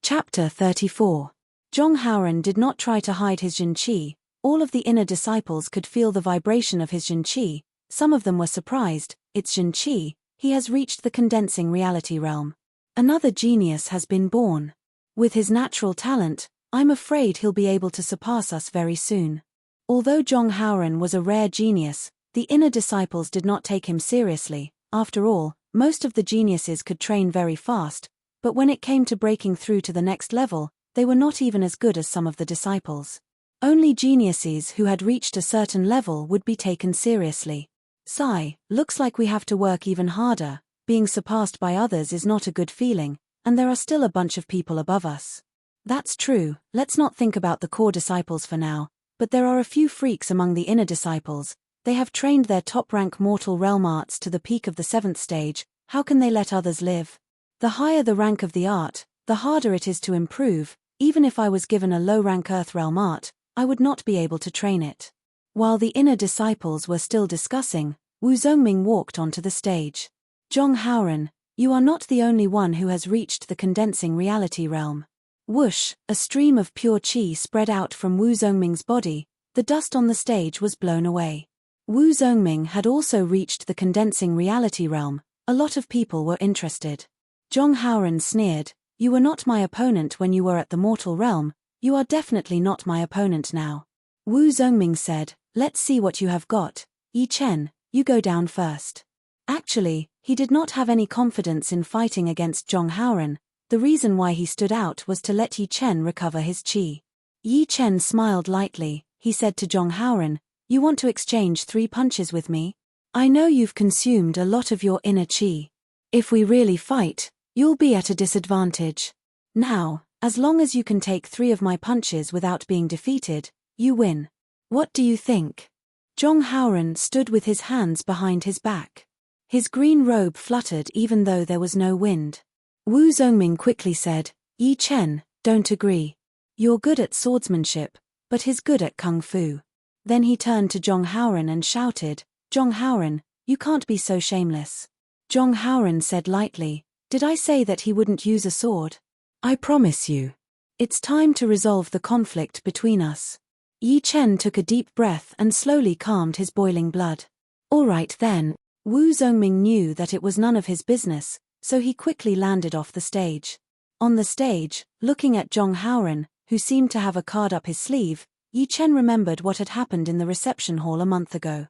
Chapter 34. Zhong Haoran did not try to hide his Jin Qi. All of the inner disciples could feel the vibration of his Jin Qi. Some of them were surprised. It's Jin Qi. He has reached the condensing reality realm. Another genius has been born. With his natural talent, I'm afraid he'll be able to surpass us very soon. Although Zhong Haoran was a rare genius, the inner disciples did not take him seriously. After all, most of the geniuses could train very fast, but when it came to breaking through to the next level, they were not even as good as some of the disciples. Only geniuses who had reached a certain level would be taken seriously. Sigh, looks like we have to work even harder. Being surpassed by others is not a good feeling, and there are still a bunch of people above us. That's true, let's not think about the core disciples for now, but there are a few freaks among the inner disciples. They have trained their top-rank mortal realm arts to the peak of the 7th stage. How can they let others live? The higher the rank of the art, the harder it is to improve. Even if I was given a low-rank Earth realm art, I would not be able to train it. While the inner disciples were still discussing, Wu Zhongming walked onto the stage. Zhong Haoran, you are not the only one who has reached the condensing reality realm. Whoosh, a stream of pure qi spread out from Wu Zhongming's body. The dust on the stage was blown away. Wu Zhongming had also reached the condensing reality realm. A lot of people were interested. Zhong Haoran sneered, "You were not my opponent when you were at the mortal realm. You are definitely not my opponent now." Wu Zhongming said, "Let's see what you have got. Yi Chen, you go down first." Actually, he did not have any confidence in fighting against Zhong Haoran. The reason why he stood out was to let Yi Chen recover his qi. Yi Chen smiled lightly. He said to Zhong Haoran, "You want to exchange 3 punches with me? I know you've consumed a lot of your inner qi. If we really fight, you'll be at a disadvantage. Now, as long as you can take 3 of my punches without being defeated, you win. What do you think?" Zhong Haoran stood with his hands behind his back. His green robe fluttered even though there was no wind. Wu Zhongming quickly said, "Yi Chen, don't agree. You're good at swordsmanship, but he's good at kung fu." Then he turned to Zhong Haoran and shouted, "Zhong Haoran, you can't be so shameless." Zhong Haoran said lightly, "Did I say that he wouldn't use a sword? I promise you. It's time to resolve the conflict between us." Yi Chen took a deep breath and slowly calmed his boiling blood. All right then. Wu Zhongming knew that it was none of his business, so he quickly landed off the stage. On the stage, looking at Zhong Haoran, who seemed to have a card up his sleeve, Yi Chen remembered what had happened in the reception hall a month ago.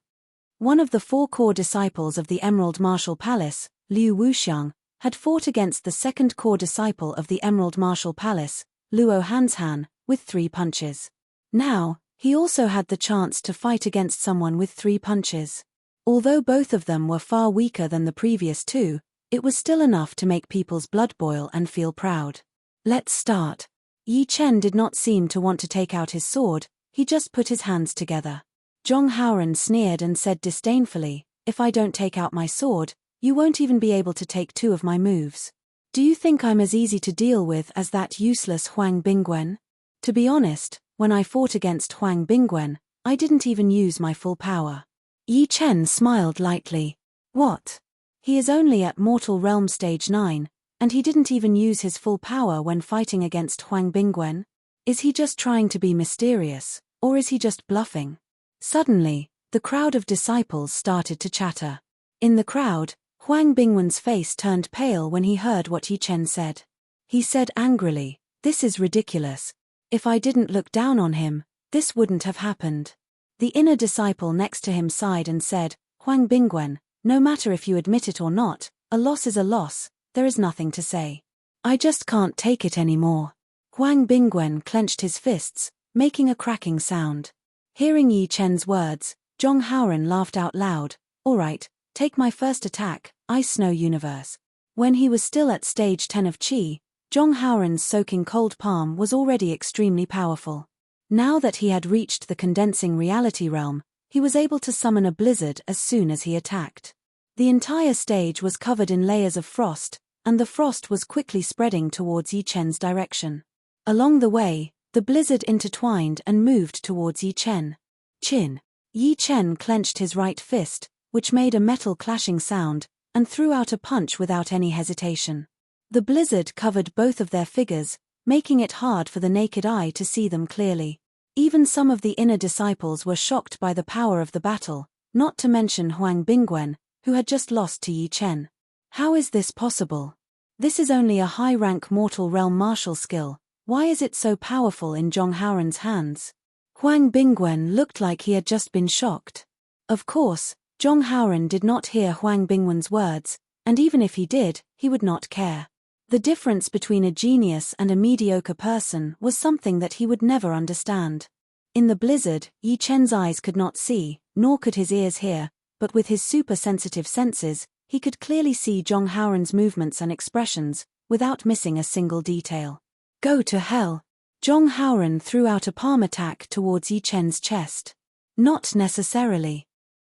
One of the 4 core disciples of the Emerald Martial Palace, Liu Wuxiang, had fought against the 2nd core disciple of the Emerald Martial Palace, Luo Hanshan, with 3 punches. Now, he also had the chance to fight against someone with 3 punches. Although both of them were far weaker than the previous 2, it was still enough to make people's blood boil and feel proud. Let's start. Yi Chen did not seem to want to take out his sword. He just put his hands together. Zhong Haoran sneered and said disdainfully, "If I don't take out my sword, you won't even be able to take 2 of my moves. Do you think I'm as easy to deal with as that useless Huang Bingwen? To be honest, when I fought against Huang Bingwen, I didn't even use my full power." Yi Chen smiled lightly. What? He is only at Mortal Realm Stage 9, and he didn't even use his full power when fighting against Huang Bingwen? Is he just trying to be mysterious, or is he just bluffing? Suddenly, the crowd of disciples started to chatter. In the crowd, Huang Bingwen's face turned pale when he heard what Yi Chen said. He said angrily, "This is ridiculous. If I didn't look down on him, this wouldn't have happened." The inner disciple next to him sighed and said, "Huang Bingwen, no matter if you admit it or not, a loss is a loss, there is nothing to say. I just can't take it anymore." Huang Bingwen clenched his fists, making a cracking sound. Hearing Yi Chen's words, Zhong Haoran laughed out loud. "All right, take my first attack, Ice Snow Universe." When he was still at stage 10 of Qi, Zhong Haoran's soaking cold palm was already extremely powerful. Now that he had reached the condensing reality realm, he was able to summon a blizzard as soon as he attacked. The entire stage was covered in layers of frost, and the frost was quickly spreading towards Yi Chen's direction. Along the way, the blizzard intertwined and moved towards Yi Chen. Chin. Yi Chen clenched his right fist, which made a metal clashing sound, and threw out a punch without any hesitation. The blizzard covered both of their figures, making it hard for the naked eye to see them clearly. Even some of the inner disciples were shocked by the power of the battle, not to mention Huang Bingwen, who had just lost to Yi Chen. How is this possible? This is only a high-rank mortal realm martial skill. Why is it so powerful in Zhong Haoren's hands? Huang Bingwen looked like he had just been shocked. Of course, Zhong Haoren did not hear Huang Bingwen's words, and even if he did, he would not care. The difference between a genius and a mediocre person was something that he would never understand. In the blizzard, Yi Chen's eyes could not see, nor could his ears hear, but with his super-sensitive senses, he could clearly see Zhong Haoren's movements and expressions, without missing a single detail. Go to hell! Zhong Haoren threw out a palm attack towards Yi Chen's chest. Not necessarily.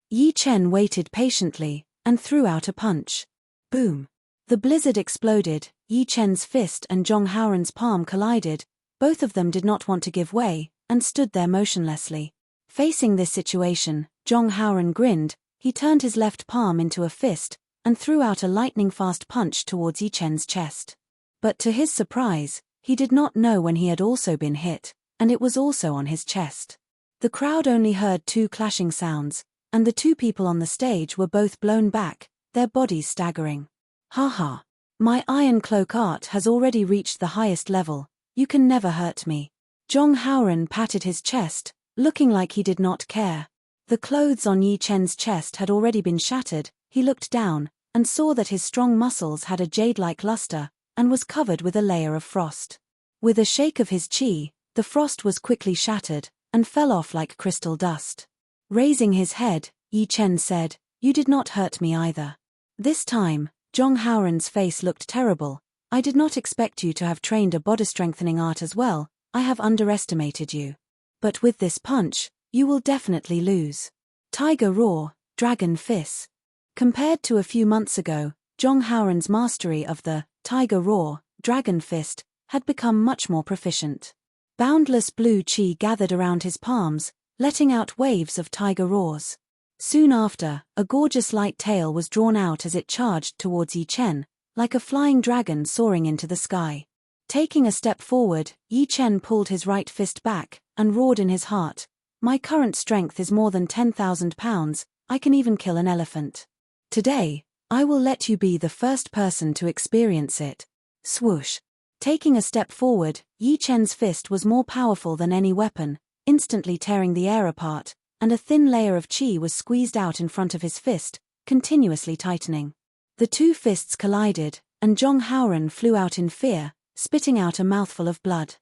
Yi Chen waited patiently, and threw out a punch. Boom! The blizzard exploded, Yi Chen's fist and Zhong Haoren's palm collided, both of them did not want to give way, and stood there motionlessly. Facing this situation, Zhong Haoren grinned, he turned his left palm into a fist, and threw out a lightning-fast punch towards Yi Chen's chest. But to his surprise, he did not know when he had also been hit, and it was also on his chest. The crowd only heard two clashing sounds, and the two people on the stage were both blown back, their bodies staggering. Haha. My iron cloak art has already reached the highest level, you can never hurt me. Zhong Haoren patted his chest, looking like he did not care. The clothes on Yi Chen's chest had already been shattered, he looked down, and saw that his strong muscles had a jade-like luster, and was covered with a layer of frost. With a shake of his chi, the frost was quickly shattered, and fell off like crystal dust. Raising his head, Yi Chen said, "You did not hurt me either." This time, Zhong Haoren's face looked terrible. "I did not expect you to have trained a body-strengthening art as well, I have underestimated you. But with this punch, you will definitely lose." Tiger Roar, Dragon Fist. Compared to a few months ago, Zhong Haoren's mastery of the Tiger Roar, Dragon Fist, had become much more proficient. Boundless blue chi gathered around his palms, letting out waves of tiger roars. Soon after, a gorgeous light tail was drawn out as it charged towards Yi Chen, like a flying dragon soaring into the sky. Taking a step forward, Yi Chen pulled his right fist back, and roared in his heart, "My current strength is more than 10,000 pounds, I can even kill an elephant. Today, I will let you be the first person to experience it." Swoosh. Taking a step forward, Yi Chen's fist was more powerful than any weapon, instantly tearing the air apart, and a thin layer of chi was squeezed out in front of his fist, continuously tightening. The two fists collided, and Zhong Haoren flew out in fear, spitting out a mouthful of blood.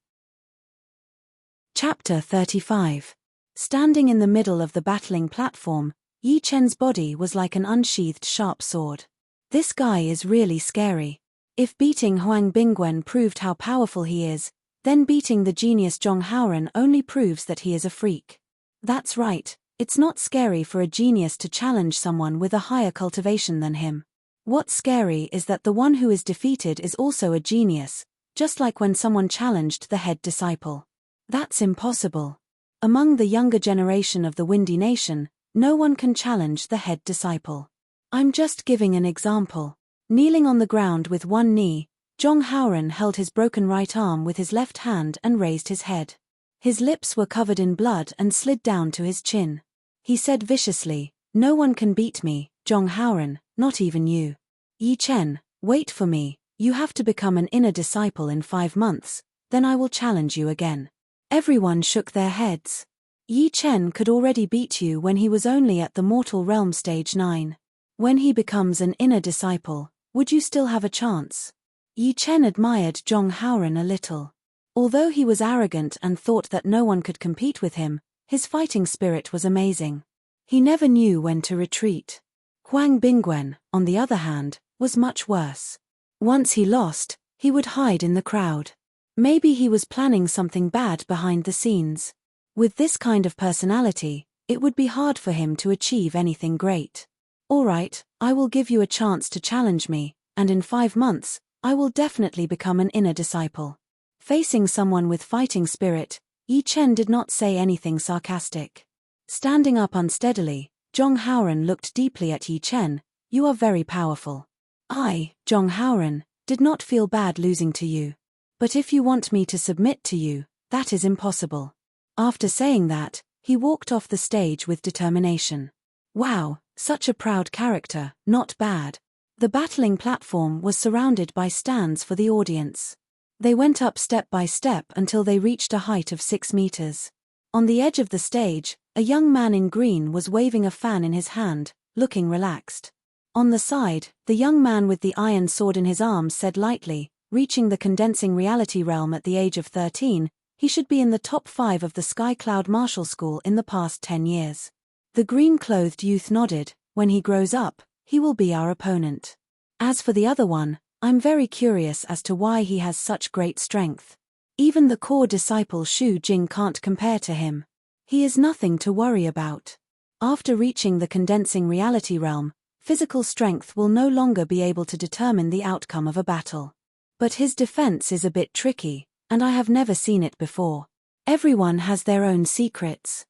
Chapter 35. Standing in the middle of the battling platform, Yi Chen's body was like an unsheathed sharp sword. This guy is really scary. If beating Huang Bingwen proved how powerful he is, then beating the genius Zhong Haoren only proves that he is a freak. That's right, it's not scary for a genius to challenge someone with a higher cultivation than him. What's scary is that the one who is defeated is also a genius, just like when someone challenged the head disciple. That's impossible. Among the younger generation of the Windy Nation, no one can challenge the head disciple. I'm just giving an example. Kneeling on the ground with one knee, Zhong Haoren held his broken right arm with his left hand and raised his head. His lips were covered in blood and slid down to his chin. He said viciously, "No one can beat me, Zhong Haoren, not even you. Yi Chen, wait for me, you have to become an inner disciple in 5 months, then I will challenge you again." Everyone shook their heads. Yi Chen could already beat you when he was only at the mortal realm stage 9. When he becomes an inner disciple, would you still have a chance? Yi Chen admired Zhong Haoren a little. Although he was arrogant and thought that no one could compete with him, his fighting spirit was amazing. He never knew when to retreat. Huang Bingwen, on the other hand, was much worse. Once he lost, he would hide in the crowd. Maybe he was planning something bad behind the scenes. With this kind of personality, it would be hard for him to achieve anything great. All right, I will give you a chance to challenge me, and in 5 months, I will definitely become an inner disciple. Facing someone with fighting spirit, Yi Chen did not say anything sarcastic. Standing up unsteadily, Zhong Haoren looked deeply at Yi Chen. "You are very powerful. I, Zhong Haoren, did not feel bad losing to you. But if you want me to submit to you, that is impossible. After saying that, he walked off the stage with determination. Wow, such a proud character, not bad. The battling platform was surrounded by stands for the audience. They went up step by step until they reached a height of 6 meters. On the edge of the stage, a young man in green was waving a fan in his hand, looking relaxed. On the side, the young man with the iron sword in his arms said lightly, reaching the condensing reality realm at the age of 13, he should be in the top 5 of the Sky Cloud Martial School in the past 10 years. The green-clothed youth nodded. When he grows up, he will be our opponent. As for the other one, I'm very curious as to why he has such great strength. Even the core disciple Shu Jing can't compare to him. He is nothing to worry about. After reaching the condensing reality realm, physical strength will no longer be able to determine the outcome of a battle. But his defense is a bit tricky, and I have never seen it before. Everyone has their own secrets.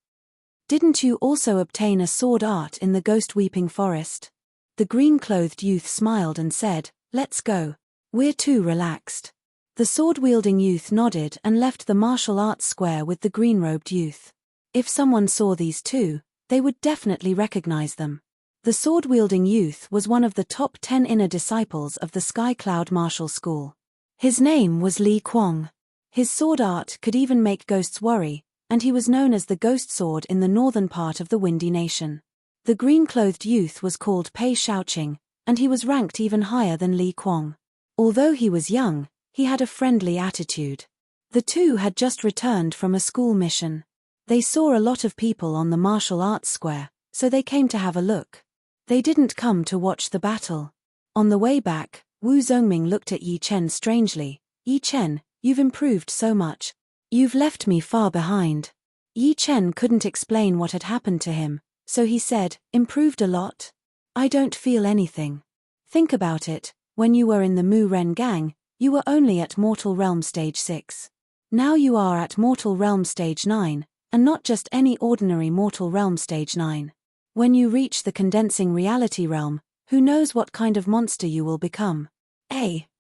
Didn't you also obtain a sword art in the ghost-weeping forest? The green-clothed youth smiled and said, let's go. We're too relaxed. The sword-wielding youth nodded and left the martial arts square with the green-robed youth. If someone saw these two, they would definitely recognize them. The sword-wielding youth was one of the top 10 inner disciples of the Sky Cloud Martial School. His name was Li Kuang. His sword art could even make ghosts worry, and he was known as the Ghost Sword in the northern part of the Windy Nation. The green-clothed youth was called Pei Shaoqing, and he was ranked even higher than Li Kuang. Although he was young, he had a friendly attitude. The two had just returned from a school mission. They saw a lot of people on the martial arts square, so they came to have a look. They didn't come to watch the battle. On the way back, Wu Zongming looked at Yi Chen strangely. Yi Chen, you've improved so much. You've left me far behind. Yi Chen couldn't explain what had happened to him, so he said, improved a lot? I don't feel anything. Think about it, when you were in the Mu Ren gang, you were only at Mortal Realm Stage 6. Now you are at Mortal Realm Stage 9, and not just any ordinary Mortal Realm Stage 9. When you reach the condensing reality realm, who knows what kind of monster you will become.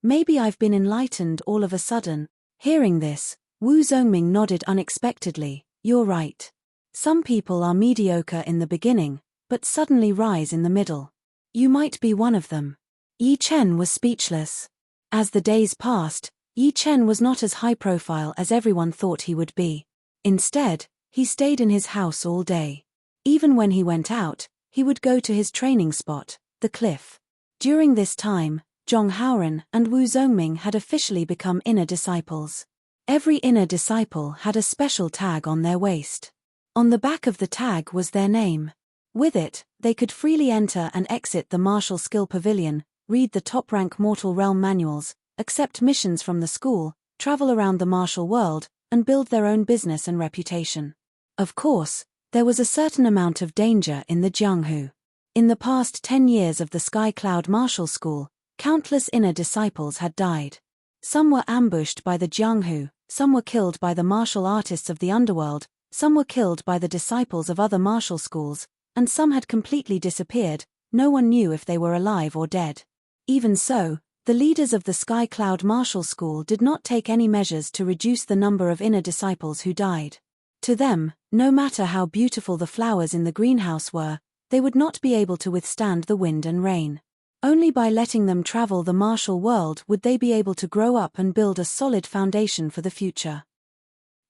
Maybe I've been enlightened all of a sudden. Hearing this, Wu Zongming nodded unexpectedly. You're right. Some people are mediocre in the beginning, but suddenly rise in the middle. You might be one of them. Yi Chen was speechless. As the days passed, Yi Chen was not as high profile as everyone thought he would be. Instead, he stayed in his house all day. Even when he went out, he would go to his training spot, the cliff. During this time, Zhong Haoren and Wu Zongming had officially become inner disciples. Every inner disciple had a special tag on their waist. On the back of the tag was their name. With it, they could freely enter and exit the martial skill pavilion, read the top-rank Mortal Realm manuals, accept missions from the school, travel around the martial world, and build their own business and reputation. Of course, there was a certain amount of danger in the Jianghu. In the past 10 years of the Sky Cloud Martial School, countless inner disciples had died. Some were ambushed by the Jianghu, some were killed by the martial artists of the underworld, some were killed by the disciples of other martial schools, and some had completely disappeared. No one knew if they were alive or dead. Even so, the leaders of the Sky Cloud Martial School did not take any measures to reduce the number of inner disciples who died. To them, no matter how beautiful the flowers in the greenhouse were, they would not be able to withstand the wind and rain. Only by letting them travel the martial world would they be able to grow up and build a solid foundation for the future.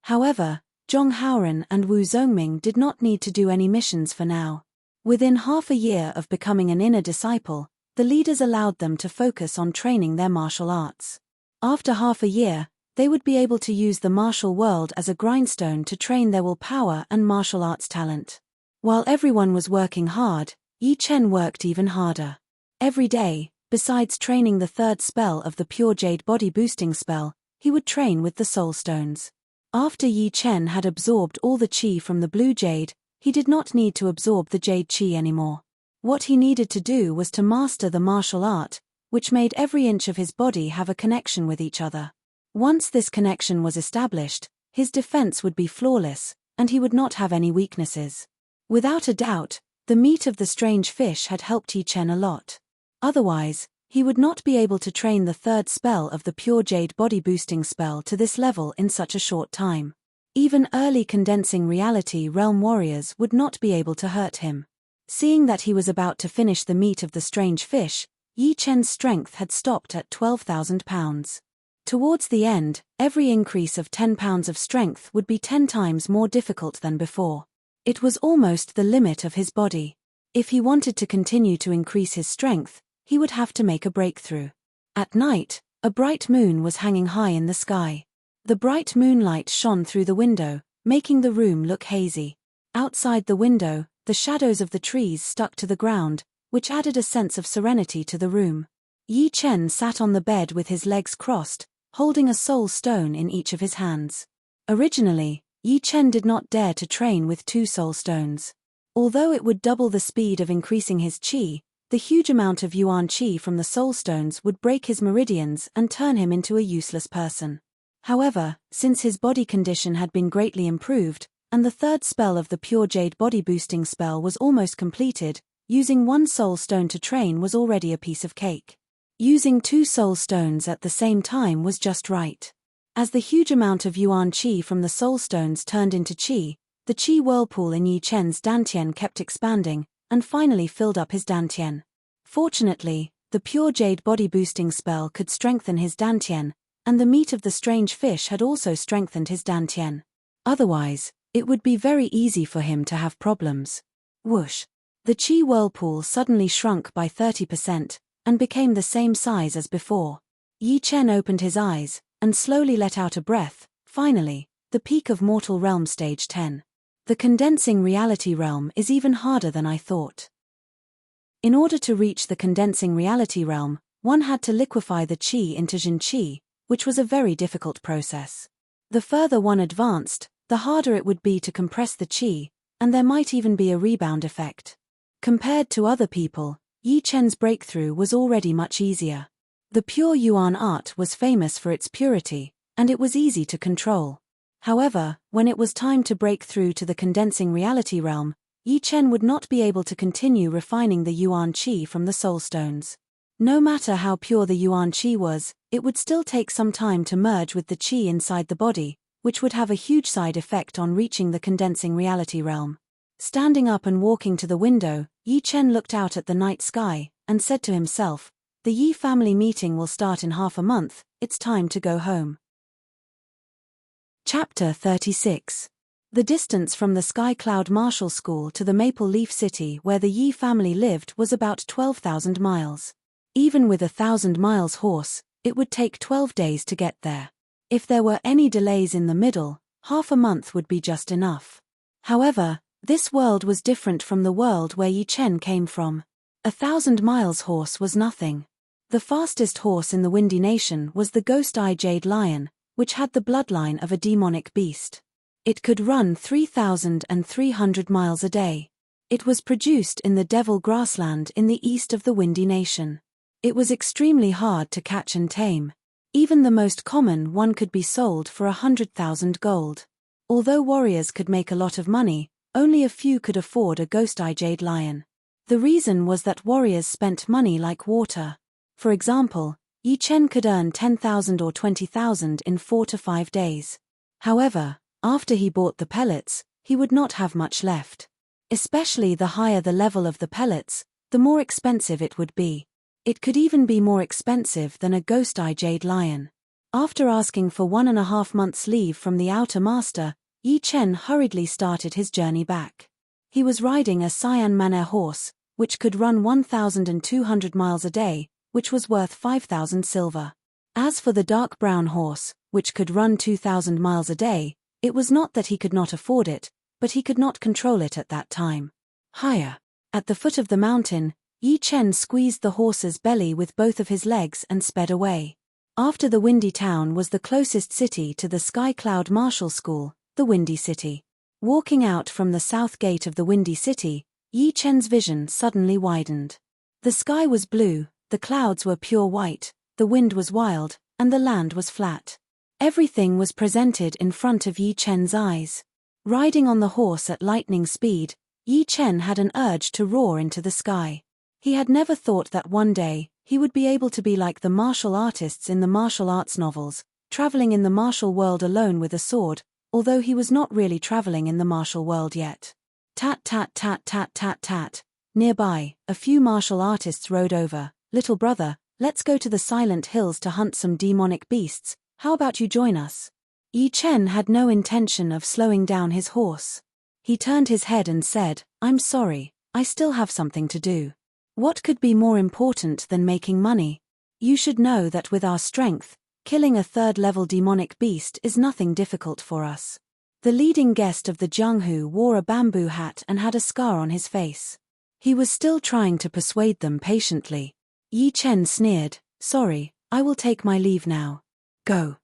However, Zhong Haoren and Wu Zongming did not need to do any missions for now. Within half a year of becoming an inner disciple, the leaders allowed them to focus on training their martial arts. After half a year, they would be able to use the martial world as a grindstone to train their willpower and martial arts talent. While everyone was working hard, Yi Chen worked even harder. Every day, besides training the third spell of the Pure Jade Body Boosting spell, he would train with the Soul Stones. After Yi Chen had absorbed all the qi from the blue jade, he did not need to absorb the jade qi anymore. What he needed to do was to master the martial art, which made every inch of his body have a connection with each other. Once this connection was established, his defense would be flawless, and he would not have any weaknesses. Without a doubt, the meat of the strange fish had helped Yi Chen a lot. Otherwise, He would not be able to train the third spell of the pure jade body boosting spell to this level in such a short time. Even early condensing reality realm warriors would not be able to hurt him. Seeing that he was about to finish the meat of the strange fish, Yi Chen's strength had stopped at 12,000 pounds. Towards the end, every increase of 10 pounds of strength would be 10 times more difficult than before. It was almost the limit of his body. If he wanted to continue to increase his strength, he would have to make a breakthrough. At night, a bright moon was hanging high in the sky. The bright moonlight shone through the window, making the room look hazy. Outside the window, the shadows of the trees stuck to the ground, which added a sense of serenity to the room. Yi Chen sat on the bed with his legs crossed, holding a soul stone in each of his hands. Originally, Yi Chen did not dare to train with 2 soul stones. Although it would double the speed of increasing his qi, the huge amount of yuan qi from the soul stones would break his meridians and turn him into a useless person. However, since his body condition had been greatly improved, and the third spell of the pure jade body boosting spell was almost completed, using 1 soul stone to train was already a piece of cake. Using 2 soul stones at the same time was just right. As the huge amount of yuan qi from the soul stones turned into qi, the qi whirlpool in Yi Chen's dantian kept expanding, and finally filled up his dantian. Fortunately, the pure jade body boosting spell could strengthen his dantian, and the meat of the strange fish had also strengthened his dantian. Otherwise, it would be very easy for him to have problems. Whoosh! The qi whirlpool suddenly shrunk by 30%, and became the same size as before. Yi Chen opened his eyes, and slowly let out a breath. Finally, the peak of Mortal Realm Stage 10. The condensing reality realm is even harder than I thought. In order to reach the condensing reality realm, one had to liquefy the qi into Jin qi, which was a very difficult process. The further one advanced, the harder it would be to compress the qi, and there might even be a rebound effect. Compared to other people, Yi Chen's breakthrough was already much easier. The pure yuan art was famous for its purity, and it was easy to control. However, when it was time to break through to the condensing reality realm, Yi Chen would not be able to continue refining the yuan qi from the soul stones. No matter how pure the yuan qi was, it would still take some time to merge with the qi inside the body, which would have a huge side effect on reaching the condensing reality realm. Standing up and walking to the window, Yi Chen looked out at the night sky, and said to himself, "The Yi family meeting will start in half a month, it's time to go home." Chapter 36. The distance from the Sky Cloud Martial School to the Maple Leaf City where the Yi family lived was about 12,000 miles. Even with 1,000 miles horse, it would take 12 days to get there. If there were any delays in the middle, half a month would be just enough. However, this world was different from the world where Yi Chen came from. 1,000 miles horse was nothing. The fastest horse in the Windy Nation was the Ghost-Eye Jade Lion, which had the bloodline of a demonic beast. It could run 3,300 miles a day. It was produced in the Devil Grassland in the east of the Windy Nation. It was extremely hard to catch and tame. Even the most common one could be sold for 100,000 gold. Although warriors could make a lot of money, only a few could afford a Ghost-Eye Jade Lion. The reason was that warriors spent money like water. For example, Yi Chen could earn 10,000 or 20,000 in 4 to 5 days. However, after he bought the pellets, he would not have much left. Especially the higher the level of the pellets, the more expensive it would be. It could even be more expensive than a Ghost-Eye Jade Lion. After asking for 1.5 months' leave from the outer master, Yi Chen hurriedly started his journey back. He was riding a Cyan Manor horse, which could run 1,200 miles a day, which was worth 5,000 silver. As for the dark brown horse, which could run 2,000 miles a day, it was not that he could not afford it, but he could not control it at that time. Higher. At the foot of the mountain, Yi Chen squeezed the horse's belly with both of his legs and sped away. After the Windy Town was the closest city to the Sky Cloud Martial School, the Windy City. Walking out from the south gate of the Windy City, Yi Chen's vision suddenly widened. The sky was blue, the clouds were pure white, the wind was wild, and the land was flat. Everything was presented in front of Yi Chen's eyes. Riding on the horse at lightning speed, Yi Chen had an urge to roar into the sky. He had never thought that one day, He would be able to be like the martial artists in the martial arts novels, traveling in the martial world alone with a sword, although he was not really traveling in the martial world yet. Tat tat tat tat tat tat. Nearby, a few martial artists rode over. Little brother, let's go to the Silent Hills to hunt some demonic beasts. How about you join us? Yi Chen had no intention of slowing down his horse. He turned his head and said, I'm sorry, I still have something to do. What could be more important than making money? You should know that with our strength, killing a third-level demonic beast is nothing difficult for us. The leading guest of the Jianghu wore a bamboo hat and had a scar on his face. He was still trying to persuade them patiently. Yi Chen sneered, sorry, I will take my leave now. Go.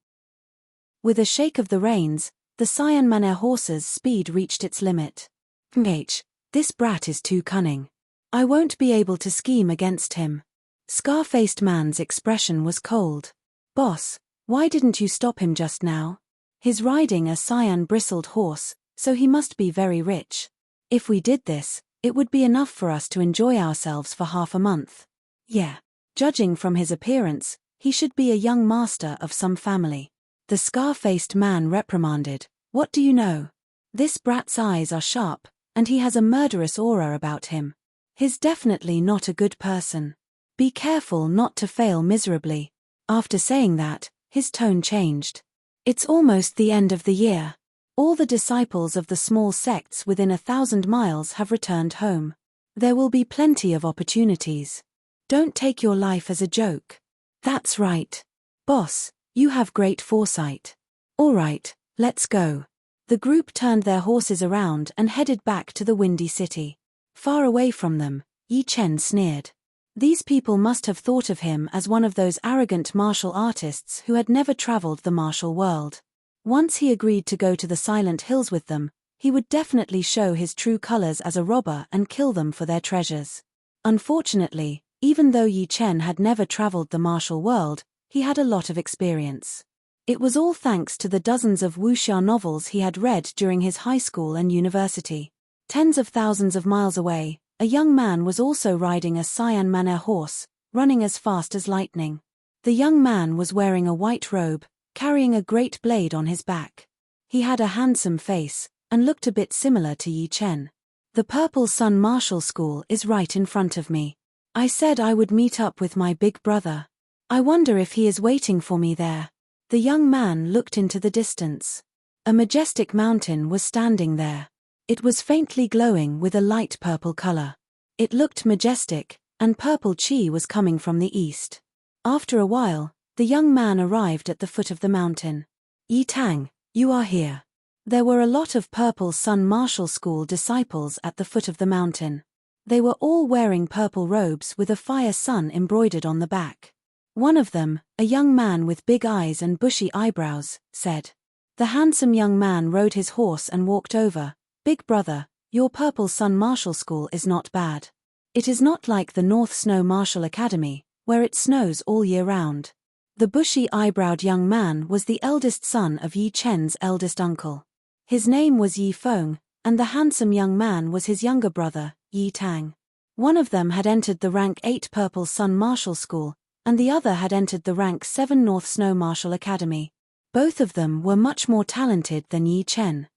With a shake of the reins, the Cyan Manor horse's speed reached its limit. This brat is too cunning. I won't be able to scheme against him. Scar-faced man's expression was cold. Boss, why didn't you stop him just now? He's riding a cyan bristled horse, so he must be very rich. If we did this, it would be enough for us to enjoy ourselves for half a month. Yeah. Judging from his appearance, he should be a young master of some family. The scar-faced man reprimanded, what do you know? This brat's eyes are sharp, and he has a murderous aura about him. He's definitely not a good person. Be careful not to fail miserably. After saying that, his tone changed. It's almost the end of the year. All the disciples of the small sects within 1,000 miles have returned home. There will be plenty of opportunities. Don't take your life as a joke. That's right. Boss, you have great foresight. All right, let's go. The group turned their horses around and headed back to the Windy City. Far away from them, Yi Chen sneered. These people must have thought of him as one of those arrogant martial artists who had never traveled the martial world. Once he agreed to go to the Silent Hills with them, he would definitely show his true colors as a robber and kill them for their treasures. Unfortunately, even though Yi Chen had never traveled the martial world, he had a lot of experience. It was all thanks to the dozens of wuxia novels he had read during his high school and university. Tens of thousands of miles away, a young man was also riding a Cyan Manor horse, running as fast as lightning. The young man was wearing a white robe, carrying a great blade on his back. He had a handsome face, and looked a bit similar to Yi Chen. The Purple Sun Martial School is right in front of me. I said I would meet up with my big brother. I wonder if he is waiting for me there. The young man looked into the distance. A majestic mountain was standing there. It was faintly glowing with a light purple color. It looked majestic, and purple chi was coming from the east. After a while, the young man arrived at the foot of the mountain. Yi Tang, you are here. There were a lot of Purple Sun Martial School disciples at the foot of the mountain. They were all wearing purple robes with a fire sun embroidered on the back. One of them, a young man with big eyes and bushy eyebrows, said. The handsome young man rode his horse and walked over. Big brother, your Purple Sun Martial School is not bad. It is not like the North Snow Martial Academy, where it snows all year round. The bushy-eyebrowed young man was the eldest son of Yi Chen's eldest uncle. His name was Yi Feng, and the handsome young man was his younger brother, Yi Tang. One of them had entered the rank 8 Purple Sun Martial School, and the other had entered the rank 7 North Snow Martial Academy. Both of them were much more talented than Yi Chen.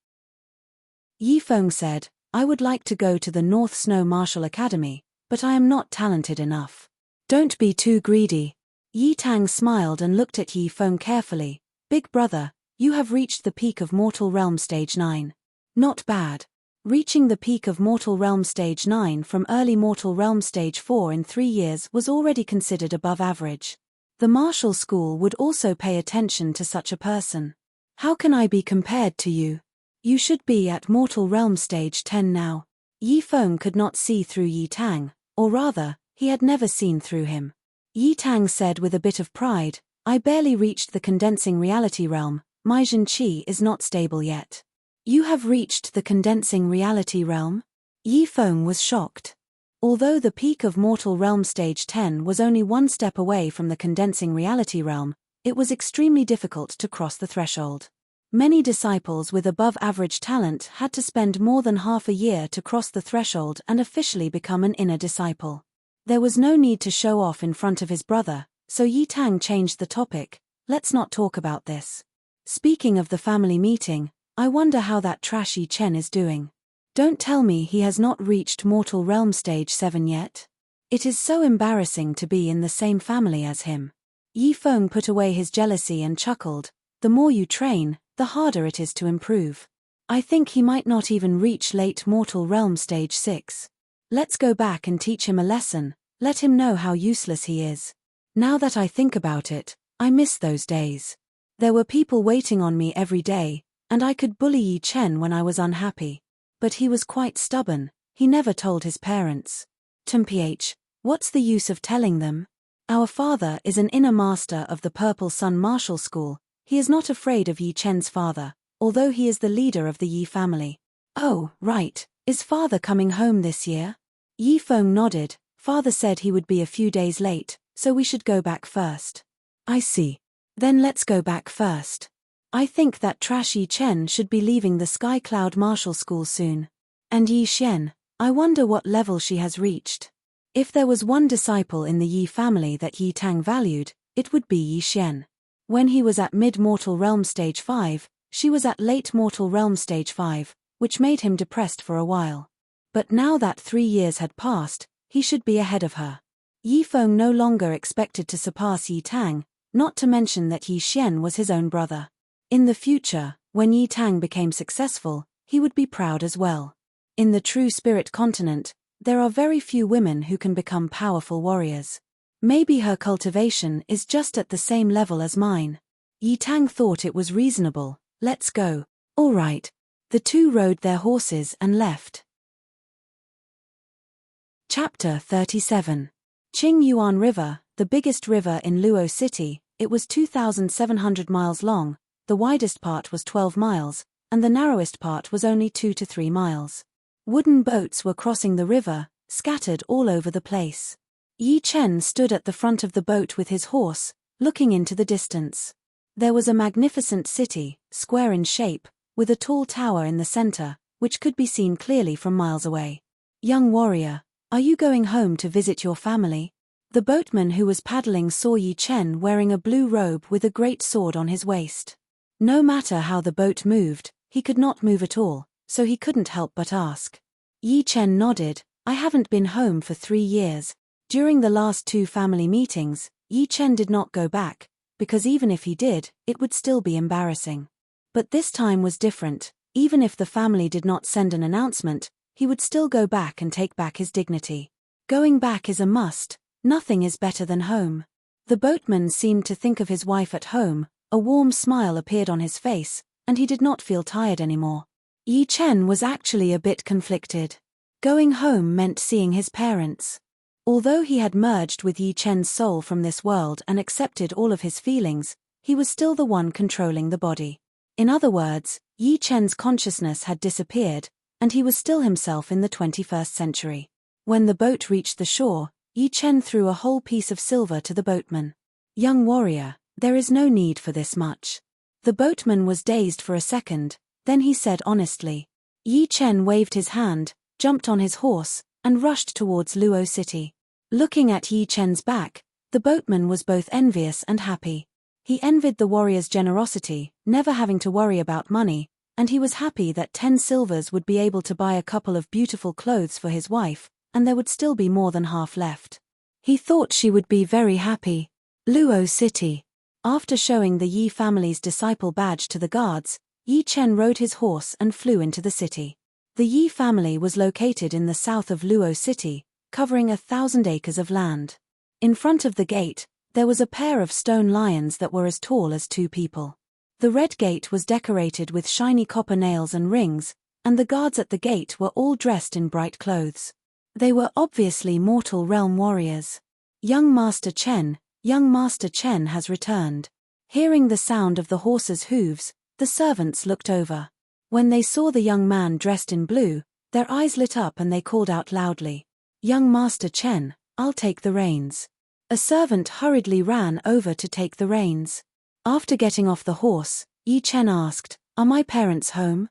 Yi Feng said, I would like to go to the North Snow Martial Academy, but I am not talented enough. Don't be too greedy. Yi Tang smiled and looked at Yi Feng carefully. Big brother, you have reached the peak of Mortal Realm Stage 9. Not bad. Reaching the peak of Mortal Realm Stage 9 from early Mortal Realm Stage 4 in 3 years was already considered above average. The martial school would also pay attention to such a person. How can I be compared to you? You should be at Mortal Realm Stage 10 now. Yi Feng could not see through Yi Tang, or rather, he had never seen through him. Yi Tang said with a bit of pride, I barely reached the condensing reality realm, my Zhen Qi is not stable yet. You have reached the condensing reality realm? Yi Feng was shocked. Although the peak of Mortal Realm Stage 10 was only one step away from the condensing reality realm, it was extremely difficult to cross the threshold. Many disciples with above-average talent had to spend more than half a year to cross the threshold and officially become an inner disciple. There was no need to show off in front of his brother, so Yi Tang changed the topic. Let's not talk about this. Speaking of the family meeting, I wonder how that trash Yi Chen is doing. Don't tell me he has not reached Mortal Realm Stage 7 yet. It is so embarrassing to be in the same family as him. Yi Feng put away his jealousy and chuckled. The more you train, the harder it is to improve. I think he might not even reach late Mortal Realm Stage 6. Let's go back and teach him a lesson, let him know how useless he is. Now that I think about it, I miss those days. There were people waiting on me every day, and I could bully Yi Chen when I was unhappy. But he was quite stubborn, he never told his parents. Mph, what's the use of telling them? Our father is an inner master of the Purple Sun Martial School. He is not afraid of Yi Chen's father, although he is the leader of the Yi family. Oh, right, is father coming home this year? Yi Feng nodded. Father said he would be a few days late, so we should go back first. I see. Then let's go back first. I think that trash Yi Chen should be leaving the Sky Cloud Martial School soon. And Yi Xian, I wonder what level she has reached. If there was one disciple in the Yi family that Yi Tang valued, it would be Yi Xian. When he was at Mid-Mortal Realm Stage 5, she was at Late Mortal Realm Stage 5, which made him depressed for a while. But now that 3 years had passed, he should be ahead of her. Yi Feng no longer expected to surpass Yi Tang, not to mention that Yi Xian was his own brother. In the future, when Yi Tang became successful, he would be proud as well. In the true spirit continent, there are very few women who can become powerful warriors. Maybe her cultivation is just at the same level as mine. Yi Tang thought it was reasonable. Let's go. All right. The two rode their horses and left. Chapter 37. Qing Yuan River, the biggest river in Luo City. It was 2,700 miles long, the widest part was 12 miles, and the narrowest part was only 2 to 3 miles. Wooden boats were crossing the river, scattered all over the place. Yi Chen stood at the front of the boat with his horse, looking into the distance. There was a magnificent city, square in shape, with a tall tower in the center, which could be seen clearly from miles away. Young warrior, are you going home to visit your family? The boatman who was paddling saw Yi Chen wearing a blue robe with a great sword on his waist. No matter how the boat moved, he could not move at all, so he couldn't help but ask. Yi Chen nodded. I haven't been home for 3 years. During the last 2 family meetings, Yi Chen did not go back, because even if he did, it would still be embarrassing. But this time was different. Even if the family did not send an announcement, he would still go back and take back his dignity. Going back is a must. Nothing is better than home. The boatman seemed to think of his wife at home. A warm smile appeared on his face, and he did not feel tired anymore. Yi Chen was actually a bit conflicted. Going home meant seeing his parents. Although he had merged with Yi Chen's soul from this world and accepted all of his feelings, he was still the one controlling the body. In other words, Yi Chen's consciousness had disappeared, and he was still himself in the 21st century. When the boat reached the shore, Yi Chen threw a whole piece of silver to the boatman. Young warrior, there is no need for this much. The boatman was dazed for a second, then he said honestly. Yi Chen waved his hand, jumped on his horse, and rushed towards Luo City. Looking at Yi Chen's back, the boatman was both envious and happy. He envied the warrior's generosity, never having to worry about money, and he was happy that 10 silvers would be able to buy a couple of beautiful clothes for his wife, and there would still be more than half left. He thought she would be very happy. Luo City. After showing the Yi family's disciple badge to the guards, Yi Chen rode his horse and flew into the city. The Yi family was located in the south of Luo City, covering 1,000 acres of land. In front of the gate, there was a pair of stone lions that were as tall as 2 people. The red gate was decorated with shiny copper nails and rings, and the guards at the gate were all dressed in bright clothes. They were obviously mortal realm warriors. Young Master Chen has returned. Hearing the sound of the horse's hooves, the servants looked over. When they saw the young man dressed in blue, their eyes lit up and they called out loudly, "Young Master Chen, I'll take the reins." A servant hurriedly ran over to take the reins. After getting off the horse, Yi Chen asked, "Are my parents home?"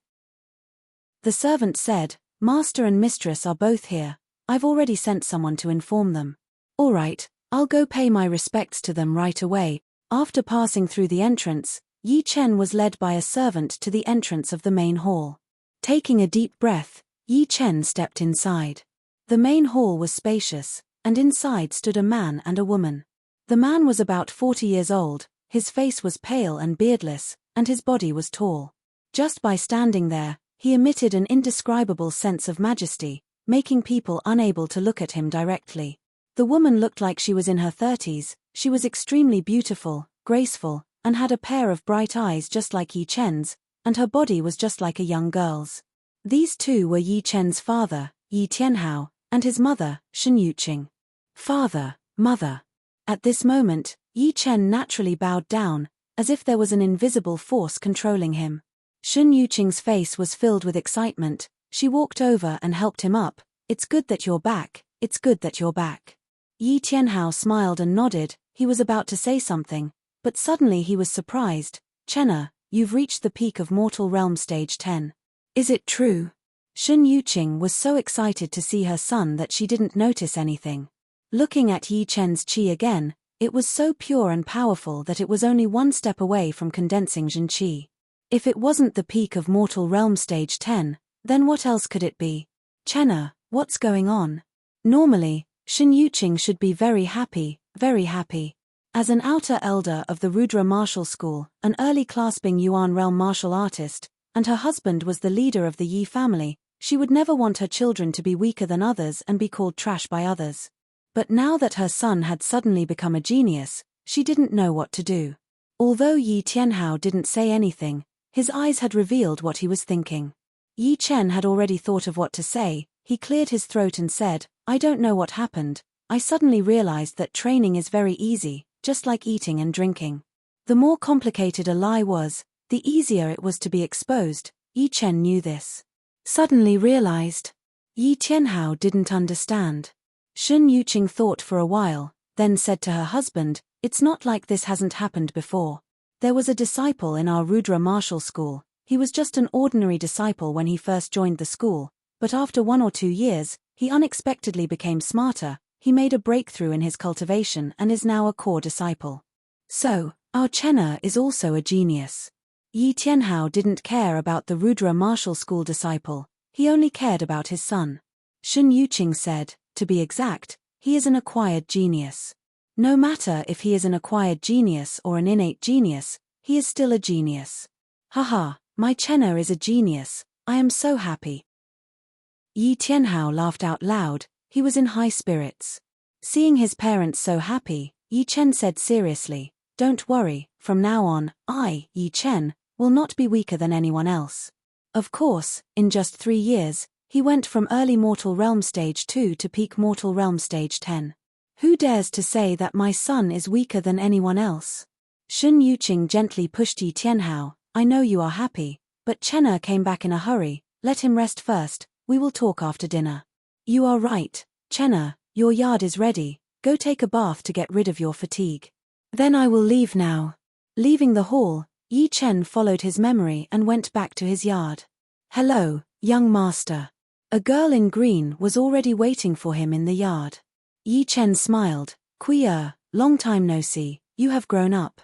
The servant said, "Master and mistress are both here. I've already sent someone to inform them." All right, I'll go pay my respects to them right away. After passing through the entrance, Yi Chen was led by a servant to the entrance of the main hall. Taking a deep breath, Yi Chen stepped inside. The main hall was spacious, and inside stood a man and a woman. The man was about 40 years old, his face was pale and beardless, and his body was tall. Just by standing there, he emitted an indescribable sense of majesty, making people unable to look at him directly. The woman looked like she was in her 30s, she was extremely beautiful, graceful, and had a pair of bright eyes just like Yi Chen's, and her body was just like a young girl's. These two were Yi Chen's father, Yi Tianhao, and his mother, Shen Yuqing. Father, mother. At this moment, Yi Chen naturally bowed down, as if there was an invisible force controlling him. Shen Yuqing's face was filled with excitement. She walked over and helped him up. It's good that you're back, it's good that you're back. Yi Tianhao smiled and nodded. He was about to say something, but suddenly he was surprised. Chenna, you've reached the peak of Mortal Realm Stage 10. Is it true? Shen Yuqing was so excited to see her son that she didn't notice anything. Looking at Yi Chen's qi again, it was so pure and powerful that it was only one step away from condensing Jin qi. If it wasn't the peak of Mortal Realm Stage 10, then what else could it be? Chenna, what's going on? Normally, Shen Yuqing should be very happy, very happy. As an outer elder of the Rudra martial school, an early clasping Yuan realm martial artist, and her husband was the leader of the Yi family, she would never want her children to be weaker than others and be called trash by others. But now that her son had suddenly become a genius, she didn't know what to do. Although Yi Tianhao didn't say anything, his eyes had revealed what he was thinking. Yi Chen had already thought of what to say. He cleared his throat and said, I don't know what happened. I suddenly realized that training is very easy, just like eating and drinking. The more complicated a lie was, the easier it was to be exposed. Yi Chen knew this. Suddenly realized. Yi Tianhao didn't understand. Shen Yuqing thought for a while, then said to her husband, it's not like this hasn't happened before. There was a disciple in our Rudra martial school. He was just an ordinary disciple when he first joined the school, but after 1 or 2 years, he unexpectedly became smarter. He made a breakthrough in his cultivation and is now a core disciple. So, our Chenna is also a genius. Yi Tianhao didn't care about the Rudra martial school disciple, he only cared about his son. Shen Yuqing said, to be exact, he is an acquired genius. No matter if he is an acquired genius or an innate genius, he is still a genius. Haha, my Chenna is a genius, I am so happy. Yi Tianhao laughed out loud, he was in high spirits. Seeing his parents so happy, Yi Chen said seriously, don't worry, from now on, I, Yi Chen, will not be weaker than anyone else. Of course, in just 3 years, he went from early Mortal Realm Stage 2 to peak Mortal Realm Stage 10. Who dares to say that my son is weaker than anyone else? Shen Yuqing gently pushed Yi Tianhao, I know you are happy, but Chenna came back in a hurry, let him rest first, we will talk after dinner. You are right, Chenna, your yard is ready, go take a bath to get rid of your fatigue. Then I will leave now. Leaving the hall, Yi Chen followed his memory and went back to his yard. Hello, young master. A girl in green was already waiting for him in the yard. Yi Chen smiled, Kuya, long time no see, you have grown up.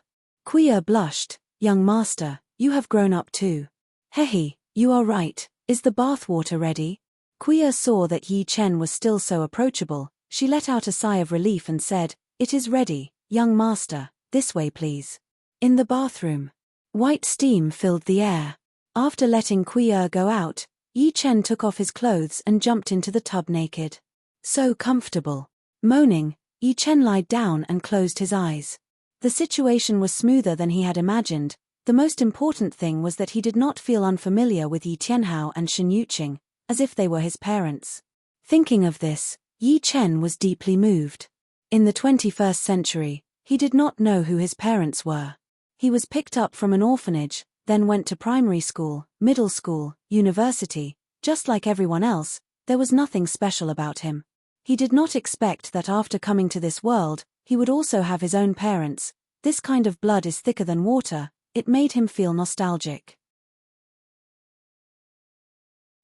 Kuya blushed, young master, you have grown up too. Hehe, you are right, is the bath water ready? Kuya saw that Yi Chen was still so approachable, she let out a sigh of relief and said, it is ready, young master, this way please. In the bathroom. White steam filled the air. After letting Kuya go out, Yi Chen took off his clothes and jumped into the tub naked. So comfortable. Moaning, Yi Chen lied down and closed his eyes. The situation was smoother than he had imagined. The most important thing was that he did not feel unfamiliar with Yi Tianhao and Shen Yuqing, as if they were his parents. Thinking of this, Yi Chen was deeply moved. In the 21st century, he did not know who his parents were. He was picked up from an orphanage, then went to primary school, middle school, university. Just like everyone else, there was nothing special about him. He did not expect that after coming to this world, he would also have his own parents. This kind of blood is thicker than water, it made him feel nostalgic.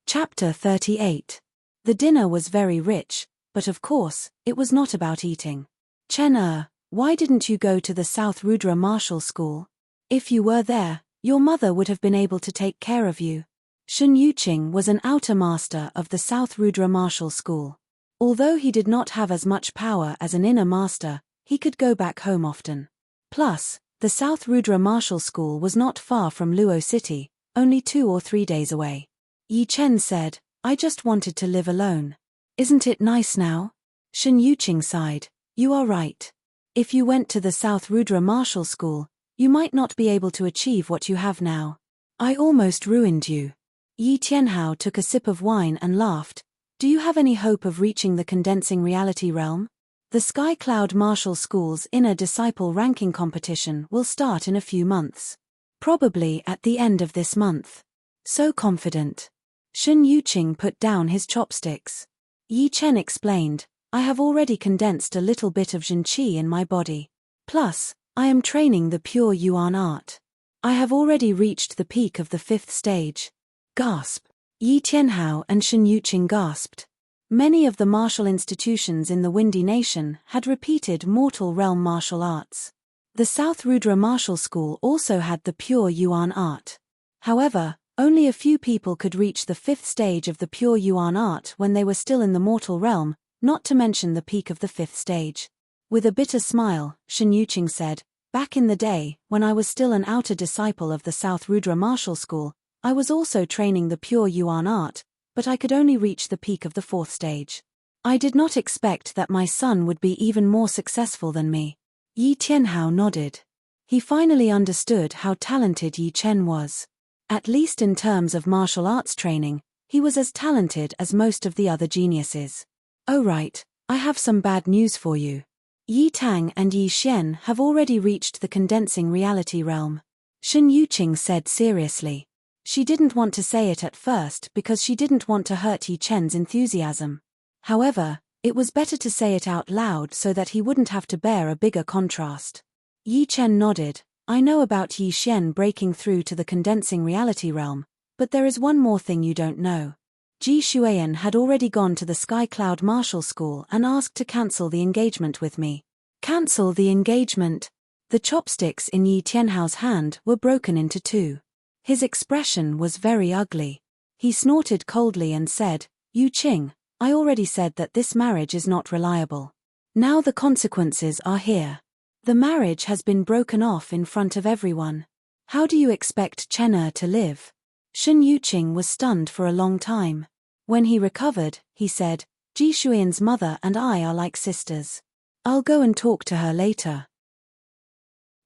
Chapter 38. The dinner was very rich, but of course, it was not about eating. Chen, why didn't you go to the South Rudra Martial School? If you were there, your mother would have been able to take care of you. Shen Yuqing was an outer master of the South Rudra Martial School. Although he did not have as much power as an inner master, he could go back home often. Plus, the South Rudra Martial School was not far from Luo City, only 2 or 3 days away. Yi Chen said, I just wanted to live alone. Isn't it nice now? Shen Yuqing sighed. You are right. If you went to the South Rudra Martial School, you might not be able to achieve what you have now. I almost ruined you. Yi Tianhao took a sip of wine and laughed. Do you have any hope of reaching the condensing reality realm? The Sky Cloud Martial School's inner disciple ranking competition will start in a few months. Probably at the end of this month. So confident. Shen Yuqing put down his chopsticks. Yi Chen explained, I have already condensed a little bit of Jin Qi in my body. Plus, I am training the pure Yuan art. I have already reached the peak of the 5th stage. Gasp. Yi Tianhao and Shen Yuqing gasped. Many of the martial institutions in the Windy Nation had repeated mortal realm martial arts. The South Rudra Martial School also had the pure Yuan art. However, only a few people could reach the 5th stage of the pure Yuan art when they were still in the mortal realm, not to mention the peak of the 5th stage. With a bitter smile, Shen Yuqing said, back in the day, when I was still an outer disciple of the South Rudra Martial School, I was also training the pure Yuan art, but I could only reach the peak of the 4th stage. I did not expect that my son would be even more successful than me. Yi Tianhao nodded. He finally understood how talented Yi Chen was. At least in terms of martial arts training, he was as talented as most of the other geniuses. Oh right, I have some bad news for you. Yi Tang and Yi Xian have already reached the condensing reality realm. Shen Yuqing said seriously. She didn't want to say it at first because she didn't want to hurt Yi Chen's enthusiasm. However, it was better to say it out loud so that he wouldn't have to bear a bigger contrast. Yi Chen nodded. I know about Yi Xian breaking through to the condensing reality realm, but there is one more thing you don't know. Ji Xuan had already gone to the Sky Cloud Martial School and asked to cancel the engagement with me. Cancel the engagement? The chopsticks in Yi Tianhao's hand were broken into 2. His expression was very ugly. He snorted coldly and said, Yu Qing, I already said that this marriage is not reliable. Now the consequences are here. The marriage has been broken off in front of everyone. How do you expect Chen to live? Shen Yuqing was stunned for a long time. When he recovered, he said, Ji Xuan's mother and I are like sisters. I'll go and talk to her later.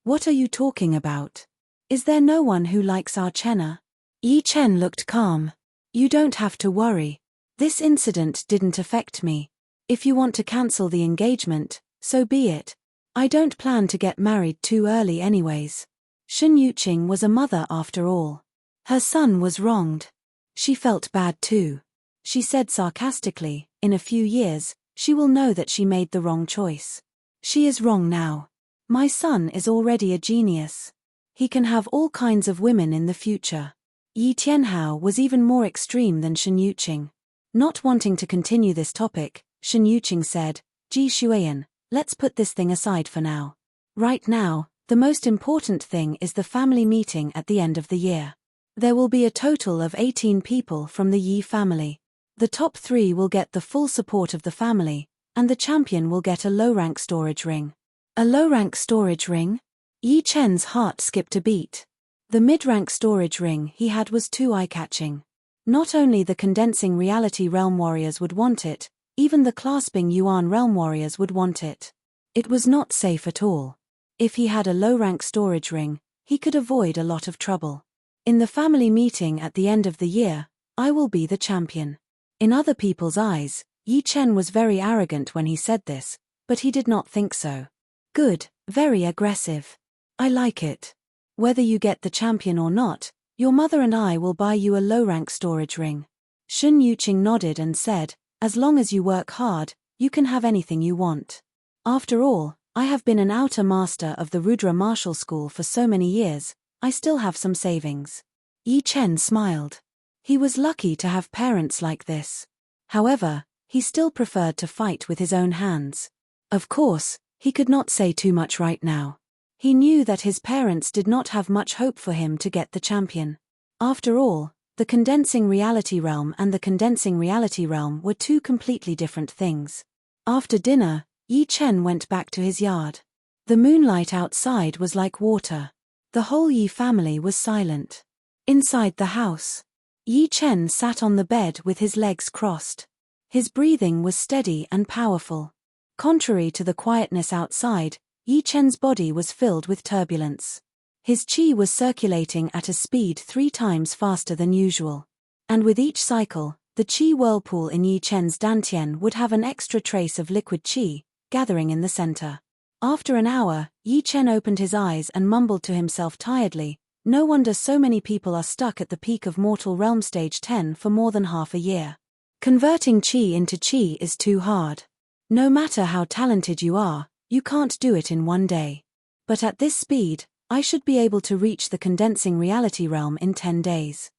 What are you talking about? Is there no one who likes our Chen? Yi Chen looked calm. You don't have to worry. This incident didn't affect me. If you want to cancel the engagement, so be it. I don't plan to get married too early anyways. Shen Yuqing was a mother after all. Her son was wronged. She felt bad too. She said sarcastically, in a few years, she will know that she made the wrong choice. She is wrong now. My son is already a genius. He can have all kinds of women in the future. Yi Tianhao was even more extreme than Shen Yuqing. Not wanting to continue this topic, Shen Yuqing said, Ji Xuan, let's put this thing aside for now. Right now, the most important thing is the family meeting at the end of the year. There will be a total of 18 people from the Yi family. The top 3 will get the full support of the family, and the champion will get a low-rank storage ring. A low-rank storage ring? Yi Chen's heart skipped a beat. The mid-rank storage ring he had was too eye-catching. Not only the condensing reality realm warriors would want it, even the clasping Yuan realm warriors would want it. It was not safe at all. If he had a low-rank storage ring, he could avoid a lot of trouble. In the family meeting at the end of the year, I will be the champion. In other people's eyes, Yi Chen was very arrogant when he said this, but he did not think so. Good, very aggressive. I like it. Whether you get the champion or not, your mother and I will buy you a low-rank storage ring. Shen Yuqing nodded and said, as long as you work hard, you can have anything you want. After all, I have been an outer master of the Rudra Martial School for so many years, I still have some savings. Yi Chen smiled. He was lucky to have parents like this. However, he still preferred to fight with his own hands. Of course, He could not say too much right now. He knew that his parents did not have much hope for him to get the champion. After all, the condensing reality realm and the condensing reality realm were two completely different things. After dinner, Yi Chen went back to his yard. The moonlight outside was like water. The whole Yi family was silent. Inside the house, Yi Chen sat on the bed with his legs crossed. His breathing was steady and powerful. Contrary to the quietness outside, Yi Chen's body was filled with turbulence. His qi was circulating at a speed 3 times faster than usual. And with each cycle, the qi whirlpool in Yi Chen's dantian would have an extra trace of liquid qi, gathering in the center. After an hour, Yi Chen opened his eyes and mumbled to himself tiredly, "No wonder so many people are stuck at the peak of mortal realm stage 10 for more than half a year. Converting qi into qi is too hard. No matter how talented you are, you can't do it in one day. But at this speed, I should be able to reach the condensing reality realm in 10 days."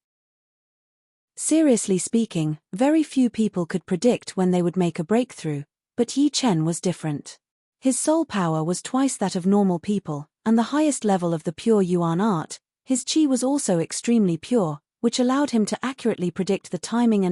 Seriously speaking, very few people could predict when they would make a breakthrough, but Yi Chen was different. His soul power was twice that of normal people, and the highest level of the pure Yuan art, his qi was also extremely pure, which allowed him to accurately predict the timing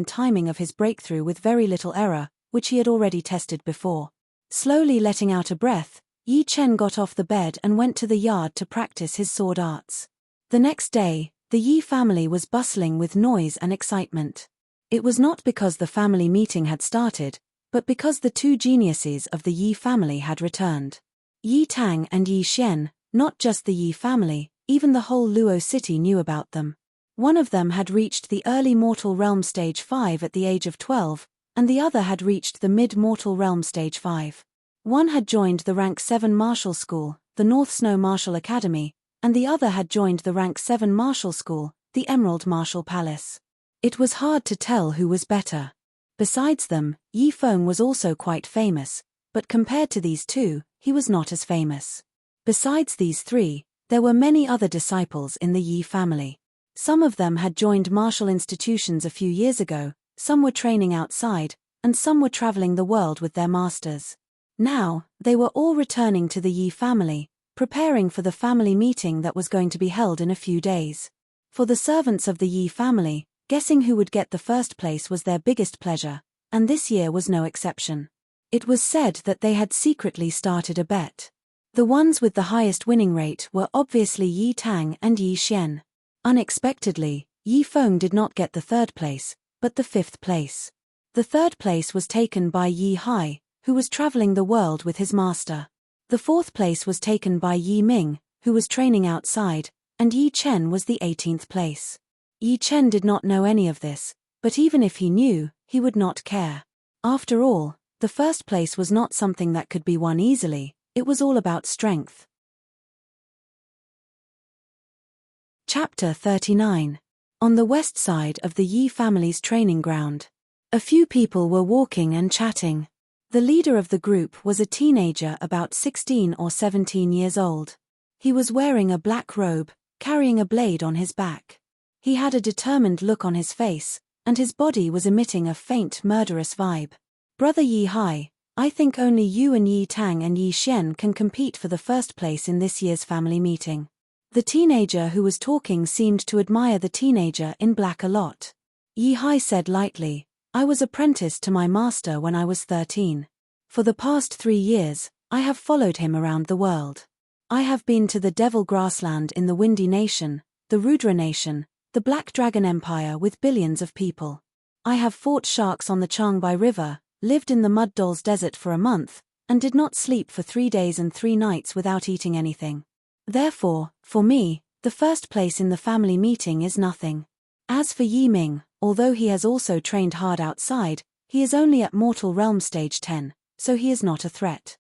of his breakthrough with very little error, which he had already tested before. Slowly letting out a breath, Yi Chen got off the bed and went to the yard to practice his sword arts. The next day, the Yi family was bustling with noise and excitement. It was not because the family meeting had started, but because the 2 geniuses of the Yi family had returned. Yi Tang and Yi Xian, not just the Yi family, even the whole Luo city knew about them. One of them had reached the early mortal realm stage 5 at the age of 12, and the other had reached the mid-mortal realm stage 5. One had joined the rank 7 martial school, the North Snow Martial Academy, and the other had joined the rank 7 martial school, the Emerald Martial Palace. It was hard to tell who was better. Besides them, Yi Feng was also quite famous, but compared to these two, he was not as famous. Besides these 3, there were many other disciples in the Yi family. Some of them had joined martial institutions a few years ago, some were training outside, and some were traveling the world with their masters. Now, they were all returning to the Yi family, preparing for the family meeting that was going to be held in a few days. For the servants of the Yi family, guessing who would get the first place was their biggest pleasure, and this year was no exception. It was said that they had secretly started a bet. The ones with the highest winning rate were obviously Yi Tang and Yi Xian. Unexpectedly, Yi Feng did not get the 3rd place, but the 5th place. The 3rd place was taken by Yi Hai, who was traveling the world with his master. The 4th place was taken by Yi Ming, who was training outside, and Yi Chen was the 18th place. Yi Chen did not know any of this, but even if he knew, he would not care. After all, the 1st place was not something that could be won easily, it was all about strength. Chapter 39. On the west side of the Yi family's training ground. A few people were walking and chatting. The leader of the group was a teenager about 16 or 17 years old. He was wearing a black robe, carrying a blade on his back. He had a determined look on his face, and his body was emitting a faint murderous vibe. "Brother Yi Hai, I think only you and Yi Tang and Yi Xian can compete for the 1st place in this year's family meeting." The teenager who was talking seemed to admire the teenager in black a lot. Yi Hai said lightly, "I was apprenticed to my master when I was 13. For the past 3 years, I have followed him around the world. I have been to the Devil Grassland in the Windy Nation, the Rudra Nation, the Black Dragon Empire with billions of people. I have fought sharks on the Changbai River, lived in the Mud Dolls Desert for a month, and did not sleep for 3 days and 3 nights without eating anything. Therefore, for me, the 1st place in the family meeting is nothing. As for Yi Ming, although he has also trained hard outside, he is only at mortal realm stage 10, so he is not a threat."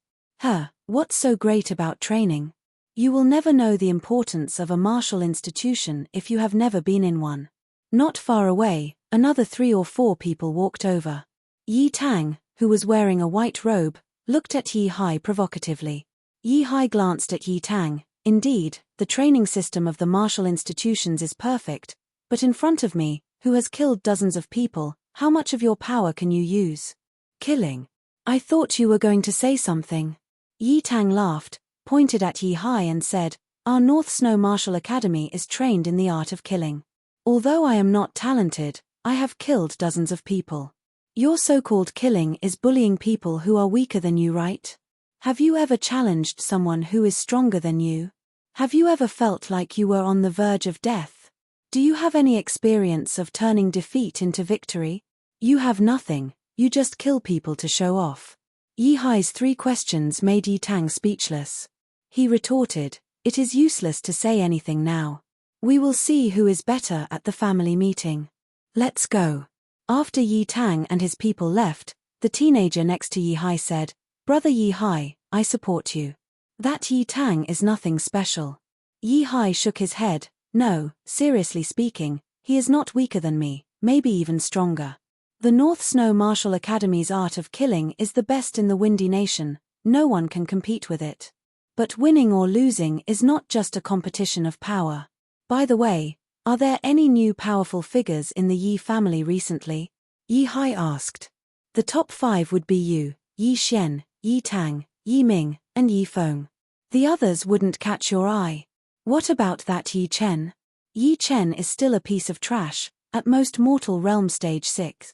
What's so great about training? You will never know the importance of a martial institution if you have never been in one. Not far away, another 3 or 4 people walked over. Yi Tang, who was wearing a white robe, looked at Yi Hai provocatively. Yi Hai glanced at Yi Tang. Indeed, the training system of the martial institutions is perfect, but in front of me, who has killed dozens of people, how much of your power can you use? Killing. I thought you were going to say something. Yi Tang laughed, pointed at Yi Hai and said, "Our North Snow Martial Academy is trained in the art of killing. Although I am not talented, I have killed dozens of people. Your so-called killing is bullying people who are weaker than you, right? Have you ever challenged someone who is stronger than you? Have you ever felt like you were on the verge of death? Do you have any experience of turning defeat into victory? You have nothing, you just kill people to show off." Yi Hai's 3 questions made Yi Tang speechless. He retorted, "It is useless to say anything now. We will see who is better at the family meeting. Let's go." After Yi Tang and his people left, the teenager next to Yi Hai said, "Brother Yi Hai, I support you. That Yi Tang is nothing special." Yi Hai shook his head, "No, seriously speaking, he is not weaker than me, maybe even stronger. The North Snow Martial Academy's art of killing is the best in the Windy Nation, no one can compete with it. But winning or losing is not just a competition of power. By the way, are there any new powerful figures in the Yi family recently?" Yi Hai asked. "The top 5 would be you, Yi Xian, Yi Tang, Yi Ming, and Yi Feng. The others wouldn't catch your eye. What about that Yi Chen? Yi Chen is still a piece of trash, at most Mortal Realm Stage 6.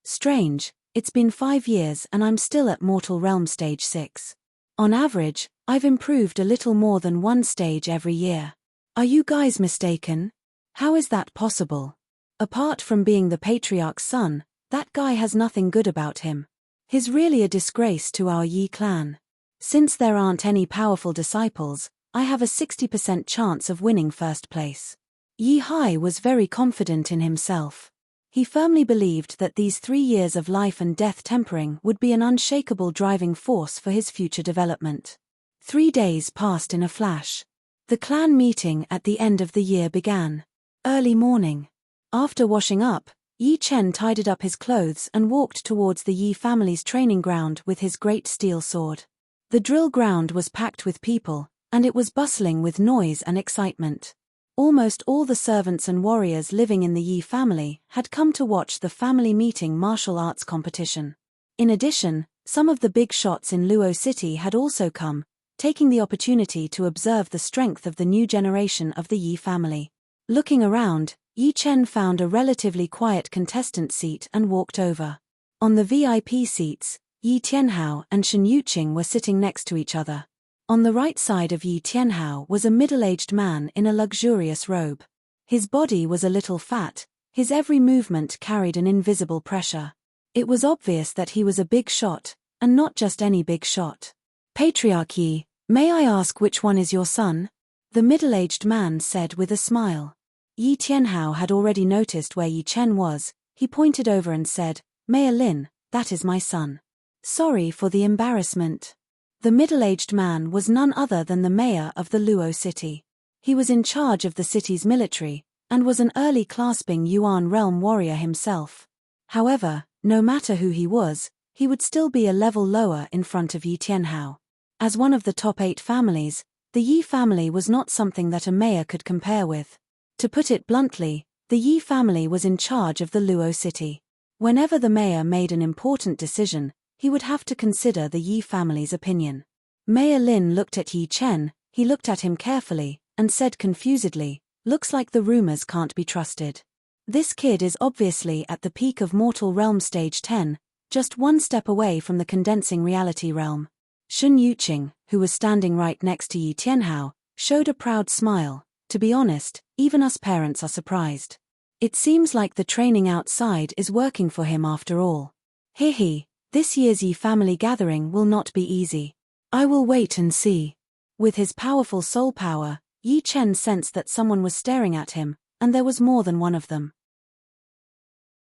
Strange, it's been 5 years and I'm still at Mortal Realm Stage 6. On average, I've improved a little more than 1 stage every year. Are you guys mistaken? How is that possible? Apart from being the patriarch's son, that guy has nothing good about him. He's really a disgrace to our Yi clan. Since there aren't any powerful disciples, I have a 60% chance of winning first place." Yi Hai was very confident in himself. He firmly believed that these 3 years of life and death tempering would be an unshakable driving force for his future development. 3 days passed in a flash. The clan meeting at the end of the year began. Early morning. After washing up, Yi Chen tidied up his clothes and walked towards the Yi family's training ground with his great steel sword. The drill ground was packed with people, and it was bustling with noise and excitement. Almost all the servants and warriors living in the Yi family had come to watch the family meeting martial arts competition. In addition, some of the big shots in Luo City had also come, taking the opportunity to observe the strength of the new generation of the Yi family. Looking around, Yi Chen found a relatively quiet contestant seat and walked over. On the VIP seats, Yi Tianhao and Shen Yuqing were sitting next to each other. On the right side of Yi Tianhao was a middle-aged man in a luxurious robe. His body was a little fat, his every movement carried an invisible pressure. It was obvious that he was a big shot, and not just any big shot. "Patriarch Yi, may I ask which one is your son?" the middle-aged man said with a smile. Yi Tianhao had already noticed where Yi Chen was. He pointed over and said, "Mayor Lin, that is my son. Sorry for the embarrassment." The middle-aged man was none other than the mayor of the Luo city. He was in charge of the city's military, and was an early clasping Yuan realm warrior himself. However, no matter who he was, he would still be a level lower in front of Yi Tianhao. As one of the top 8 families, the Yi family was not something that a mayor could compare with. To put it bluntly, the Yi family was in charge of the Luo city. Whenever the mayor made an important decision, he would have to consider the Yi family's opinion. Mayor Lin looked at Yi Chen, he looked at him carefully, and said confusedly, "Looks like the rumors can't be trusted. This kid is obviously at the peak of Mortal Realm Stage 10, just 1 step away from the condensing reality realm." Shen Yuqing, who was standing right next to Yi Tianhao, showed a proud smile. "To be honest, even us parents are surprised. It seems like the training outside is working for him after all. Hehe, this year's Yi family gathering will not be easy. I will wait and see." With his powerful soul power, Yi Chen sensed that someone was staring at him, and there was more than one of them.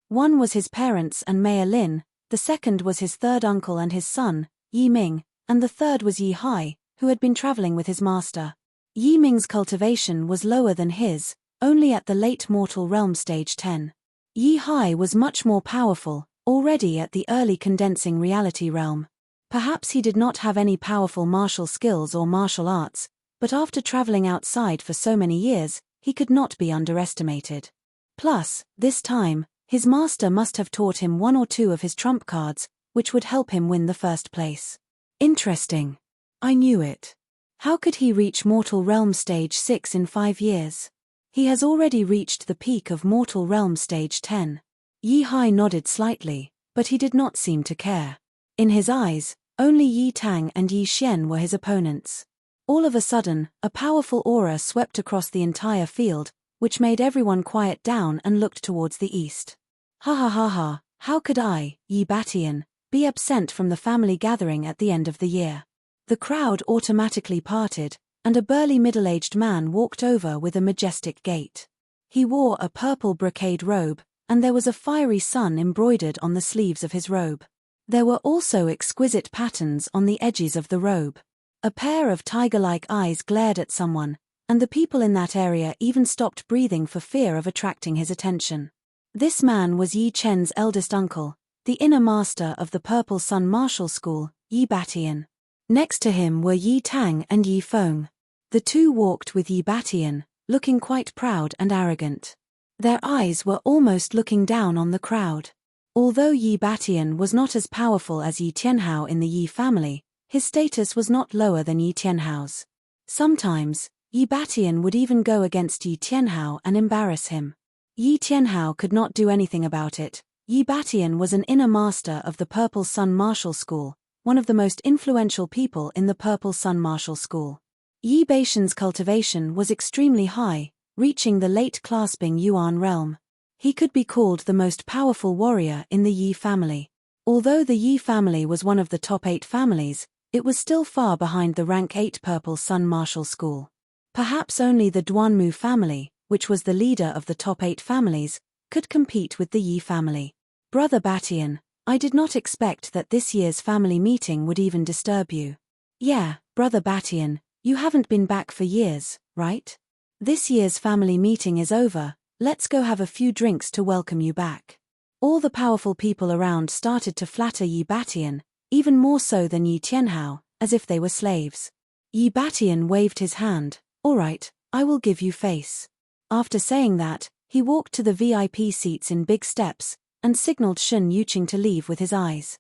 One was his parents and Mayor Lin, the second was his third uncle and his son, Yi Ming, and the third was Yi Hai, who had been traveling with his master. Yi Ming's cultivation was lower than his, only at the late Mortal Realm Stage 10. Yi Hai was much more powerful, already at the early condensing reality realm. Perhaps he did not have any powerful martial skills or martial arts, but after traveling outside for so many years, he could not be underestimated. Plus, this time, his master must have taught him 1 or 2 of his trump cards, which would help him win the first place. Interesting. I knew it. How could he reach Mortal Realm Stage 6 in 5 years? He has already reached the peak of Mortal Realm Stage 10. Yi Hai nodded slightly, but he did not seem to care. In his eyes, only Yi Tang and Yi Xian were his opponents. All of a sudden, a powerful aura swept across the entire field, which made everyone quiet down and looked towards the east. Ha ha ha ha, how could I, Yi Batian, be absent from the family gathering at the end of the year? The crowd automatically parted, and a burly middle-aged man walked over with a majestic gait. He wore a purple brocade robe, and there was a fiery sun embroidered on the sleeves of his robe. There were also exquisite patterns on the edges of the robe. A pair of tiger-like eyes glared at someone, and the people in that area even stopped breathing for fear of attracting his attention. This man was Yi Chen's eldest uncle, the inner master of the Purple Sun Martial School, Yi Batian. Next to him were Yi Tang and Yi Feng. The two walked with Yi Batian, looking quite proud and arrogant. Their eyes were almost looking down on the crowd. Although Yi Batian was not as powerful as Yi Tianhao in the Yi family, his status was not lower than Yi Tianhao's. Sometimes, Yi Batian would even go against Yi Tianhao and embarrass him. Yi Tianhao could not do anything about it. Yi Batian was an inner master of the Purple Sun Martial School, one of the most influential people in the Purple Sun Martial School. Yi Batian's cultivation was extremely high, reaching the late clasping Yuan realm. He could be called the most powerful warrior in the Yi family. Although the Yi family was one of the top 8 families, it was still far behind the rank 8 Purple Sun Martial School. Perhaps only the Duanmu family, which was the leader of the top 8 families, could compete with the Yi family. Brother Batian, I did not expect that this year's family meeting would even disturb you. Yeah, Brother Batian, you haven't been back for years, right? This year's family meeting is over, let's go have a few drinks to welcome you back. All the powerful people around started to flatter Yi Batian, even more so than Yi Tianhao, as if they were slaves. Yi Batian waved his hand. All right, I will give you face. After saying that, he walked to the VIP seats in big steps, and signaled Shun Yuqing to leave with his eyes.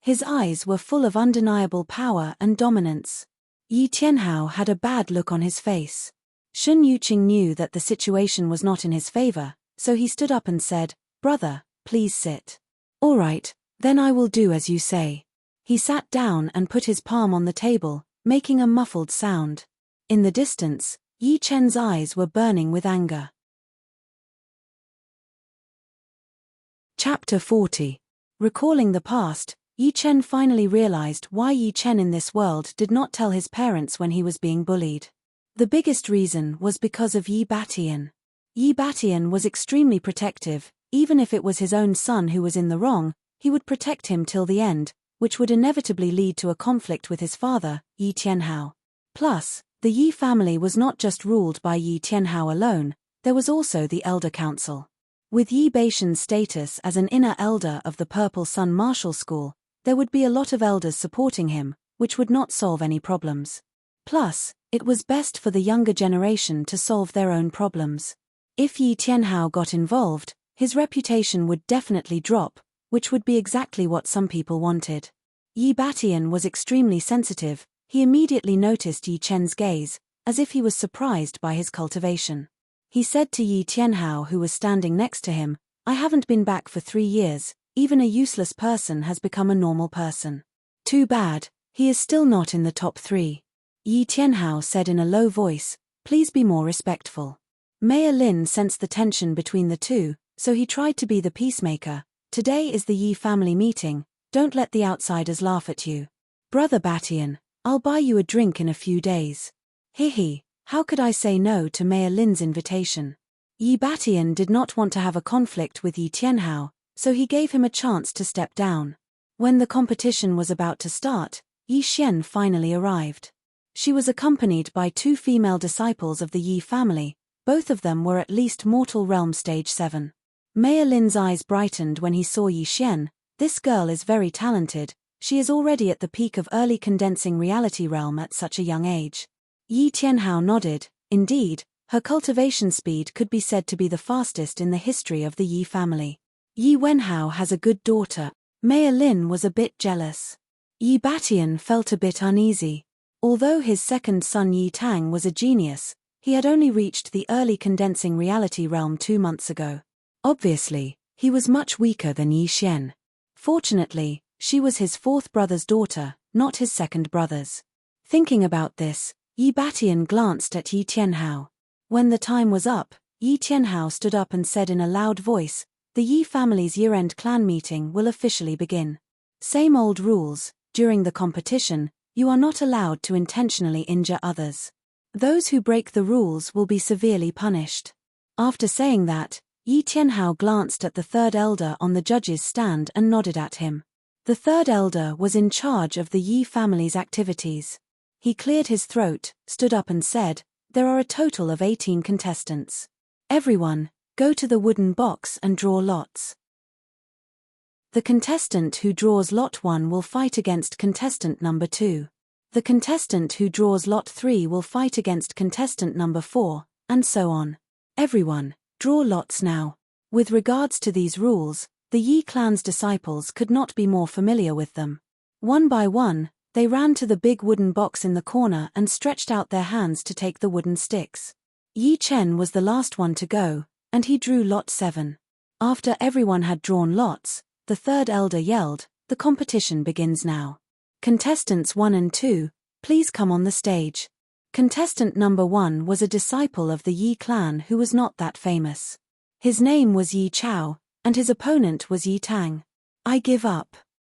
His eyes were full of undeniable power and dominance. Yi Tianhao had a bad look on his face. Shun Yuqing knew that the situation was not in his favor, so he stood up and said, Brother, please sit. All right, then I will do as you say. He sat down and put his palm on the table, making a muffled sound. In the distance, Yi Chen's eyes were burning with anger. Chapter 40. Recalling the past, Yi Chen finally realized why Yi Chen in this world did not tell his parents when he was being bullied. The biggest reason was because of Yi Batian. Yi Batian was extremely protective. Even if it was his own son who was in the wrong, he would protect him till the end, which would inevitably lead to a conflict with his father, Yi Tianhao. Plus, the Yi family was not just ruled by Yi Tianhao alone, there was also the Elder Council. With Yi Batian's status as an inner elder of the Purple Sun Martial School, there would be a lot of elders supporting him, which would not solve any problems. Plus, it was best for the younger generation to solve their own problems. If Yi Tianhao got involved, his reputation would definitely drop, which would be exactly what some people wanted. Yi Batian was extremely sensitive. He immediately noticed Yi Chen's gaze, as if he was surprised by his cultivation. He said to Yi Tianhao, who was standing next to him, I haven't been back for 3 years, even a useless person has become a normal person. Too bad, he is still not in the top 3. Yi Tianhao said in a low voice, please be more respectful. Mayor Lin sensed the tension between the two, so he tried to be the peacemaker. Today is the Yi family meeting, don't let the outsiders laugh at you. Brother Batian, I'll buy you a drink in a few days. Hihi, how could I say no to Mayor Lin's invitation? Yi Batian did not want to have a conflict with Yi Tianhao, so he gave him a chance to step down. When the competition was about to start, Yi Xian finally arrived. She was accompanied by 2 female disciples of the Yi family, both of them were at least Mortal Realm Stage 7. Mayor Lin's eyes brightened when he saw Yi Xian. This girl is very talented. She is already at the peak of early condensing reality realm at such a young age. Yi Tianhao nodded. Indeed, her cultivation speed could be said to be the fastest in the history of the Yi family. Yi Wenhao has a good daughter. Mayor Lin was a bit jealous. Yi Batian felt a bit uneasy. Although his second son Yi Tang was a genius, he had only reached the early condensing reality realm 2 months ago. Obviously, he was much weaker than Yi Xian. Fortunately, she was his fourth brother's daughter, not his second brother's. Thinking about this, Yi Batian glanced at Yi Tianhao. When the time was up, Yi Tianhao stood up and said in a loud voice, "The Yi family's year-end clan meeting will officially begin. Same old rules, during the competition, you are not allowed to intentionally injure others. Those who break the rules will be severely punished." After saying that, Yi Tianhao glanced at the third elder on the judge's stand and nodded at him. The third elder was in charge of the Yi family's activities. He cleared his throat, stood up and said, "There are a total of 18 contestants. Everyone, go to the wooden box and draw lots. The contestant who draws lot 1 will fight against contestant number 2. The contestant who draws lot 3 will fight against contestant number 4, and so on. Everyone, draw lots now." With regards to these rules, the Yi clan's disciples could not be more familiar with them. One by one, they ran to the big wooden box in the corner and stretched out their hands to take the wooden sticks. Yi Chen was the last one to go, and he drew lot 7. After everyone had drawn lots, the third elder yelled, "The competition begins now. Contestants 1 and 2, please come on the stage." Contestant number 1 was a disciple of the Yi clan who was not that famous. His name was Yi Chao, and his opponent was Yi Tang. "I give up."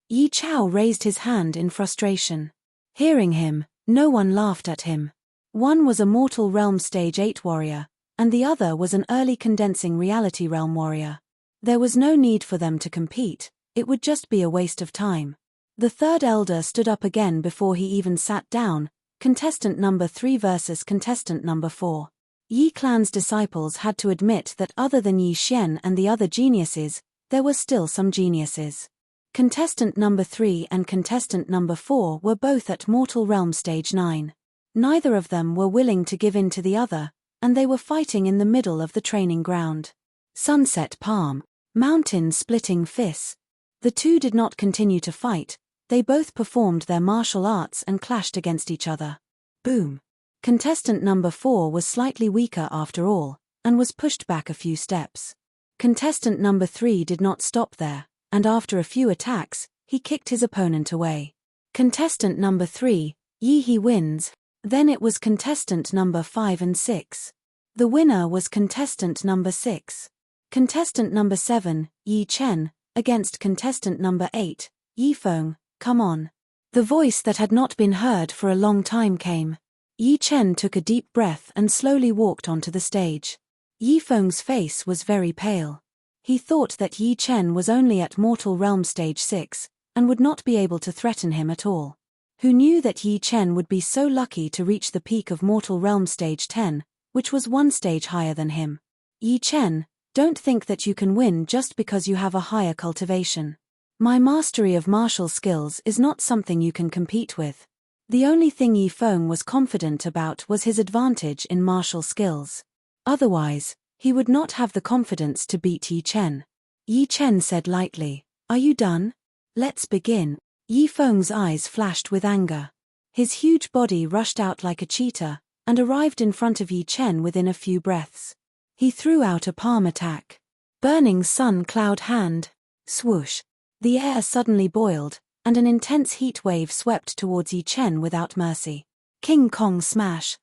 Yi Chao raised his hand in frustration. Hearing him, no one laughed at him. One was a mortal realm stage 8 warrior, and the other was an early condensing reality realm warrior. There was no need for them to compete, it would just be a waste of time. The third elder stood up again before he even sat down, contestant number 3 versus contestant number 4. Yi clan's disciples had to admit that other than Yi Xian and the other geniuses, there were still some geniuses. Contestant number 3 and contestant number 4 were both at mortal realm stage 9. Neither of them were willing to give in to the other, and they were fighting in the middle of the training ground. Sunset palm, mountain splitting fists. The two did not continue to fight, they both performed their martial arts and clashed against each other. Boom. Contestant number 4 was slightly weaker after all, and was pushed back a few steps. Contestant number 3 did not stop there, and after a few attacks, he kicked his opponent away. Contestant number 3, Yi He wins. Then it was contestant number 5 and 6. The winner was contestant number 6. Contestant number 7, Yi Chen, against contestant number 8, Yi Feng, come on. The voice that had not been heard for a long time came. Yi Chen took a deep breath and slowly walked onto the stage. Yi Feng's face was very pale. He thought that Yi Chen was only at mortal realm stage 6, and would not be able to threaten him at all. Who knew that Yi Chen would be so lucky to reach the peak of mortal realm stage 10, which was 1 stage higher than him. Yi Chen, don't think that you can win just because you have a higher cultivation. My mastery of martial skills is not something you can compete with. The only thing Yi Feng was confident about was his advantage in martial skills. Otherwise, he would not have the confidence to beat Yi Chen. Yi Chen said lightly, "Are you done? Let's begin." Yi Feng's eyes flashed with anger. His huge body rushed out like a cheetah, and arrived in front of Yi Chen within a few breaths. He threw out a palm attack. Burning sun cloud hand. Swoosh. The air suddenly boiled, and an intense heat wave swept towards Yi Chen without mercy. King Kong smash.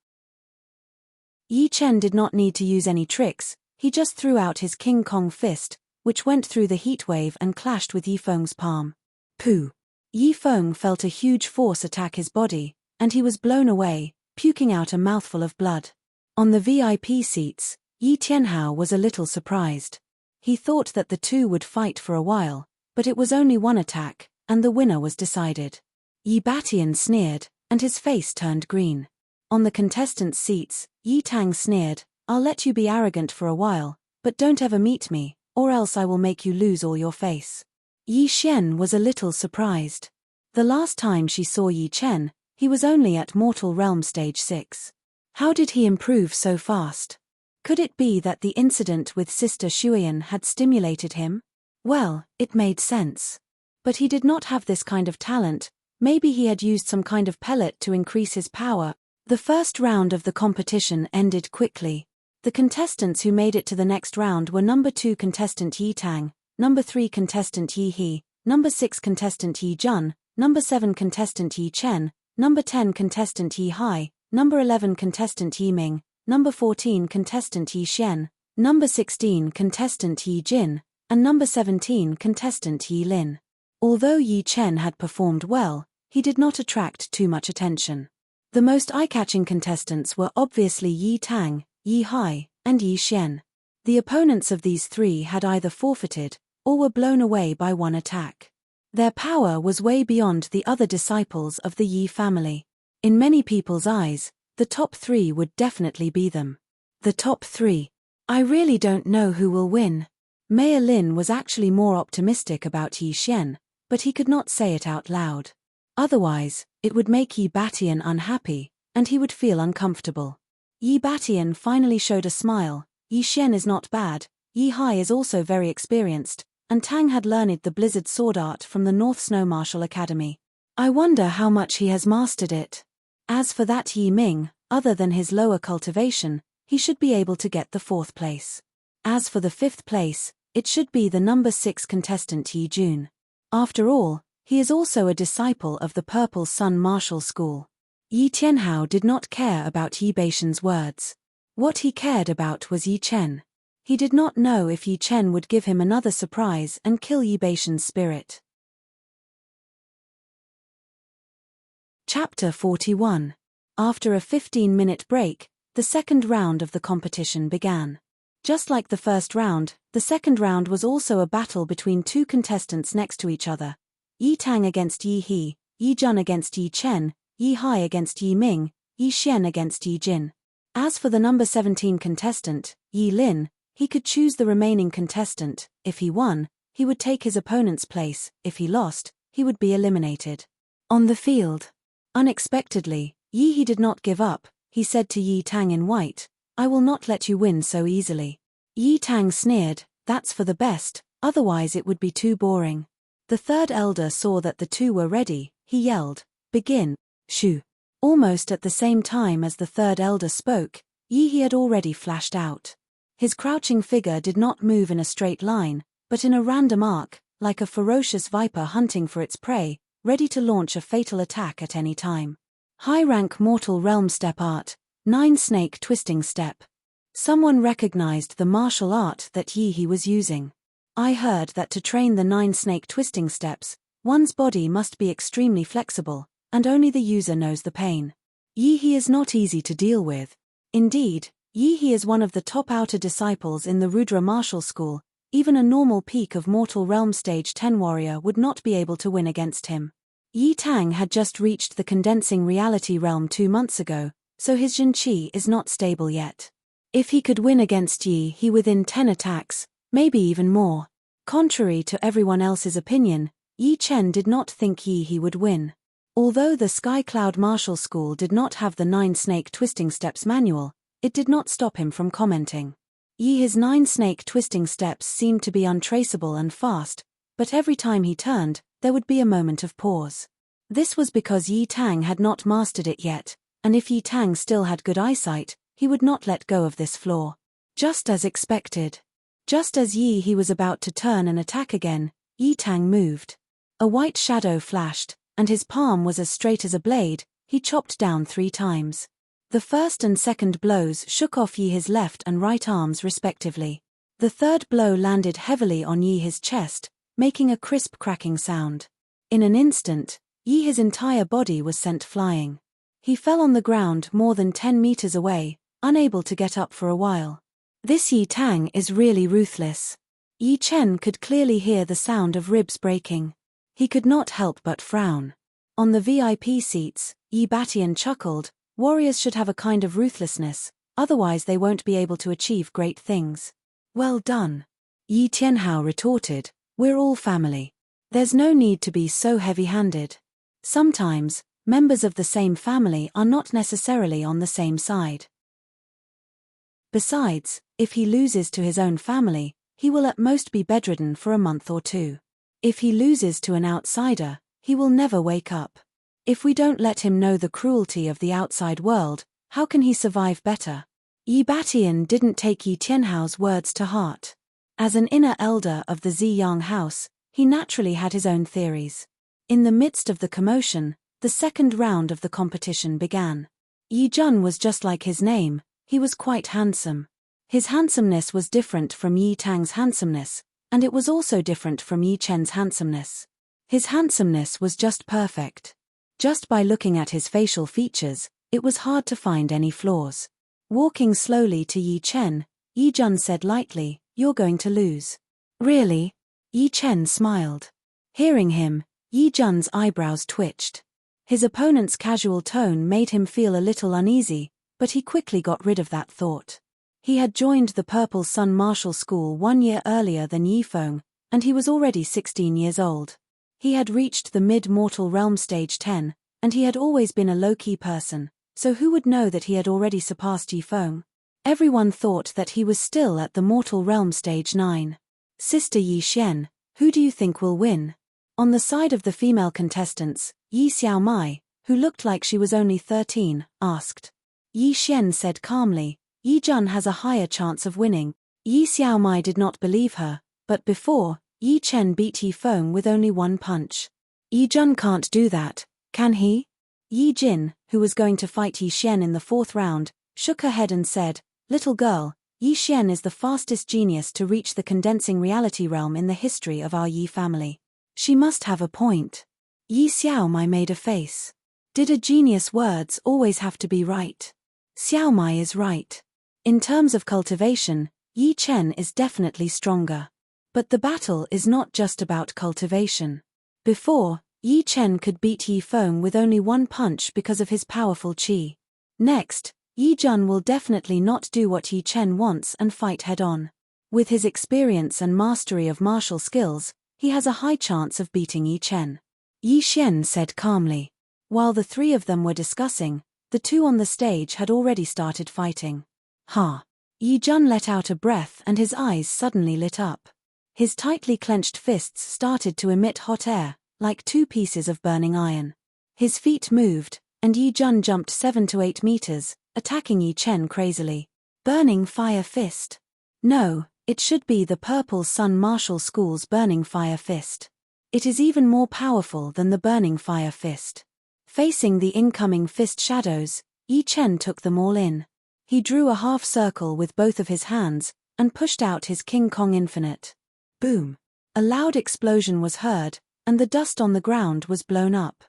Yi Chen did not need to use any tricks, he just threw out his King Kong fist, which went through the heat wave and clashed with Yi Feng's palm. Pooh! Yi Feng felt a huge force attack his body, and he was blown away, puking out a mouthful of blood. On the VIP seats, Yi Tianhao was a little surprised. He thought that the two would fight for a while, but it was only one attack, and the winner was decided. Yi Batian sneered, and his face turned green. On the contestants' seats, Yi Tang sneered, "I'll let you be arrogant for a while, but don't ever meet me, or else I will make you lose all your face." Yi Xian was a little surprised. The last time she saw Yi Chen, he was only at mortal realm stage 6. How did he improve so fast? Could it be that the incident with Sister Shuyan had stimulated him? Well, it made sense. But he did not have this kind of talent, Maybe he had used some kind of pellet to increase his power. The first round of the competition ended quickly. The contestants who made it to the next round were number 2 contestant Yi Tang, number 3 contestant Yi He, number 6 contestant Yi Jun, number 7 contestant Yi Chen, number 10 contestant Yi Hai, number 11 contestant Yi Ming, number 14 contestant Yi Xian, number 16 contestant Yi Jin, and number 17 contestant Yi Lin. Although Yi Chen had performed well, he did not attract too much attention. The most eye-catching contestants were obviously Yi Tang, Yi Hai, and Yi Xian. The opponents of these three had either forfeited, or were blown away by one attack. Their power was way beyond the other disciples of the Yi family. In many people's eyes, the top 3 would definitely be them. The top 3. I really don't know who will win. Mayor Lin was actually more optimistic about Yi Xian, but he could not say it out loud. Otherwise, it would make Yi Batian unhappy, and he would feel uncomfortable. Yi Batian finally showed a smile. Yi Xian is not bad, Yi Hai is also very experienced, and Tang had learned the blizzard sword art from the North Snow Martial Academy. I wonder how much he has mastered it. As for that Yi Ming, other than his lower cultivation, he should be able to get the 4th place. As for the 5th place, it should be the number 6 contestant Yi Jun. After all, he is also a disciple of the Purple Sun Martial School. Yi Tianhao did not care about Yi Beixian's words. What he cared about was Yi Chen. He did not know if Yi Chen would give him another surprise and kill Yi Beixian's spirit. Chapter 41. After a 15-minute break, the second round of the competition began. Just like the first round, the second round was also a battle between 2 contestants next to each other. Yi Tang against Yi He, Yi Jun against Yi Chen, Yi Hai against Yi Ming, Yi Xian against Yi Jin. As for the number 17 contestant, Yi Lin, he could choose the remaining contestant. If he won, he would take his opponent's place. If he lost, he would be eliminated. On the field. Unexpectedly, Yi He did not give up. He said to Yi Tang in white, "I will not let you win so easily." Yi Tang sneered, "That's for the best, otherwise it would be too boring." The third elder saw that the two were ready. He yelled, "Begin." Shoo. Almost at the same time as the third elder spoke, Yi He had already flashed out. His crouching figure did not move in a straight line, but in a random arc, like a ferocious viper hunting for its prey, ready to launch a fatal attack at any time. High-rank mortal realm step art, 9-snake twisting step. Someone recognized the martial art that Yi He was using. I heard that to train the 9-snake twisting steps, one's body must be extremely flexible, and only the user knows the pain. Yi He is not easy to deal with. Indeed, Yi He is one of the top outer disciples in the Rudra Martial School. Even a normal peak of Mortal Realm Stage 10 warrior would not be able to win against him. Yi Tang had just reached the condensing reality realm 2 months ago, so his Jin Qi is not stable yet. If he could win against Yi He within 10 attacks, maybe even more. Contrary to everyone else's opinion, Yi Chen did not think Yi He would win. Although the Sky Cloud Martial School did not have the 9-snake twisting steps manual, it did not stop him from commenting. Yi He's 9-snake twisting steps seemed to be untraceable and fast, but every time he turned, there would be a moment of pause. This was because Yi Tang had not mastered it yet, and if Yi Tang still had good eyesight, he would not let go of this flaw. Just as expected. Just as Yi He was about to turn and attack again, Yi Tang moved. A white shadow flashed, and his palm was as straight as a blade. He chopped down 3 times. The first and second blows shook off Yi He's left and right arms respectively. The third blow landed heavily on Yi He's chest, making a crisp cracking sound. In an instant, Yi He's entire body was sent flying. He fell on the ground more than 10 meters away, unable to get up for a while. This Yi Tang is really ruthless. Yi Chen could clearly hear the sound of ribs breaking. He could not help but frown. On the VIP seats, Yi Batian chuckled, "Warriors should have a kind of ruthlessness, otherwise they won't be able to achieve great things." "Well done." Yi Tianhao retorted, "We're all family. There's no need to be so heavy-handed. Sometimes, members of the same family are not necessarily on the same side. Besides, if he loses to his own family, he will at most be bedridden for a month or 2. If he loses to an outsider, he will never wake up. If we don't let him know the cruelty of the outside world, how can he survive better? Yi Batian didn't take Yi Tianhao's words to heart. As an inner elder of the Ziyang house, he naturally had his own theories. In the midst of the commotion, the second round of the competition began. Yi Jun was just like his name, he was quite handsome. His handsomeness was different from Yi Tang's handsomeness, and it was also different from Yi Chen's handsomeness. His handsomeness was just perfect. Just by looking at his facial features, it was hard to find any flaws. Walking slowly to Yi Chen, Yi Jun said lightly, "You're going to lose." "Really?" Yi Chen smiled. Hearing him, Yi Jun's eyebrows twitched. His opponent's casual tone made him feel a little uneasy, but he quickly got rid of that thought. He had joined the Purple Sun Martial School 1 year earlier than Yi Feng, and he was already 16 years old. He had reached the mid-mortal realm stage 10, and he had always been a low-key person, so who would know that he had already surpassed Yi Feng? Everyone thought that he was still at the mortal realm stage 9. "Sister Yi Xian, who do you think will win?" On the side of the female contestants, Yi Xiaomai, who looked like she was only 13, asked. Yi Xian said calmly, "Yi Jun has a higher chance of winning." Yi Xiaomai did not believe her, but before, Yi Chen beat Yi Feng with only one punch. Yi Jun can't do that, can he? Yi Jin, who was going to fight Yi Xian in the 4th round, shook her head and said, "Little girl, Yi Xian is the fastest genius to reach the condensing reality realm in the history of our Yi family. She must have a point." Yi Xiaomai made a face. Did a genius words always have to be right? Xiaomai is right. In terms of cultivation, Yi Chen is definitely stronger. But the battle is not just about cultivation. Before, Yi Chen could beat Yi Feng with only one punch because of his powerful qi. Next, Yi Jun will definitely not do what Yi Chen wants and fight head-on. With his experience and mastery of martial skills, he has a high chance of beating Yi Chen. Yi Xian said calmly. While the three of them were discussing, the two on the stage had already started fighting. "Ha!" Yi Jun let out a breath and his eyes suddenly lit up. His tightly clenched fists started to emit hot air, like 2 pieces of burning iron. His feet moved, and Yi Jun jumped 7 to 8 meters, attacking Yi Chen crazily. Burning Fire Fist. No, it should be the Purple Sun Martial School's Burning Fire Fist. It is even more powerful than the Burning Fire Fist. Facing the incoming fist shadows, Yi Chen took them all in. He drew a half circle with both of his hands, and pushed out his King Kong Infinite. Boom! A loud explosion was heard, and the dust on the ground was blown up.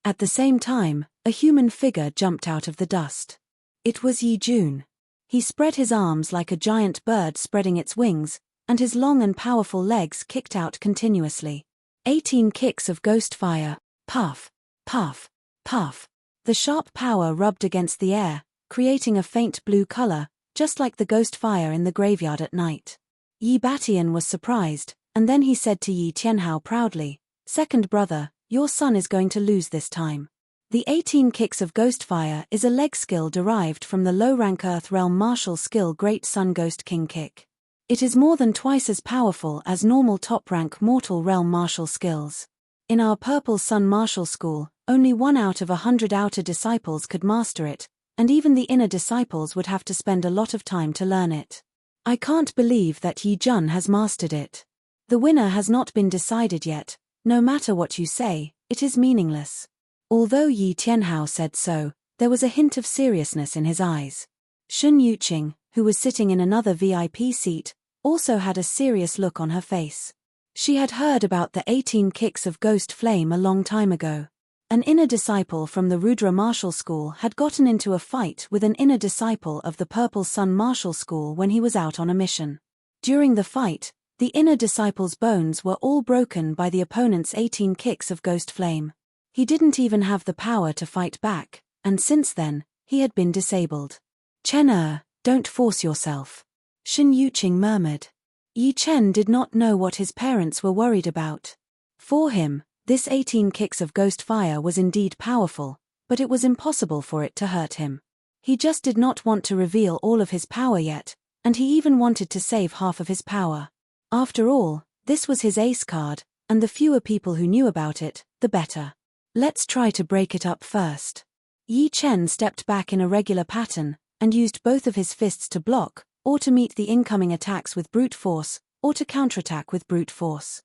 At the same time, a human figure jumped out of the dust. It was Yi Jun. He spread his arms like a giant bird spreading its wings, and his long and powerful legs kicked out continuously. 18 kicks of ghost fire, puff, puff, puff. The sharp power rubbed against the air, creating a faint blue color, just like the ghost fire in the graveyard at night. Yi Batian was surprised, and then he said to Yi Tianhao proudly, "Second brother, your son is going to lose this time." The 18 kicks of ghost fire is a leg skill derived from the low-rank Earth Realm martial skill Great Sun Ghost King Kick. It is more than twice as powerful as normal top-rank Mortal Realm martial skills. In our Purple Sun Martial School, only 1 out of 100 outer disciples could master it, and even the inner disciples would have to spend a lot of time to learn it. I can't believe that Yi Jun has mastered it. The winner has not been decided yet. No matter what you say, it is meaningless. Although Yi Tianhao said so, there was a hint of seriousness in his eyes. Shun Yuqing, who was sitting in another VIP seat, also had a serious look on her face. She had heard about the 18 kicks of Ghost Flame a long time ago. An inner disciple from the Rudra Martial School had gotten into a fight with an inner disciple of the Purple Sun Martial School when he was out on a mission. During the fight, the inner disciple's bones were all broken by the opponent's 18 kicks of Ghost Flame. He didn't even have the power to fight back, and since then, he had been disabled. "Chen don't force yourself," Shun Yuqing murmured. Yi Chen did not know what his parents were worried about. For him, this 18 kicks of ghost fire was indeed powerful, but it was impossible for it to hurt him. He just did not want to reveal all of his power yet, and he even wanted to save half of his power. After all, this was his ace card, and the fewer people who knew about it, the better. Let's try to break it up first. Yi Chen stepped back in a regular pattern, and used both of his fists to block, or to meet the incoming attacks with brute force, or to counterattack with brute force.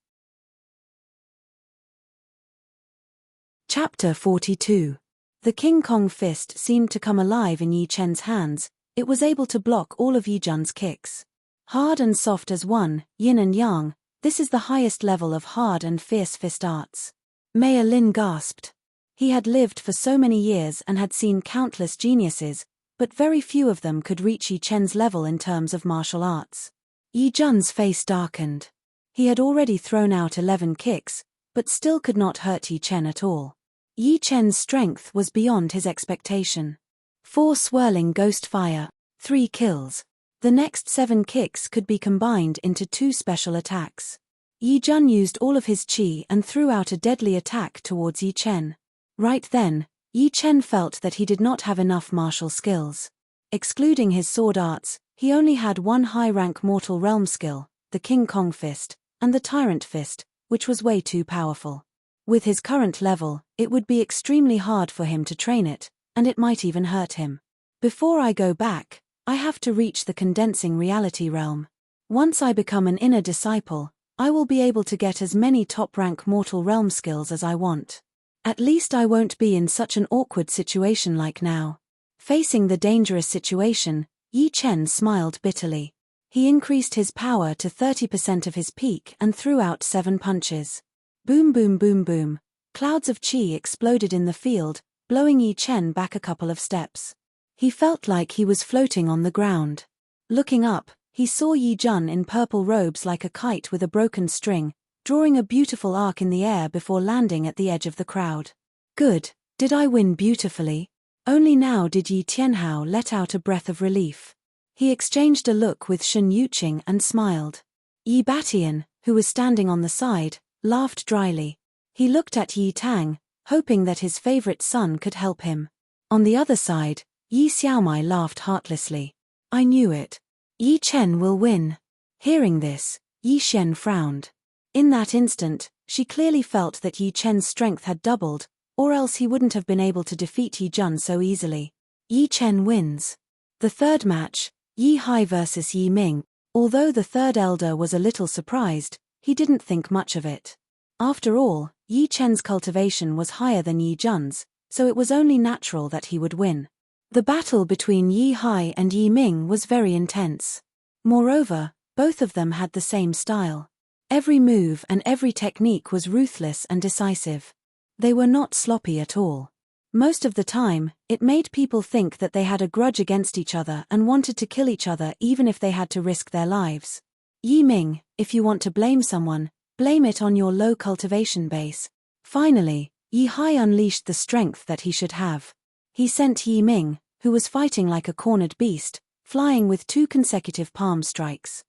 Chapter 42. The King Kong fist seemed to come alive in Yi Chen's hands. It was able to block all of Yi Jun's kicks. Hard and soft as one, yin and yang, this is the highest level of hard and fierce fist arts. Mei Lin gasped. He had lived for so many years and had seen countless geniuses, but very few of them could reach Yi Chen's level in terms of martial arts. Yi Jun's face darkened. He had already thrown out 11 kicks, but still could not hurt Yi Chen at all. Yi Chen's strength was beyond his expectation. 4 swirling ghost fire, 3 kills. The next 7 kicks could be combined into 2 special attacks. Yi Jun used all of his chi and threw out a deadly attack towards Yi Chen. Right then, Yi Chen felt that he did not have enough martial skills. Excluding his sword arts, he only had one high-rank mortal realm skill, the King Kong fist, and the Tyrant fist, which was way too powerful. With his current level, it would be extremely hard for him to train it, and it might even hurt him. Before I go back, I have to reach the condensing reality realm. Once I become an inner disciple, I will be able to get as many top-rank mortal realm skills as I want. At least I won't be in such an awkward situation like now. Facing the dangerous situation, Yi Chen smiled bitterly. He increased his power to 30% of his peak and threw out 7 punches. Boom boom boom boom. Clouds of chi exploded in the field, blowing Yi Chen back a couple of steps. He felt like he was floating on the ground. Looking up, he saw Yi Jun in purple robes like a kite with a broken string, drawing a beautiful arc in the air before landing at the edge of the crowd. Good, did I win beautifully? Only now did Yi Tianhao let out a breath of relief. He exchanged a look with Shen Yuqing and smiled. Yi Batian, who was standing on the side, laughed dryly. He looked at Yi Tang, hoping that his favorite son could help him. On the other side, Yi Xiaomai laughed heartlessly. I knew it. Yi Chen will win. Hearing this, Yi Shen frowned. In that instant, she clearly felt that Yi Chen's strength had doubled, or else he wouldn't have been able to defeat Yi Jun so easily. Yi Chen wins. The third match, Yi Hai versus Yi Ming. Although the third elder was a little surprised, he didn't think much of it. After all, Yi Chen's cultivation was higher than Yi Jun's, so it was only natural that he would win. The battle between Yi Hai and Yi Ming was very intense. Moreover, both of them had the same style. Every move and every technique was ruthless and decisive. They were not sloppy at all. Most of the time, it made people think that they had a grudge against each other and wanted to kill each other even if they had to risk their lives. Yi Ming, if you want to blame someone, blame it on your low cultivation base. Finally, Yi Hai unleashed the strength that he should have. He sent Yi Ming, who was fighting like a cornered beast, flying with 2 consecutive palm strikes.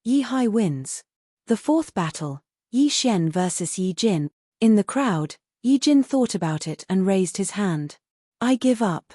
Yi Hai wins. The fourth battle, Yi Xian versus Yi Jin. In the crowd, Yi Jin thought about it and raised his hand. I give up.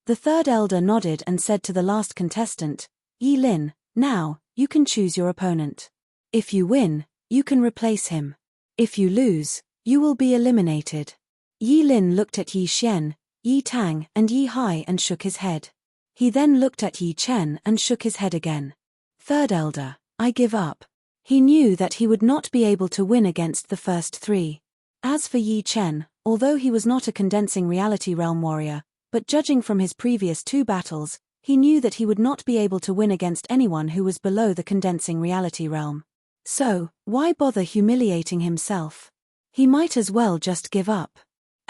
The third elder nodded and said to the last contestant, Yi Lin, now, you can choose your opponent. If you win, you can replace him. If you lose, you will be eliminated. Yi Lin looked at Yi Xian, Yi Tang and Yi Hai and shook his head. He then looked at Yi Chen and shook his head again. Third elder, I give up. He knew that he would not be able to win against the first 3. As for Yi Chen, although he was not a condensing reality realm warrior, but judging from his previous 2 battles, he knew that he would not be able to win against anyone who was below the condensing reality realm. So, why bother humiliating himself? He might as well just give up.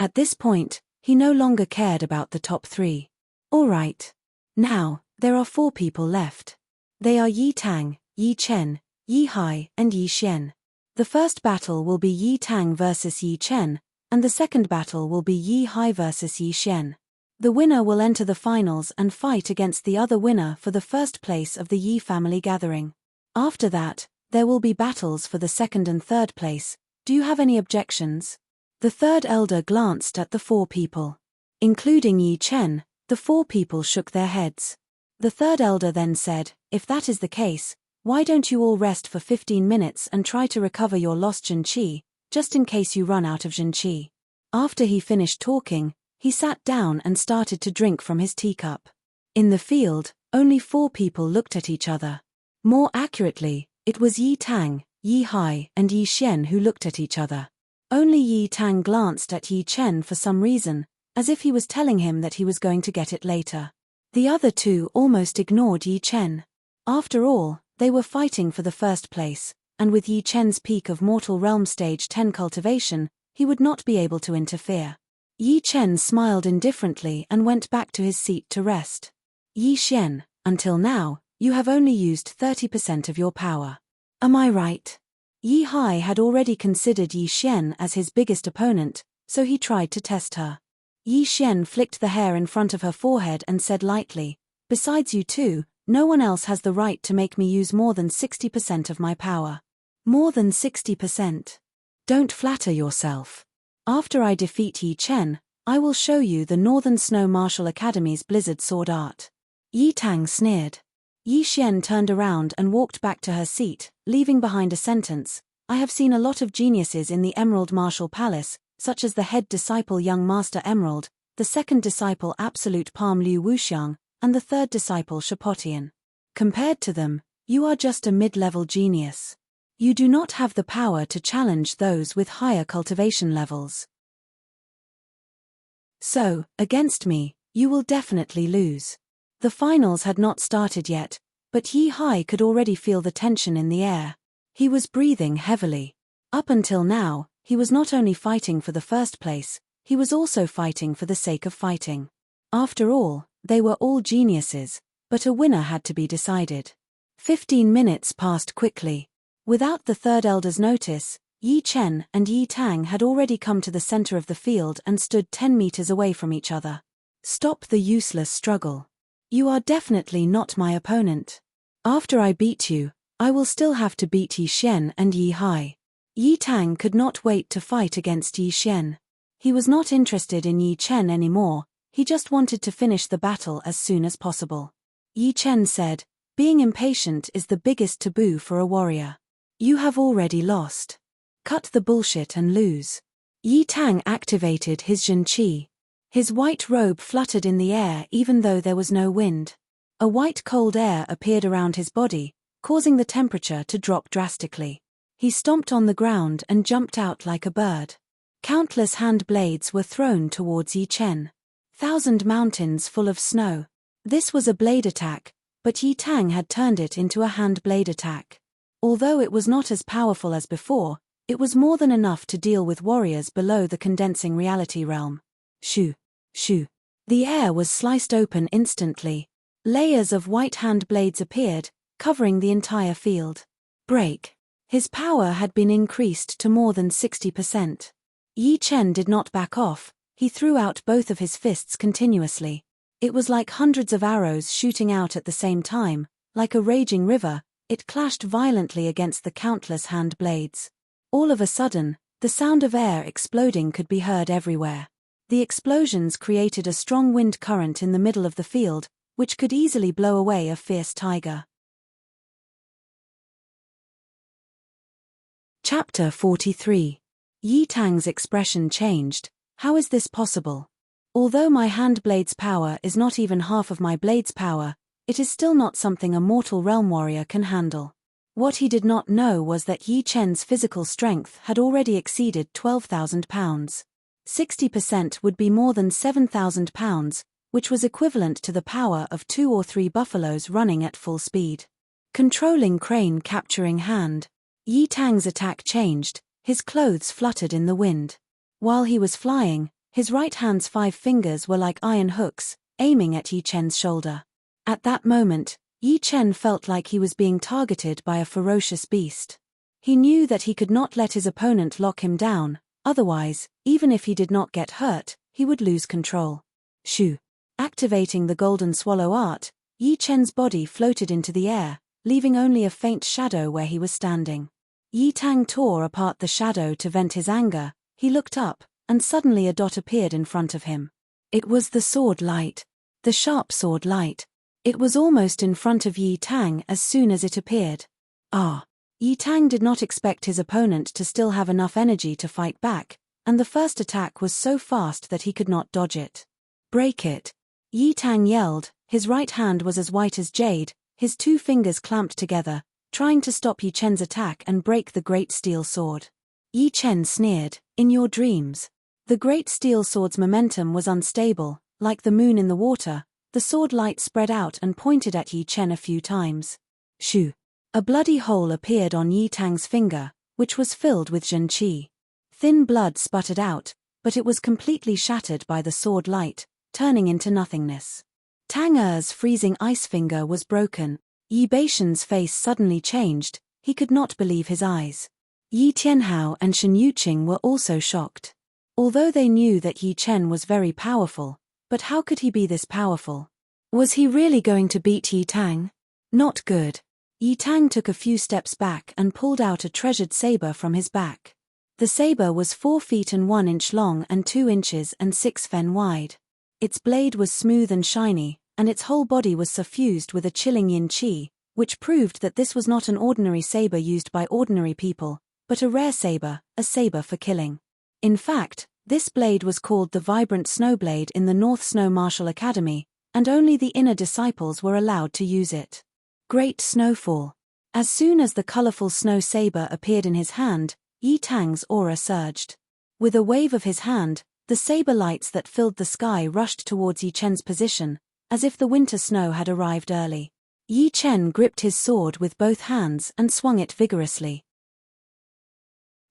At this point, he no longer cared about the top 3. Alright. Now, there are 4 people left. They are Yi Tang, Yi Chen, Yi Hai and Yi Xian. The first battle will be Yi Tang versus Yi Chen, and the second battle will be Yi Hai versus Yi Xian. The winner will enter the finals and fight against the other winner for the first place of the Yi family gathering. After that, there will be battles for the second and third place. Do you have any objections? The third elder glanced at the 4 people. Including Yi Chen, the 4 people shook their heads. The third elder then said, if that is the case, why don't you all rest for 15 minutes and try to recover your lost Jin Qi? just in case you run out of Zhenqi." After he finished talking, he sat down and started to drink from his teacup. In the field, only 4 people looked at each other. More accurately, it was Yi Tang, Yi Hai, and Yi Xian who looked at each other. Only Yi Tang glanced at Yi Chen for some reason, as if he was telling him that he was going to get it later. The other 2 almost ignored Yi Chen. After all, they were fighting for the first place, and with Yi Chen's peak of Mortal Realm Stage 10 cultivation, he would not be able to interfere. Yi Chen smiled indifferently and went back to his seat to rest. "Yi Xian, until now, you have only used 30% of your power. Am I right?" Yi Hai had already considered Yi Xian as his biggest opponent, so he tried to test her. Yi Xian flicked the hair in front of her forehead and said lightly, "Besides you two, no one else has the right to make me use more than 60% of my power." "More than 60%? Don't flatter yourself. After I defeat Yi Chen, I will show you the Northern Snow Martial Academy's Blizzard Sword Art." Yi Tang sneered. Yi Xian turned around and walked back to her seat, leaving behind a sentence, "I have seen a lot of geniuses in the Emerald Martial Palace, such as the head disciple Young Master Emerald, the second disciple Absolute Palm Liu Wuxiang, and the third disciple Shapotian. Compared to them, you are just a mid-level genius. You do not have the power to challenge those with higher cultivation levels. So, against me, you will definitely lose." The finals had not started yet, but Yi Hai could already feel the tension in the air. He was breathing heavily. Up until now, he was not only fighting for the first place, he was also fighting for the sake of fighting. After all, they were all geniuses, but a winner had to be decided. 15 minutes passed quickly. Without the third elder's notice, Yi Chen and Yi Tang had already come to the center of the field and stood 10 meters away from each other. "Stop the useless struggle. You are definitely not my opponent. After I beat you, I will still have to beat Yi Xian and Yi Hai." Yi Tang could not wait to fight against Yi Xian. He was not interested in Yi Chen anymore, he just wanted to finish the battle as soon as possible. Yi Chen said, "Being impatient is the biggest taboo for a warrior. You have already lost. Cut the bullshit and lose." Yi Tang activated his Zhenqi. His white robe fluttered in the air even though there was no wind. A white cold air appeared around his body, causing the temperature to drop drastically. He stomped on the ground and jumped out like a bird. Countless hand blades were thrown towards Yi Chen. 1,000 mountains full of snow. This was a blade attack, but Yi Tang had turned it into a hand blade attack. Although it was not as powerful as before, it was more than enough to deal with warriors below the condensing reality realm. Shoo! Shoo! The air was sliced open instantly. Layers of white hand blades appeared, covering the entire field. Break! His power had been increased to more than 60%. Yi Chen did not back off, he threw out both of his fists continuously. It was like hundreds of arrows shooting out at the same time, like a raging river. It clashed violently against the countless hand blades. All of a sudden, the sound of air exploding could be heard everywhere. The explosions created a strong wind current in the middle of the field, which could easily blow away a fierce tiger. Chapter 43. Yi Tang's expression changed. "How is this possible? Although my hand blade's power is not even half of my blade's power, it is still not something a mortal realm warrior can handle." What he did not know was that Yi Chen's physical strength had already exceeded 12,000 pounds. 60% would be more than 7,000 pounds, which was equivalent to the power of 2 or 3 buffaloes running at full speed. Controlling crane capturing hand. Yi Tang's attack changed, his clothes fluttered in the wind. While he was flying, his right hand's 5 fingers were like iron hooks, aiming at Yi Chen's shoulder. At that moment, Yi Chen felt like he was being targeted by a ferocious beast. He knew that he could not let his opponent lock him down, otherwise, even if he did not get hurt, he would lose control. Shoo! Activating the Golden Swallow art, Yi Chen's body floated into the air, leaving only a faint shadow where he was standing. Yi Tang tore apart the shadow to vent his anger. He looked up, and suddenly a dot appeared in front of him. It was the sword light. The sharp sword light. It was almost in front of Yi Tang as soon as it appeared. Ah! Yi Tang did not expect his opponent to still have enough energy to fight back, and the first attack was so fast that he could not dodge it. Break it! Yi Tang yelled. His right hand was as white as jade, his two fingers clamped together, trying to stop Yi Chen's attack and break the great steel sword. Yi Chen sneered, "In your dreams." The great steel sword's momentum was unstable, like the moon in the water. The sword light spread out and pointed at Yi Chen a few times. Shoo! A bloody hole appeared on Yi Tang's finger, which was filled with Zhen Qi. Thin blood sputtered out, but it was completely shattered by the sword light, turning into nothingness. Tang Er's freezing ice finger was broken. Yi Baishan's face suddenly changed, he could not believe his eyes. Yi Tianhao and Shen Yuqing were also shocked. Although they knew that Yi Chen was very powerful, but how could he be this powerful? Was he really going to beat Yi Tang? Not good. Yi Tang took a few steps back and pulled out a treasured saber from his back. The saber was 4 feet and 1 inch long and 2 inches and 6 fen wide. Its blade was smooth and shiny, and its whole body was suffused with a chilling yin qi, which proved that this was not an ordinary saber used by ordinary people, but a rare saber, a saber for killing. In fact, this blade was called the Vibrant Snowblade in the North Snow Martial Academy, and only the inner disciples were allowed to use it. Great snowfall. As soon as the colorful snow saber appeared in his hand, Yi Tang's aura surged. With a wave of his hand, the saber lights that filled the sky rushed towards Yi Chen's position, as if the winter snow had arrived early. Yi Chen gripped his sword with both hands and swung it vigorously.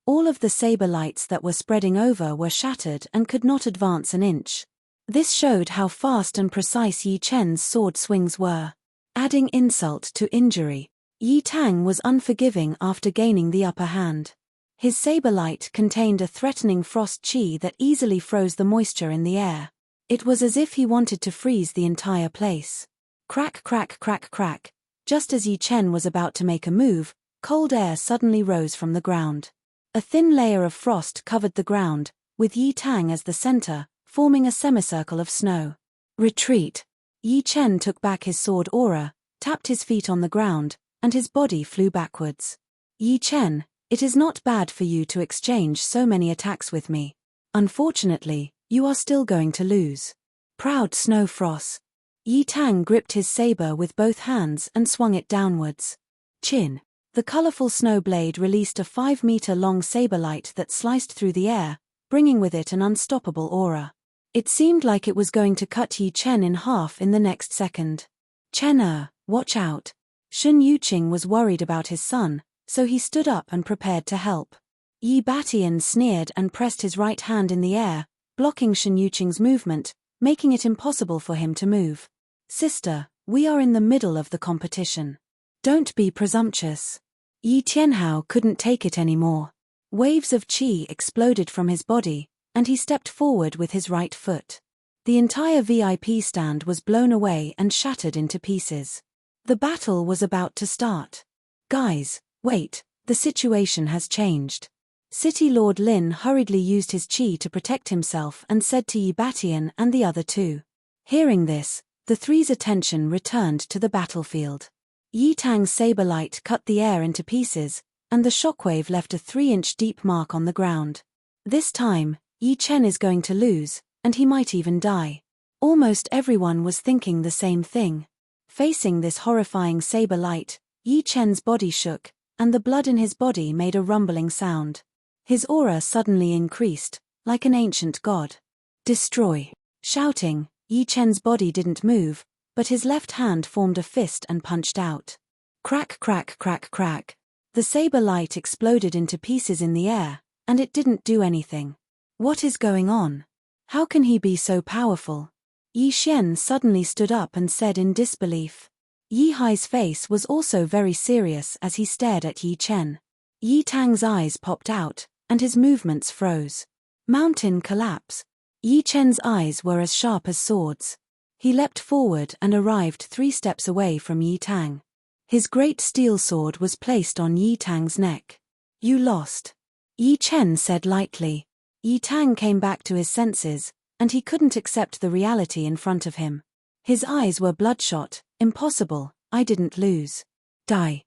All of the saber lights that were spreading over were shattered and could not advance an inch. This showed how fast and precise Yi Chen's sword swings were. Adding insult to injury, Yi Tang was unforgiving after gaining the upper hand. His saber light contained a threatening frost qi that easily froze the moisture in the air. It was as if he wanted to freeze the entire place. Crack, crack, crack, crack. Just as Yi Chen was about to make a move, cold air suddenly rose from the ground. A thin layer of frost covered the ground, with Yi Tang as the center, forming a semicircle of snow. Retreat. Yi Chen took back his sword aura, tapped his feet on the ground, and his body flew backwards. Yi Chen, it is not bad for you to exchange so many attacks with me. Unfortunately, you are still going to lose. Proud Snow Frost. Yi Tang gripped his saber with both hands and swung it downwards. Chin. The colorful snow blade released a 5-meter-long saber light that sliced through the air, bringing with it an unstoppable aura. It seemed like it was going to cut Yi Chen in half in the next second. Chen watch out. Shen Yuqing was worried about his son, so he stood up and prepared to help. Yi Batian sneered and pressed his right hand in the air, blocking Shen Yuqing's movement, making it impossible for him to move. Sister, we are in the middle of the competition. Don't be presumptuous. Yi Tianhao couldn't take it anymore. Waves of qi exploded from his body, and he stepped forward with his right foot. The entire VIP stand was blown away and shattered into pieces. The battle was about to start. Guys, wait, the situation has changed. City Lord Lin hurriedly used his qi to protect himself and said to Yi Batian and the other two. Hearing this, the three's attention returned to the battlefield. Yi Tang's saber light cut the air into pieces, and the shockwave left a 3-inch deep mark on the ground. This time, Yi Chen is going to lose, and he might even die. Almost everyone was thinking the same thing. Facing this horrifying saber light, Yi Chen's body shook, and the blood in his body made a rumbling sound. His aura suddenly increased, like an ancient god. Destroy. Shouting, Yi Chen's body didn't move, but his left hand formed a fist and punched out. Crack, crack, crack, crack. The saber light exploded into pieces in the air, and it didn't do anything. What is going on? How can he be so powerful? Yi Xian suddenly stood up and said in disbelief. Yi Hai's face was also very serious as he stared at Yi Chen. Yi Tang's eyes popped out, and his movements froze. Mountain collapse. Yi Chen's eyes were as sharp as swords. He leapt forward and arrived 3 steps away from Yi Tang. His great steel sword was placed on Yi Tang's neck. You lost. Yi Chen said lightly. Yi Tang came back to his senses, and he couldn't accept the reality in front of him. His eyes were bloodshot. Impossible, I didn't lose. Die.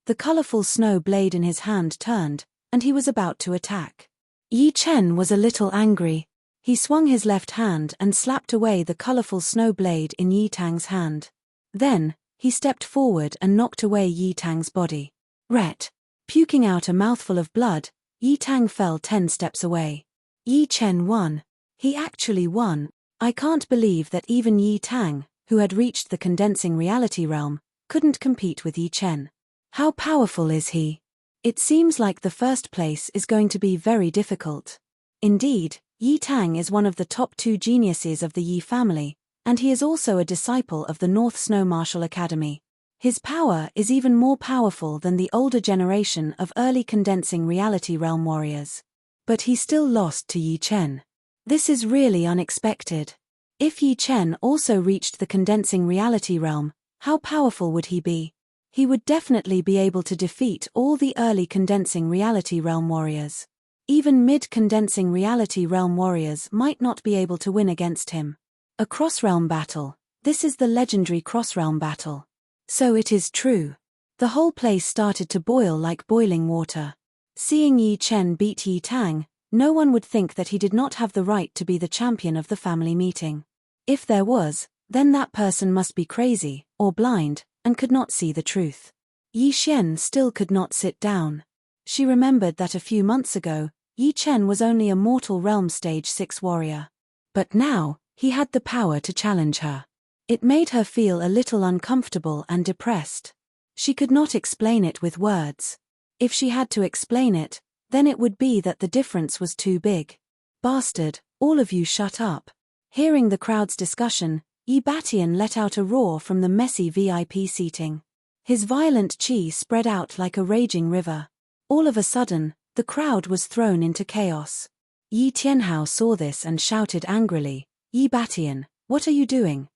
The colorful snow blade in his hand turned, and he was about to attack. Yi Chen was a little angry. He swung his left hand and slapped away the colorful snow blade in Yi Tang's hand. Then, he stepped forward and knocked away Yi Tang's body. Ret. Puking out a mouthful of blood, Yi Tang fell 10 steps away. Yi Chen won. He actually won. I can't believe that even Yi Tang, who had reached the condensing reality realm, couldn't compete with Yi Chen. How powerful is he? It seems like the first place is going to be very difficult. Indeed, Yi Tang is one of the top 2 geniuses of the Yi family, and he is also a disciple of the North Snow Martial Academy. His power is even more powerful than the older generation of early condensing reality realm warriors. But he still lost to Yi Chen. This is really unexpected. If Yi Chen also reached the condensing reality realm, how powerful would he be? He would definitely be able to defeat all the early condensing reality realm warriors. Even mid-condensing reality realm warriors might not be able to win against him. A cross-realm battle. This is the legendary cross-realm battle. So it is true. The whole place started to boil like boiling water. Seeing Yi Chen beat Yi Tang, no one would think that he did not have the right to be the champion of the family meeting. If there was, then that person must be crazy, or blind, and could not see the truth. Yi Chen still could not sit down. She remembered that a few months ago, Yi Chen was only a mortal realm stage 6 warrior. But now, he had the power to challenge her. It made her feel a little uncomfortable and depressed. She could not explain it with words. If she had to explain it, then it would be that the difference was too big. Bastard, all of you shut up. Hearing the crowd's discussion, Yi Batian let out a roar from the messy VIP seating. His violent chi spread out like a raging river. All of a sudden, the crowd was thrown into chaos. Yi Tianhao saw this and shouted angrily, "Yi Batian, what are you doing?"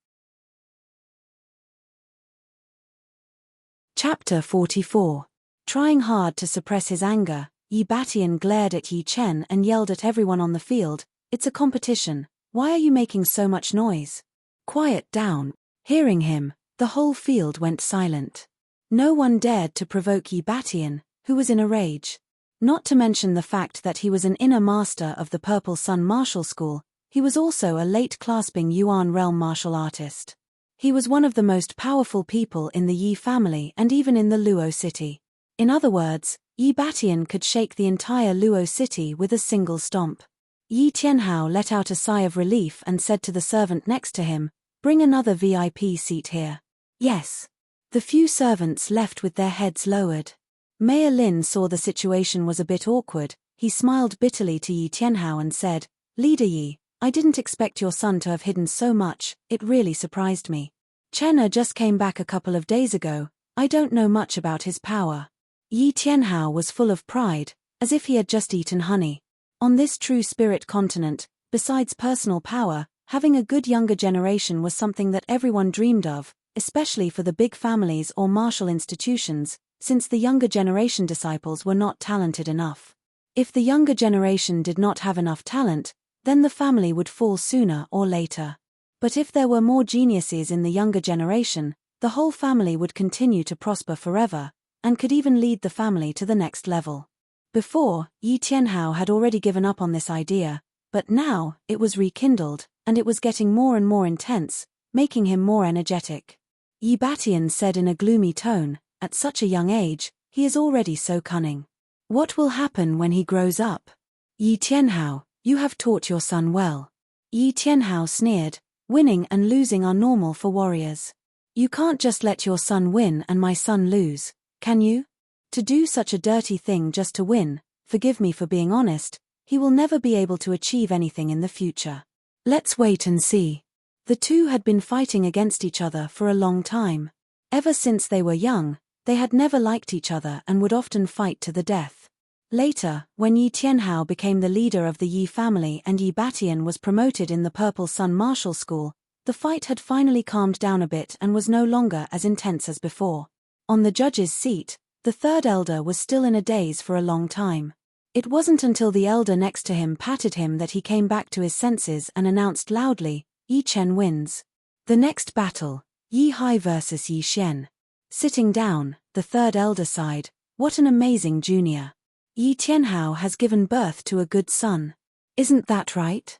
Chapter 44. Trying hard to suppress his anger, Yi Batian glared at Yi Chen and yelled at everyone on the field, "It's a competition. Why are you making so much noise? Quiet down." Hearing him, the whole field went silent. No one dared to provoke Yi Batian, who was in a rage. Not to mention the fact that he was an inner master of the Purple Sun Martial School, he was also a late-clasping Yuan realm martial artist. He was one of the most powerful people in the Yi family and even in the Luo city. In other words, Yi Batian could shake the entire Luo city with a single stomp. Yi Tianhao let out a sigh of relief and said to the servant next to him, "Bring another VIP seat here." Yes. The few servants left with their heads lowered. Mayor Lin saw the situation was a bit awkward. He smiled bitterly to Yi Tianhao and said, "Leader Yi, I didn't expect your son to have hidden so much, it really surprised me. Chenna just came back a couple of days ago, I don't know much about his power." Yi Tianhao was full of pride, as if he had just eaten honey. On this true spirit continent, besides personal power, having a good younger generation was something that everyone dreamed of, especially for the big families or martial institutions, since the younger generation disciples were not talented enough. If the younger generation did not have enough talent, then the family would fall sooner or later. But if there were more geniuses in the younger generation, the whole family would continue to prosper forever, and could even lead the family to the next level. Before, Yi Tianhao had already given up on this idea, but now, it was rekindled, and it was getting more and more intense, making him more energetic. Yi Batian said in a gloomy tone, "At such a young age, he is already so cunning. What will happen when he grows up?" "Yi Tianhao, you have taught your son well." Yi Tianhao sneered, "Winning and losing are normal for warriors. You can't just let your son win and my son lose, can you? To do such a dirty thing just to win, forgive me for being honest, he will never be able to achieve anything in the future. Let's wait and see." The two had been fighting against each other for a long time. Ever since they were young, they had never liked each other and would often fight to the death. Later, when Yi Tianhao became the leader of the Yi family and Yi Batian was promoted in the Purple Sun Martial School, the fight had finally calmed down a bit and was no longer as intense as before. On the judge's seat, the third elder was still in a daze for a long time. It wasn't until the elder next to him patted him that he came back to his senses and announced loudly, "Yi Chen wins." The next battle, Yi Hai versus Yi Xian. Sitting down, the third elder sighed, "What an amazing junior. Yi Tianhao has given birth to a good son. Isn't that right?"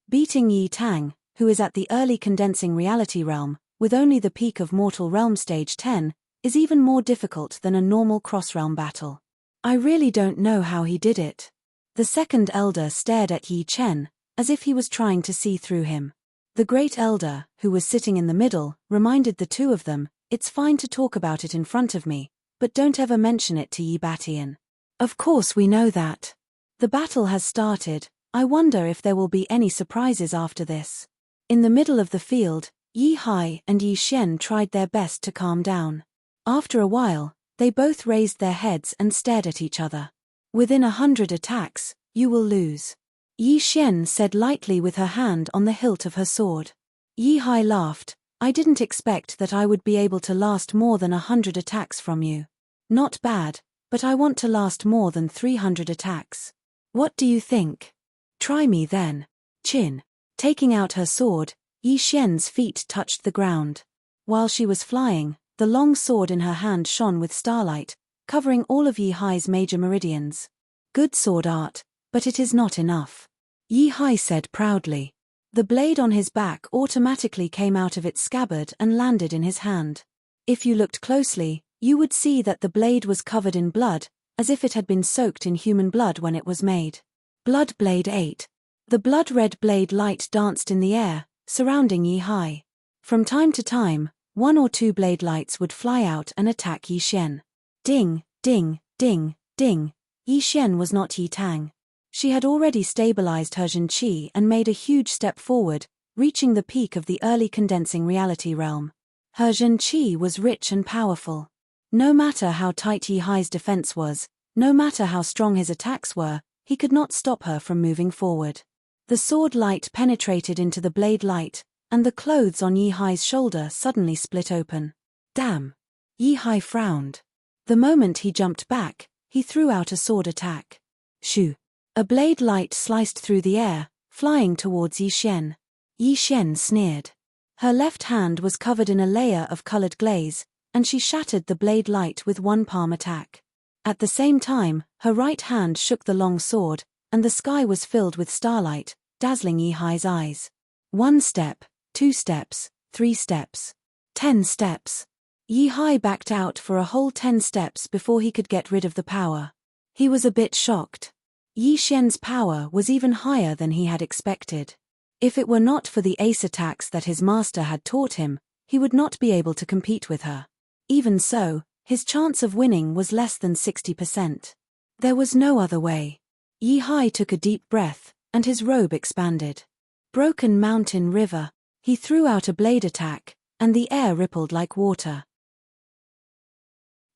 Beating Yi Tang, who is at the early condensing reality realm, with only the peak of mortal realm stage 10, is even more difficult than a normal cross-realm battle. I really don't know how he did it. The second elder stared at Yi Chen, as if he was trying to see through him. The great elder, who was sitting in the middle, reminded the two of them, "It's fine to talk about it in front of me, but don't ever mention it to Yi Batian." "Of course we know that. The battle has started. I wonder if there will be any surprises after this." In the middle of the field, Yi Hai and Yi Xian tried their best to calm down. After a while, they both raised their heads and stared at each other. "Within 100 attacks, you will lose," Yi Xian said lightly with her hand on the hilt of her sword. Yi Hai laughed. "I didn't expect that I would be able to last more than 100 attacks from you. Not bad, but I want to last more than 300 attacks. What do you think? Try me then." Chin. Taking out her sword, Yi Xian's feet touched the ground. While she was flying, the long sword in her hand shone with starlight, covering all of Yi Hai's major meridians. "Good sword art, but it is not enough," Yi Hai said proudly. The blade on his back automatically came out of its scabbard and landed in his hand. If you looked closely, you would see that the blade was covered in blood, as if it had been soaked in human blood when it was made. Blood Blade 8. The blood-red blade light danced in the air, surrounding Yi Hai. From time to time, one or two blade lights would fly out and attack Yi Xian. Ding, ding, ding, ding. Yi Xian was not Yi Tang. She had already stabilized her Zhenqi and made a huge step forward, reaching the peak of the early condensing reality realm. Her Zhenqi was rich and powerful. No matter how tight Yi Hai's defense was, no matter how strong his attacks were, he could not stop her from moving forward. The sword light penetrated into the blade light, and the clothes on Yi Hai's shoulder suddenly split open. "Damn!" Yi Hai frowned. The moment he jumped back, he threw out a sword attack. Shoo! A blade light sliced through the air, flying towards Yi Xian. Yi Xian sneered. Her left hand was covered in a layer of colored glaze, and she shattered the blade light with one palm attack. At the same time, her right hand shook the long sword, and the sky was filled with starlight, dazzling Yi Hai's eyes. 1 step, 2 steps, 3 steps, 10 steps. Yi Hai backed out for a whole 10 steps before he could get rid of the power. He was a bit shocked. Yi Xian's power was even higher than he had expected. If it were not for the ace attacks that his master had taught him, he would not be able to compete with her. Even so, his chance of winning was less than 60%. There was no other way. Yi Hai took a deep breath, and his robe expanded. Broken Mountain River. He threw out a blade attack, and the air rippled like water.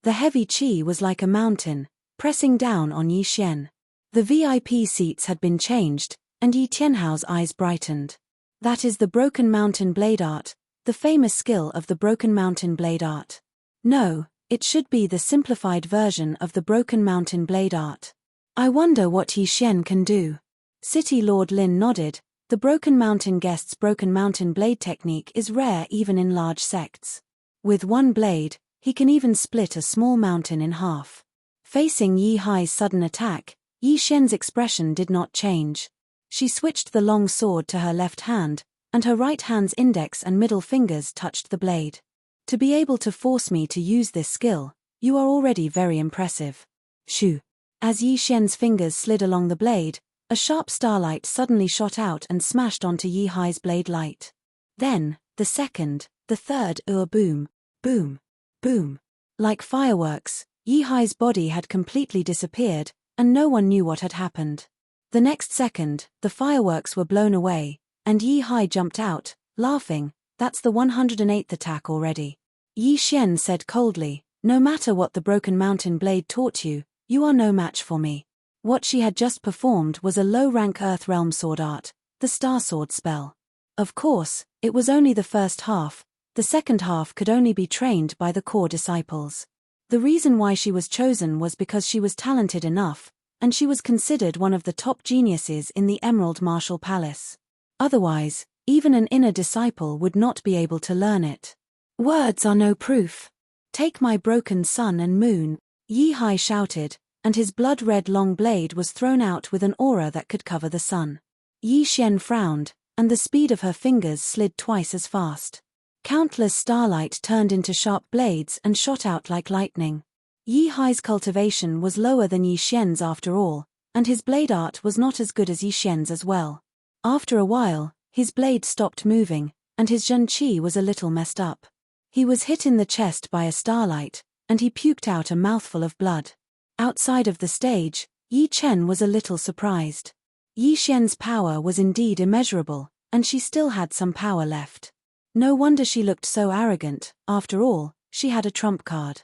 The heavy qi was like a mountain, pressing down on Yi Xian. The VIP seats had been changed, and Yi Tianhao's eyes brightened. That is the Broken Mountain Blade Art, the famous skill of the Broken Mountain Blade Art. No, it should be the simplified version of the Broken Mountain Blade Art. I wonder what Yi Xian can do. City Lord Lin nodded. The Broken Mountain Guest's Broken Mountain Blade technique is rare even in large sects. With one blade, he can even split a small mountain in half. Facing Yi Hai's sudden attack, Yi Xian's expression did not change. She switched the long sword to her left hand, and her right hand's index and middle fingers touched the blade. To be able to force me to use this skill, you are already very impressive. Shoo! As Yi Xian's fingers slid along the blade, a sharp starlight suddenly shot out and smashed onto Yi Hai's blade light. Then, the second, the third, boom, boom, boom. Like fireworks, Yi Hai's body had completely disappeared, and no one knew what had happened. The next second, the fireworks were blown away, and Yi Hai jumped out, laughing. That's the 108th attack already. Yi Xian said coldly, no matter what the Broken Mountain Blade taught you, you are no match for me. What she had just performed was a low-rank Earth Realm sword art, the Star Sword spell. Of course, it was only the first half. The second half could only be trained by the core disciples. The reason why she was chosen was because she was talented enough, and she was considered one of the top geniuses in the Emerald Martial Palace. Otherwise, even an inner disciple would not be able to learn it. Words are no proof. Take my broken sun and moon, Yi Hai shouted, and his blood-red long blade was thrown out with an aura that could cover the sun. Yi Xian frowned, and the speed of her fingers slid twice as fast. Countless starlight turned into sharp blades and shot out like lightning. Yi Hai's cultivation was lower than Yi Xian's after all, and his blade art was not as good as Yi Xian's as well. After a while, his blade stopped moving, and his zhenqi was a little messed up. He was hit in the chest by a starlight, and he puked out a mouthful of blood. Outside of the stage, Yi Chen was a little surprised. Yi Xian's power was indeed immeasurable, and she still had some power left. No wonder she looked so arrogant, after all, she had a trump card.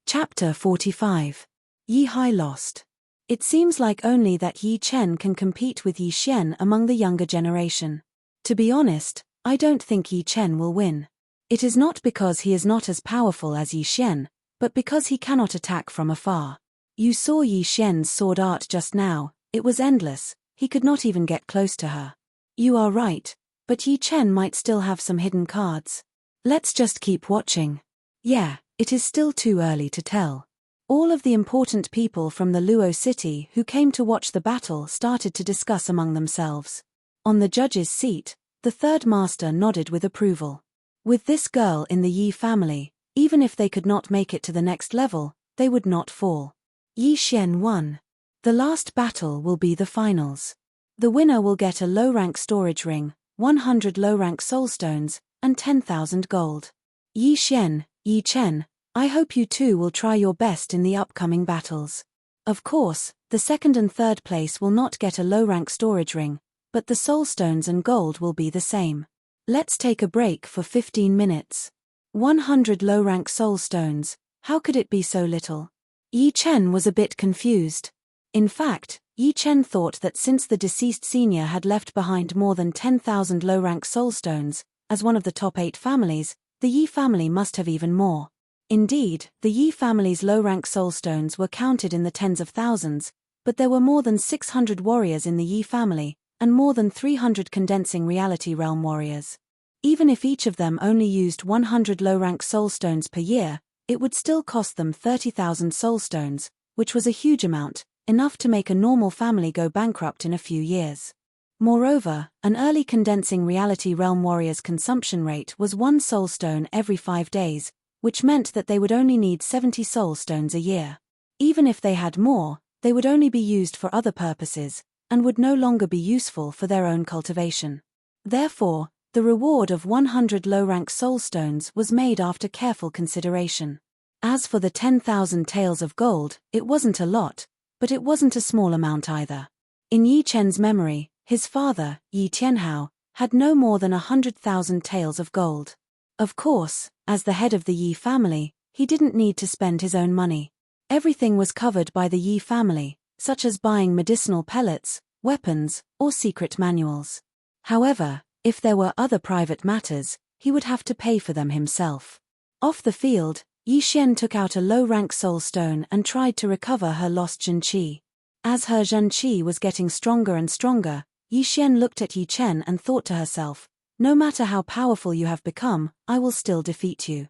Chapter 45. Yi Hai lost. It seems like only that Yi Chen can compete with Yi Xian among the younger generation. To be honest, I don't think Yi Chen will win. It is not because he is not as powerful as Yi Xian, but because he cannot attack from afar. You saw Yi Xian's sword art just now, it was endless, he could not even get close to her. You are right, but Yi Chen might still have some hidden cards. Let's just keep watching. Yeah, it is still too early to tell. All of the important people from the Luo city who came to watch the battle started to discuss among themselves. On the judge's seat, the third master nodded with approval. With this girl in the Yi family, even if they could not make it to the next level, they would not fall. Yi Xian won. The last battle will be the finals. The winner will get a low-rank storage ring, 100 low-rank soulstones, and 10,000 gold. Yi Xian, Yi Chen, I hope you two will try your best in the upcoming battles. Of course, the second and third place will not get a low-rank storage ring, but the soulstones and gold will be the same. Let's take a break for 15 minutes. 100 low-rank soulstones, how could it be so little? Yi Chen was a bit confused. In fact, Yi Chen thought that since the deceased senior had left behind more than 10,000 low-rank soulstones, as one of the top 8 families, the Yi family must have even more. Indeed, the Yi family's low-rank soulstones were counted in the tens of thousands, but there were more than 600 warriors in the Yi family, and more than 300 condensing reality realm warriors. Even if each of them only used 100 low-rank soulstones per year, it would still cost them 30,000 soulstones, which was a huge amount, enough to make a normal family go bankrupt in a few years. Moreover, an early condensing reality realm warrior's consumption rate was 1 soulstone every 5 days, which meant that they would only need 70 soulstones a year. Even if they had more, they would only be used for other purposes, and would no longer be useful for their own cultivation. Therefore, the reward of 100 low-rank soulstones was made after careful consideration. As for the 10,000 taels of gold, it wasn't a lot, but it wasn't a small amount either. In Yi Chen's memory, his father, Yi Tianhao, had no more than 100,000 taels of gold. Of course, as the head of the Yi family, he didn't need to spend his own money. Everything was covered by the Yi family, such as buying medicinal pellets, weapons, or secret manuals. However, if there were other private matters, he would have to pay for them himself. Off the field, Yi Xian took out a low-rank soulstone and tried to recover her lost zhenqi. As her zhenqi was getting stronger and stronger, Yi Xian looked at Yi Chen and thought to herself, no matter how powerful you have become, I will still defeat you.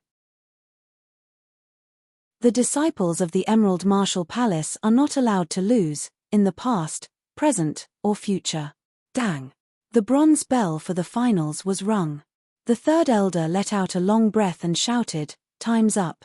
The disciples of the Emerald Martial Palace are not allowed to lose, in the past, present, or future. Dang! The bronze bell for the finals was rung. The third elder let out a long breath and shouted, "Time's up.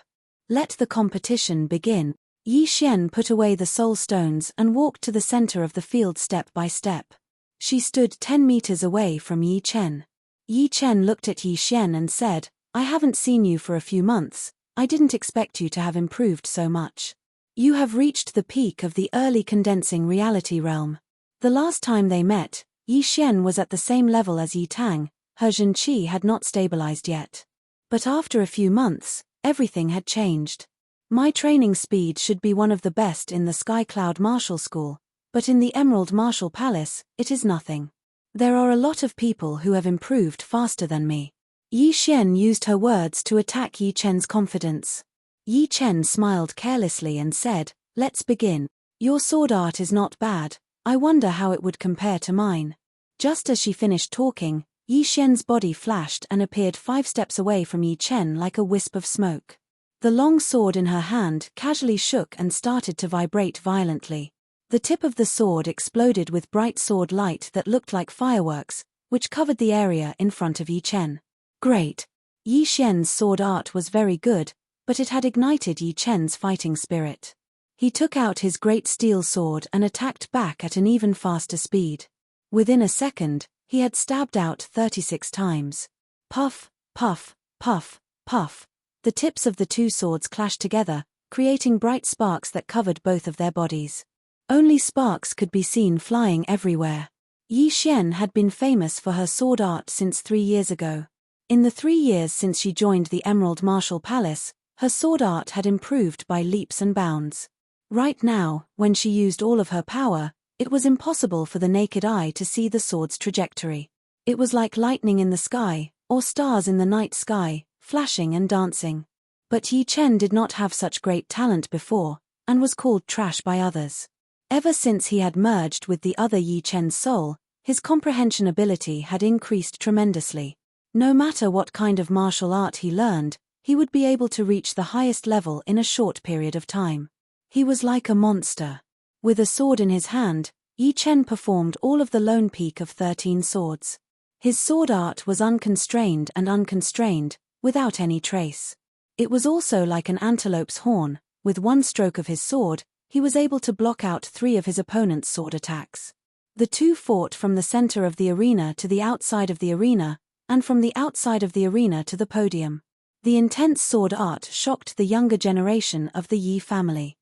Let the competition begin." Yi Xian put away the soul stones and walked to the center of the field step by step. She stood 10 meters away from Yi Chen. Yi Chen looked at Yi Xian and said, "I haven't seen you for a few months. I didn't expect you to have improved so much. You have reached the peak of the early condensing reality realm." The last time they met, Yi Xian was at the same level as Yi Tang, her zhenqi had not stabilized yet. But after a few months, everything had changed. My training speed should be one of the best in the Sky Cloud Martial School, but in the Emerald Martial Palace, it is nothing. There are a lot of people who have improved faster than me. Yi Xian used her words to attack Yi Chen's confidence. Yi Chen smiled carelessly and said, "Let's begin. Your sword art is not bad, I wonder how it would compare to mine." Just as she finished talking, Yi Xian's body flashed and appeared 5 steps away from Yi Chen like a wisp of smoke. The long sword in her hand casually shook and started to vibrate violently. The tip of the sword exploded with bright sword light that looked like fireworks, which covered the area in front of Yi Chen. Great! Yi Xian's sword art was very good, but it had ignited Yi Chen's fighting spirit. He took out his great steel sword and attacked back at an even faster speed. Within a second, he had stabbed out 36 times. Puff, puff, puff, puff. The tips of the two swords clashed together, creating bright sparks that covered both of their bodies. Only sparks could be seen flying everywhere. Yi Xian had been famous for her sword art since 3 years ago. In the 3 years since she joined the Emerald Martial Palace, her sword art had improved by leaps and bounds. Right now, when she used all of her power, it was impossible for the naked eye to see the sword's trajectory. It was like lightning in the sky, or stars in the night sky, flashing and dancing. But Yi Chen did not have such great talent before, and was called trash by others. Ever since he had merged with the other Yi Chen's soul, his comprehension ability had increased tremendously. No matter what kind of martial art he learned, he would be able to reach the highest level in a short period of time. He was like a monster. With a sword in his hand, Yi Chen performed all of the lone peak of 13 swords. His sword art was unconstrained and unconstrained, without any trace. It was also like an antelope's horn. With one stroke of his sword, he was able to block out 3 of his opponent's sword attacks. The two fought from the center of the arena to the outside of the arena, and from the outside of the arena to the podium. The intense sword art shocked the younger generation of the Yi family.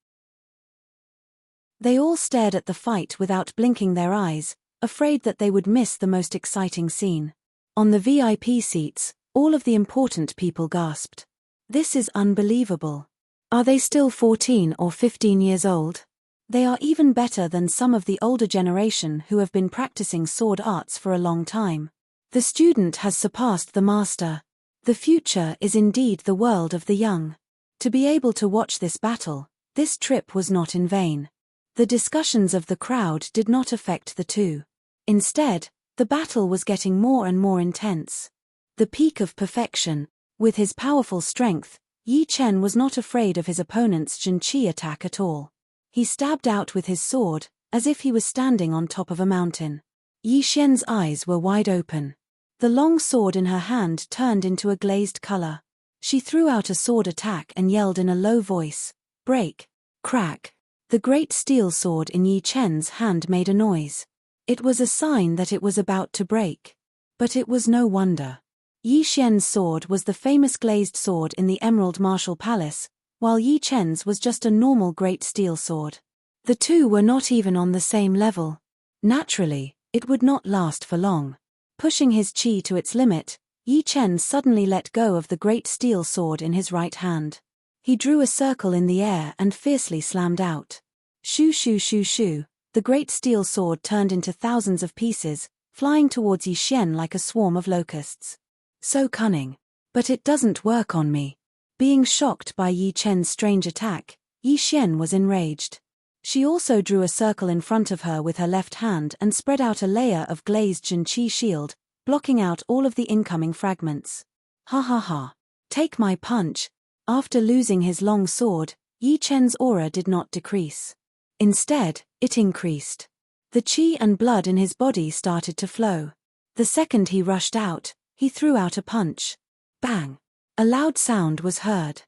They all stared at the fight without blinking their eyes, afraid that they would miss the most exciting scene. On the VIP seats, all of the important people gasped. This is unbelievable. Are they still 14 or 15 years old? They are even better than some of the older generation who have been practicing sword arts for a long time. The student has surpassed the master. The future is indeed the world of the young. To be able to watch this battle, this trip was not in vain. The discussions of the crowd did not affect the two. Instead, the battle was getting more and more intense. The peak of perfection. With his powerful strength, Yi Chen was not afraid of his opponent's Jinqi attack at all. He stabbed out with his sword, as if he was standing on top of a mountain. Yi Xian's eyes were wide open. The long sword in her hand turned into a glazed color. She threw out a sword attack and yelled in a low voice, "Break! Crack!" The great steel sword in Yi Chen's hand made a noise. It was a sign that it was about to break. But it was no wonder. Yi Xian's sword was the famous glazed sword in the Emerald Martial Palace, while Yi Chen's was just a normal great steel sword. The two were not even on the same level. Naturally, it would not last for long. Pushing his qi to its limit, Yi Chen suddenly let go of the great steel sword in his right hand. He drew a circle in the air and fiercely slammed out. Shoo shoo shoo shoo, the great steel sword turned into thousands of pieces, flying towards Yi Xian like a swarm of locusts. So cunning. But it doesn't work on me. Being shocked by Yi Chen's strange attack, Yi Xian was enraged. She also drew a circle in front of her with her left hand and spread out a layer of glazed Jinqi shield, blocking out all of the incoming fragments. Ha ha ha. Take my punch. After losing his long sword, Yi Chen's aura did not decrease. Instead, it increased. The qi and blood in his body started to flow. The second he rushed out, he threw out a punch. Bang! A loud sound was heard.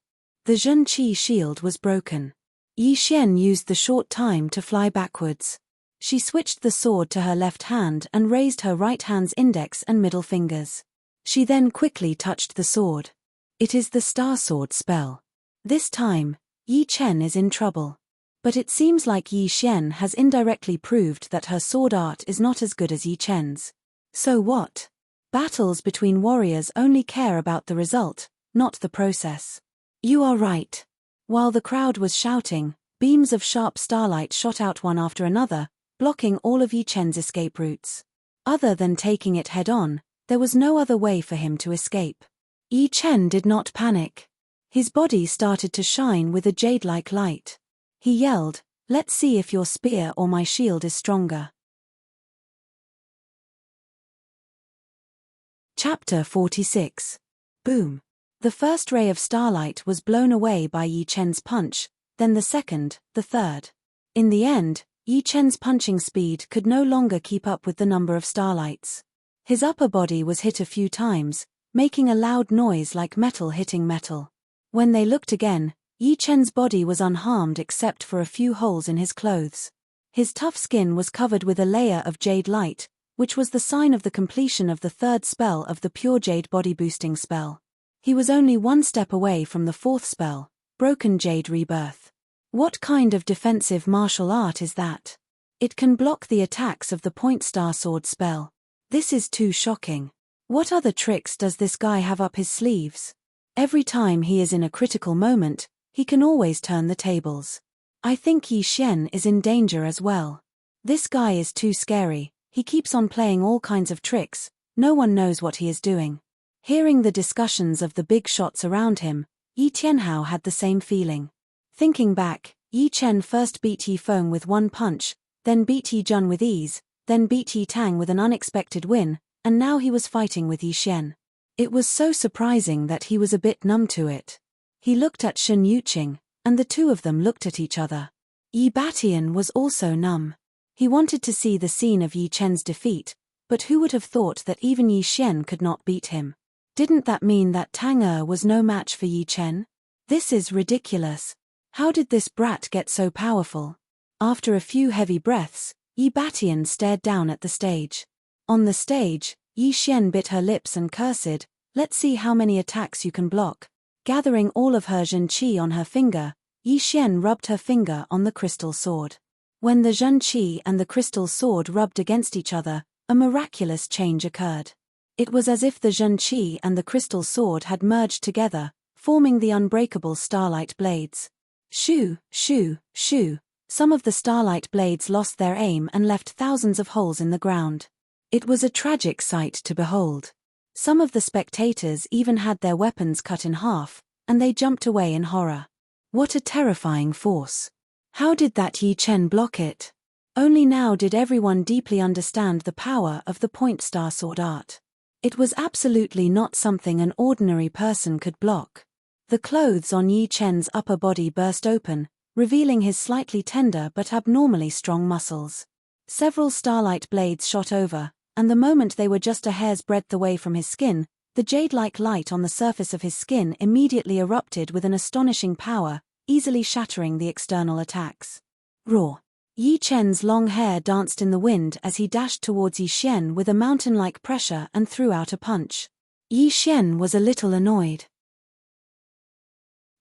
The Jinqi shield was broken. Yi Xian used the short time to fly backwards. She switched the sword to her left hand and raised her right hand's index and middle fingers. She then quickly touched the sword. It is the Star Sword spell. This time, Yi Chen is in trouble. But it seems like Yi Xian has indirectly proved that her sword art is not as good as Yi Chen's. So what? Battles between warriors only care about the result, not the process. You are right. While the crowd was shouting, beams of sharp starlight shot out one after another, blocking all of Yi Chen's escape routes. Other than taking it head-on, there was no other way for him to escape. Yi Chen did not panic. His body started to shine with a jade-like light. He yelled, "Let's see if your spear or my shield is stronger." Chapter 46. Boom. The first ray of starlight was blown away by Yi Chen's punch, then the second, the third. In the end, Yi Chen's punching speed could no longer keep up with the number of starlights. His upper body was hit a few times, making a loud noise like metal hitting metal. When they looked again, Yi Chen's body was unharmed except for a few holes in his clothes. His tough skin was covered with a layer of jade light, which was the sign of the completion of the third spell of the pure jade body boosting spell. He was only one step away from the fourth spell, Broken Jade Rebirth. What kind of defensive martial art is that? It can block the attacks of the Point Star Sword spell. This is too shocking. What other tricks does this guy have up his sleeves? Every time he is in a critical moment, he can always turn the tables. I think Yi Xian is in danger as well. This guy is too scary, he keeps on playing all kinds of tricks, no one knows what he is doing. Hearing the discussions of the big shots around him, Yi Tianhao had the same feeling. Thinking back, Yi Chen first beat Yi Feng with one punch, then beat Yi Jun with ease, then beat Yi Tang with an unexpected win, and now he was fighting with Yi Xian. It was so surprising that he was a bit numb to it. He looked at Shen Yuqing, and the two of them looked at each other. Yi Batian was also numb. He wanted to see the scene of Yi Chen's defeat, but who would have thought that even Yi Xian could not beat him? Didn't that mean that Tang was no match for Yi Chen? This is ridiculous. How did this brat get so powerful? After a few heavy breaths, Yi Batian stared down at the stage. On the stage, Yi Xian bit her lips and cursed, "Let's see how many attacks you can block." Gathering all of her Zhen Qi on her finger, Yi Xian rubbed her finger on the crystal sword. When the Zhen Qi and the crystal sword rubbed against each other, a miraculous change occurred. It was as if the Zhen Qi and the crystal sword had merged together, forming the unbreakable starlight blades. Shoo, shoo, shoo. Some of the starlight blades lost their aim and left thousands of holes in the ground. It was a tragic sight to behold. Some of the spectators even had their weapons cut in half, and they jumped away in horror. What a terrifying force. How did that Yi Chen block it? Only now did everyone deeply understand the power of the Point Star Sword art. It was absolutely not something an ordinary person could block. The clothes on Yi Chen's upper body burst open, revealing his slightly tender but abnormally strong muscles. Several starlight blades shot over, and the moment they were just a hair's breadth away from his skin, the jade-like light on the surface of his skin immediately erupted with an astonishing power, easily shattering the external attacks. Roar! Yi Chen's long hair danced in the wind as he dashed towards Yi Xian with a mountain-like pressure and threw out a punch. Yi Xian was a little annoyed.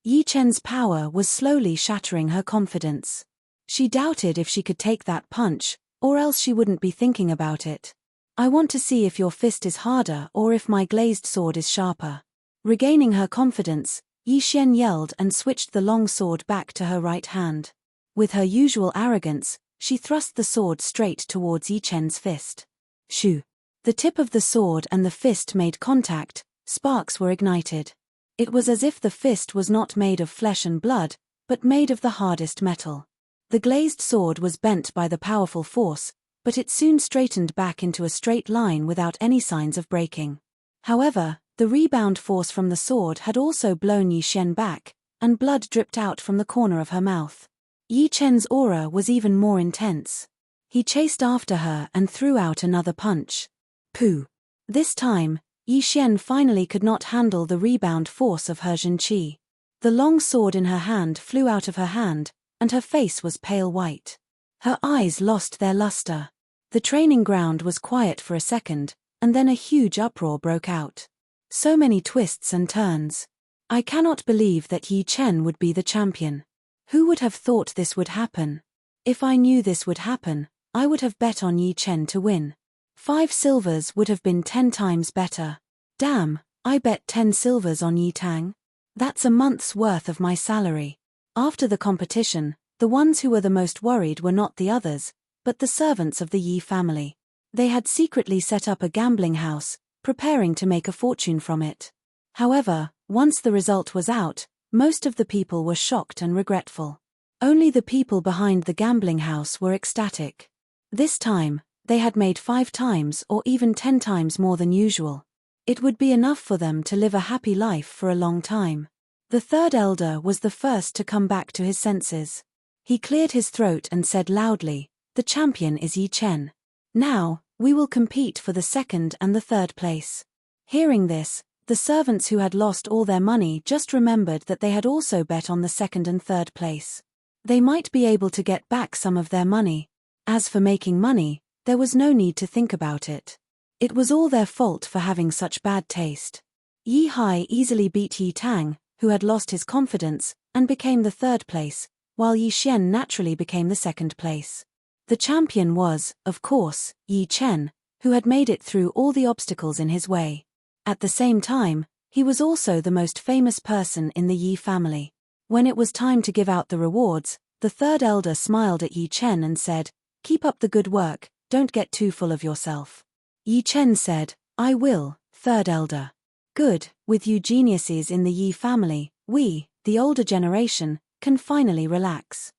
Yi Chen's power was slowly shattering her confidence. She doubted if she could take that punch, or else she wouldn't be thinking about it. "I want to see if your fist is harder or if my glazed sword is sharper." Regaining her confidence, Yi Xian yelled and switched the long sword back to her right hand. With her usual arrogance, she thrust the sword straight towards Yi Chen's fist. Shoo! The tip of the sword and the fist made contact, sparks were ignited. It was as if the fist was not made of flesh and blood, but made of the hardest metal. The glazed sword was bent by the powerful force, but it soon straightened back into a straight line without any signs of breaking. However, the rebound force from the sword had also blown Yi Xian back, and blood dripped out from the corner of her mouth. Yi Chen's aura was even more intense. He chased after her and threw out another punch. Pooh! This time, Yi Xian finally could not handle the rebound force of her Zhen Qi. The long sword in her hand flew out of her hand, and her face was pale white. Her eyes lost their luster. The training ground was quiet for a second, and then a huge uproar broke out. So many twists and turns. I cannot believe that Yi Chen would be the champion. Who would have thought this would happen? If I knew this would happen, I would have bet on Yi Chen to win. 5 silvers would have been 10 times better. Damn, I bet 10 silvers on Yi Tang. That's a month's worth of my salary. After the competition, the ones who were the most worried were not the others, but the servants of the Yi family. They had secretly set up a gambling house, preparing to make a fortune from it. However, once the result was out, most of the people were shocked and regretful. Only the people behind the gambling house were ecstatic. This time, they had made 5 times or even 10 times more than usual. It would be enough for them to live a happy life for a long time. The third elder was the first to come back to his senses. He cleared his throat and said loudly, "The champion is Yi Chen. Now, we will compete for the second and the third place." Hearing this, the servants who had lost all their money just remembered that they had also bet on the second and third place. They might be able to get back some of their money. As for making money, there was no need to think about it. It was all their fault for having such bad taste. Yi Hai easily beat Yi Tang, who had lost his confidence, and became the third place, while Yi Xian naturally became the second place. The champion was, of course, Yi Chen, who had made it through all the obstacles in his way. At the same time, he was also the most famous person in the Yi family. When it was time to give out the rewards, the third elder smiled at Yi Chen and said, "Keep up the good work, don't get too full of yourself." Yi Chen said, "I will, third elder." Good, with you geniuses in the Yi family, we, the older generation, can finally relax.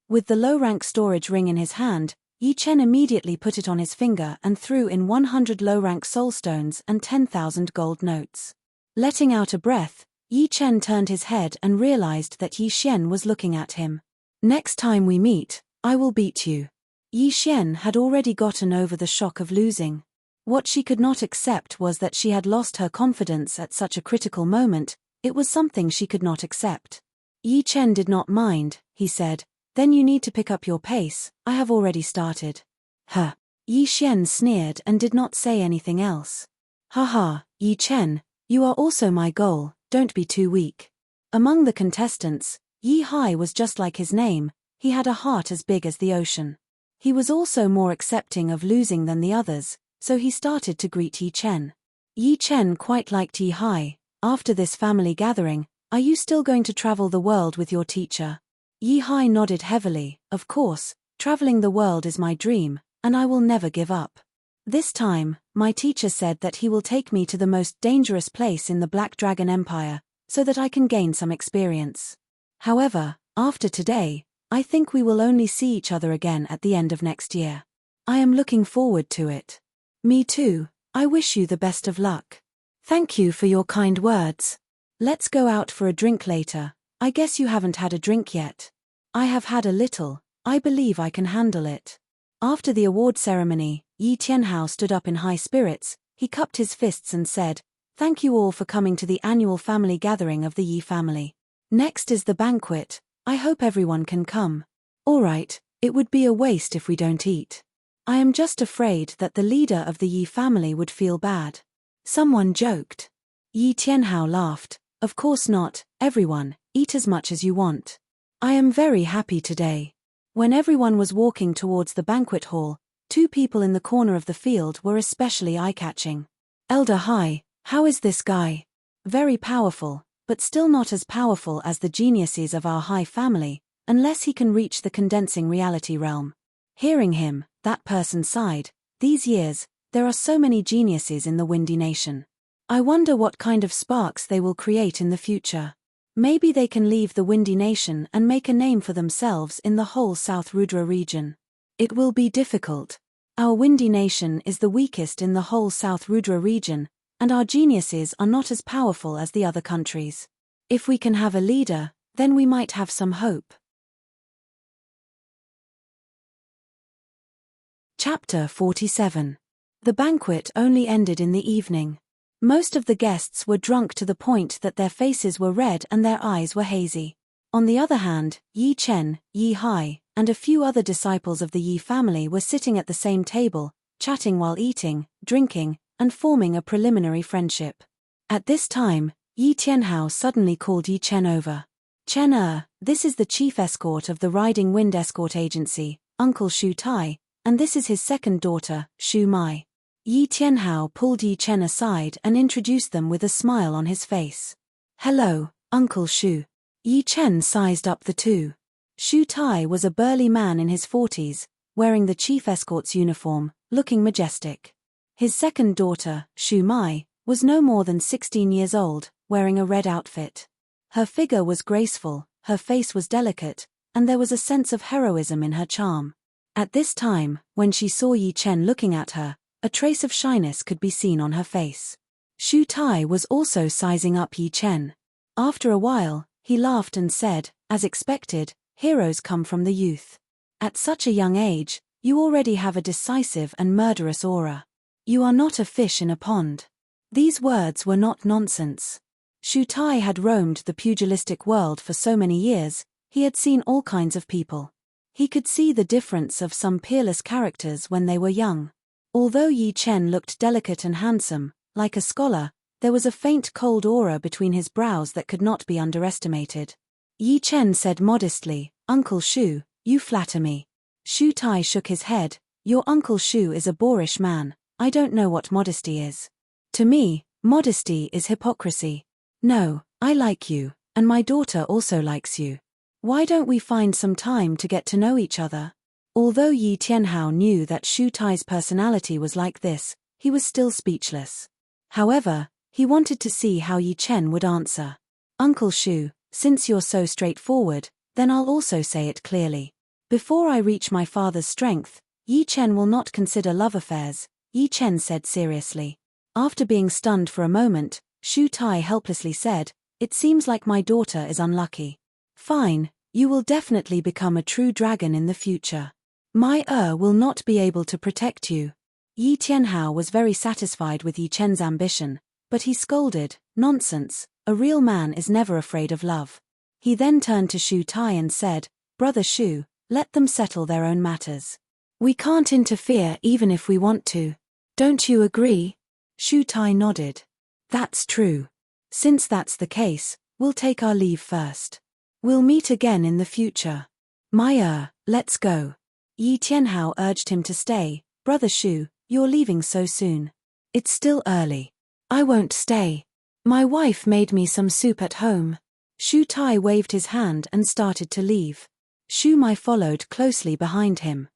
With the low-rank storage ring in his hand, Yi Chen immediately put it on his finger and threw in 100 low-rank soulstones and 10,000 gold notes. Letting out a breath, Yi Chen turned his head and realized that Yi Xian was looking at him. "Next time we meet, I will beat you." Yi Xian had already gotten over the shock of losing. What she could not accept was that she had lost her confidence at such a critical moment. It was something she could not accept. Yi Chen did not mind, he said, "Then you need to pick up your pace, I have already started." Huh. Yi Xian sneered and did not say anything else. "Haha, Yi Chen, you are also my goal, don't be too weak." Among the contestants, Yi Hai was just like his name, he had a heart as big as the ocean. He was also more accepting of losing than the others, so he started to greet Yi Chen. Yi Chen quite liked Yi Hai. "After this family gathering, are you still going to travel the world with your teacher?" Yi Hai nodded heavily. "Of course, traveling the world is my dream, and I will never give up. This time, my teacher said that he will take me to the most dangerous place in the Black Dragon Empire, so that I can gain some experience. However, after today, I think we will only see each other again at the end of next year. I am looking forward to it." "Me too, I wish you the best of luck." "Thank you for your kind words. Let's go out for a drink later. I guess you haven't had a drink yet." "I have had a little, I believe I can handle it." After the award ceremony, Yi Tianhao stood up in high spirits, he cupped his fists and said, "Thank you all for coming to the annual family gathering of the Yi family. Next is the banquet, I hope everyone can come." "Alright, it would be a waste if we don't eat. I am just afraid that the leader of the Yi family would feel bad." Someone joked. Yi Tianhao laughed. "Of course not, everyone, eat as much as you want. I am very happy today." When everyone was walking towards the banquet hall, two people in the corner of the field were especially eye-catching. "Elder Hai, how is this guy?" "Very powerful, but still not as powerful as the geniuses of our Hai family, unless he can reach the condensing reality realm." Hearing him, that person sighed. "These years, there are so many geniuses in the Windy Nation. I wonder what kind of sparks they will create in the future. Maybe they can leave the Windy Nation and make a name for themselves in the whole South Rudra region. It will be difficult. Our Windy Nation is the weakest in the whole South Rudra region, and our geniuses are not as powerful as the other countries. If we can have a leader, then we might have some hope." Chapter 47. The banquet only ended in the evening. Most of the guests were drunk to the point that their faces were red and their eyes were hazy. On the other hand, Yi Chen, Yi Hai, and a few other disciples of the Yi family were sitting at the same table, chatting while eating, drinking, and forming a preliminary friendship. At this time, Yi Tianhao suddenly called Yi Chen over. "Chen, this is the chief escort of the Riding Wind Escort Agency, Uncle Shu Tai, and this is his second daughter, Shu Mai." Yi Tianhao pulled Yi Chen aside and introduced them with a smile on his face. "Hello, Uncle Shu." Yi Chen sized up the two. Shu Tai was a burly man in his 40s, wearing the chief escort's uniform, looking majestic. His second daughter, Shu Mai, was no more than 16 years old, wearing a red outfit. Her figure was graceful, her face was delicate, and there was a sense of heroism in her charm. At this time, when she saw Yi Chen looking at her, A trace of shyness could be seen on her face. Shu Tai was also sizing up Yi Chen. After a while, he laughed and said, as expected, heroes come from the youth. At such a young age, you already have a decisive and murderous aura. You are not a fish in a pond. These words were not nonsense. Shu Tai had roamed the pugilistic world for so many years, he had seen all kinds of people. He could see the difference of some peerless characters when they were young. Although Yi Chen looked delicate and handsome, like a scholar, there was a faint cold aura between his brows that could not be underestimated. Yi Chen said modestly, "Uncle Shu, you flatter me." Shu Tai shook his head. "Your Uncle Shu is a boorish man. I don't know what modesty is. To me, modesty is hypocrisy. No, I like you, and my daughter also likes you. Why don't we find some time to get to know each other?" Although Yi Tianhao knew that Shu Tai's personality was like this, he was still speechless. However, he wanted to see how Yi Chen would answer. "Uncle Shu, since you're so straightforward, then I'll also say it clearly. Before I reach my father's strength, Yi Chen will not consider love affairs," Yi Chen said seriously. After being stunned for a moment, Shu Tai helplessly said, "It seems like my daughter is unlucky. Fine, you will definitely become a true dragon in the future. My will not be able to protect you." Yi Tianhao was very satisfied with Yi Chen's ambition, but he scolded, "Nonsense, a real man is never afraid of love." He then turned to Shu Tai and said, "Brother Shu, let them settle their own matters. We can't interfere even if we want to. Don't you agree?" Shu Tai nodded. "That's true. Since that's the case, we'll take our leave first. We'll meet again in the future. My let's go." Yi Tianhao urged him to stay. "Brother Shu, you're leaving so soon. It's still early." "I won't stay. My wife made me some soup at home." Shu Tai waved his hand and started to leave. Shu Mai followed closely behind him.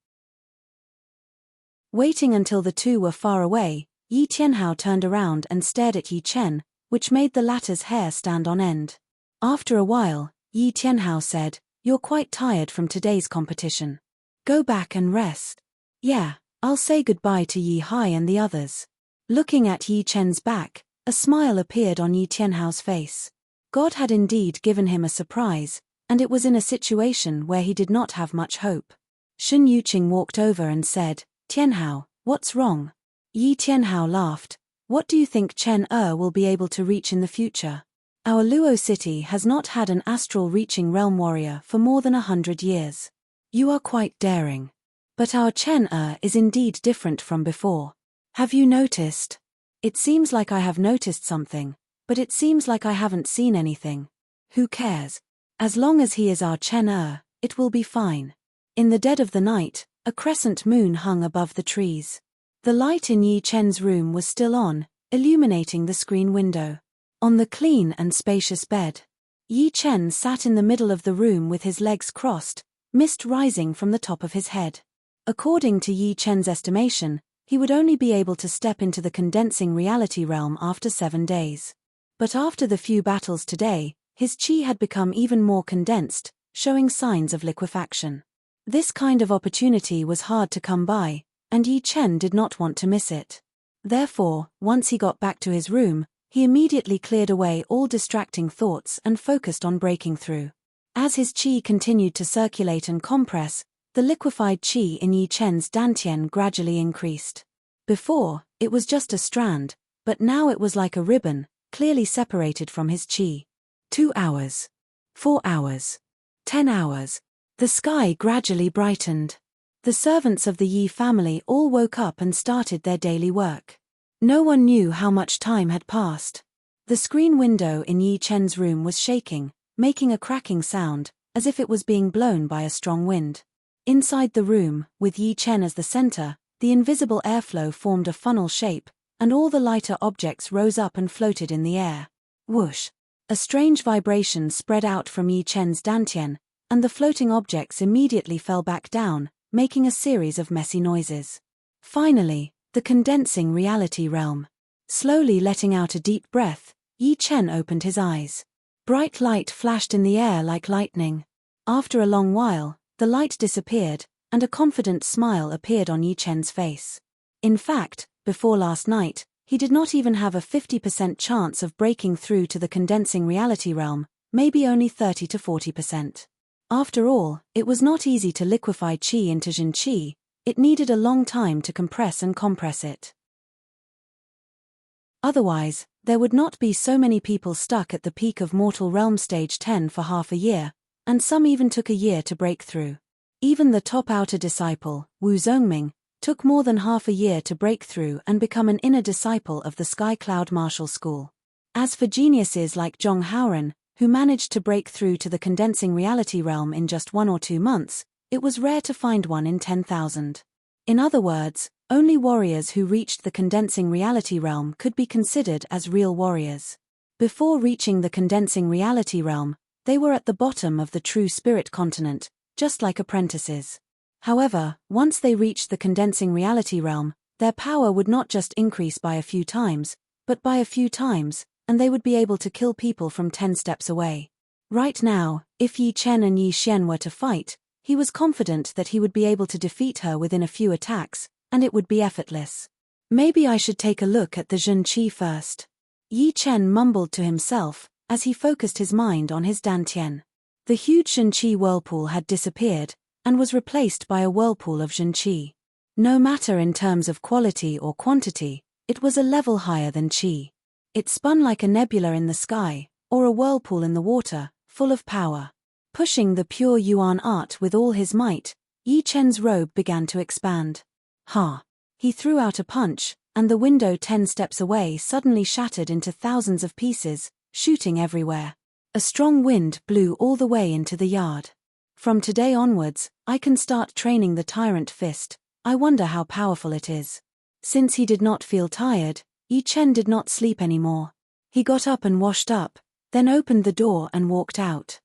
Waiting until the two were far away, Yi Tianhao turned around and stared at Yi Chen, which made the latter's hair stand on end. After a while, Yi Tianhao said, "You're quite tired from today's competition. Go back and rest." "Yeah, I'll say goodbye to Yi Hai and the others." Looking at Yi Chen's back, a smile appeared on Yi Tianhao's face. God had indeed given him a surprise, and it was in a situation where he did not have much hope. Shen Yuqing walked over and said, "Tianhao, what's wrong?" Yi Tianhao laughed. "What do you think Chen will be able to reach in the future? Our Luo city has not had an astral-reaching realm warrior for more than 100 years. You are quite daring. But our Chen is indeed different from before. Have you noticed? It seems like I have noticed something, but it seems like I haven't seen anything. Who cares? As long as he is our Chen it will be fine." In the dead of the night, a crescent moon hung above the trees. The light in Yi Chen's room was still on, illuminating the screen window. On the clean and spacious bed, Yi Chen sat in the middle of the room with his legs crossed, mist rising from the top of his head. According to Yi Chen's estimation, he would only be able to step into the condensing reality realm after 7 days. But after the few battles today, his qi had become even more condensed, showing signs of liquefaction. This kind of opportunity was hard to come by, and Yi Chen did not want to miss it. Therefore, once he got back to his room, he immediately cleared away all distracting thoughts and focused on breaking through. As his qi continued to circulate and compress, the liquefied qi in Yi Chen's dantian gradually increased. Before, it was just a strand, but now it was like a ribbon, clearly separated from his qi. 2 hours. 4 hours. 10 hours. The sky gradually brightened. The servants of the Yi family all woke up and started their daily work. No one knew how much time had passed. The screen window in Yi Chen's room was shaking, making a cracking sound, as if it was being blown by a strong wind. Inside the room, with Yi Chen as the center, the invisible airflow formed a funnel shape, and all the lighter objects rose up and floated in the air. Whoosh! A strange vibration spread out from Yi Chen's dantian, and the floating objects immediately fell back down, making a series of messy noises. Finally, the condensing reality realm. Slowly letting out a deep breath, Yi Chen opened his eyes. Bright light flashed in the air like lightning. After a long while, the light disappeared, and a confident smile appeared on Yi Chen's face. In fact, Before last night, he did not even have a 50% chance of breaking through to the condensing reality realm, maybe only 30 to 40%. After all, it was not easy to liquefy qi into Jin qi, it needed a long time to compress and compress it. Otherwise, there would not be so many people stuck at the peak of mortal realm stage 10 for half a year, and some even took a year to break through. Even the top outer disciple, Wu Zhongming, took more than half a year to break through and become an inner disciple of the Sky Cloud Martial School. As for geniuses like Zhong Haoren, who managed to break through to the condensing reality realm in just 1 or 2 months, it was rare to find one in 10,000. In other words, only warriors who reached the condensing reality realm could be considered as real warriors. Before reaching the condensing reality realm, they were at the bottom of the true spirit continent, just like apprentices. However, once they reached the condensing reality realm, their power would not just increase by a few times, but by a few times, and they would be able to kill people from 10 steps away. Right now, if Yi Chen and Yi Xian were to fight, he was confident that he would be able to defeat her within a few attacks, and it would be effortless. Maybe I should take a look at the Jin Qi first. Yi Chen mumbled to himself, as he focused his mind on his dantian. The huge Jin Qi whirlpool had disappeared, and was replaced by a whirlpool of Jin Qi. No matter in terms of quality or quantity, it was a level higher than Qi. It spun like a nebula in the sky, or a whirlpool in the water, full of power. Pushing the pure Yuan art with all his might, Yi Chen's robe began to expand. Ha! He threw out a punch, and the window 10 steps away suddenly shattered into thousands of pieces, shooting everywhere. A strong wind blew all the way into the yard. From today onwards, I can start training the tyrant fist. I wonder how powerful it is. Since he did not feel tired, Yi Chen did not sleep anymore. He got up and washed up, then opened the door and walked out.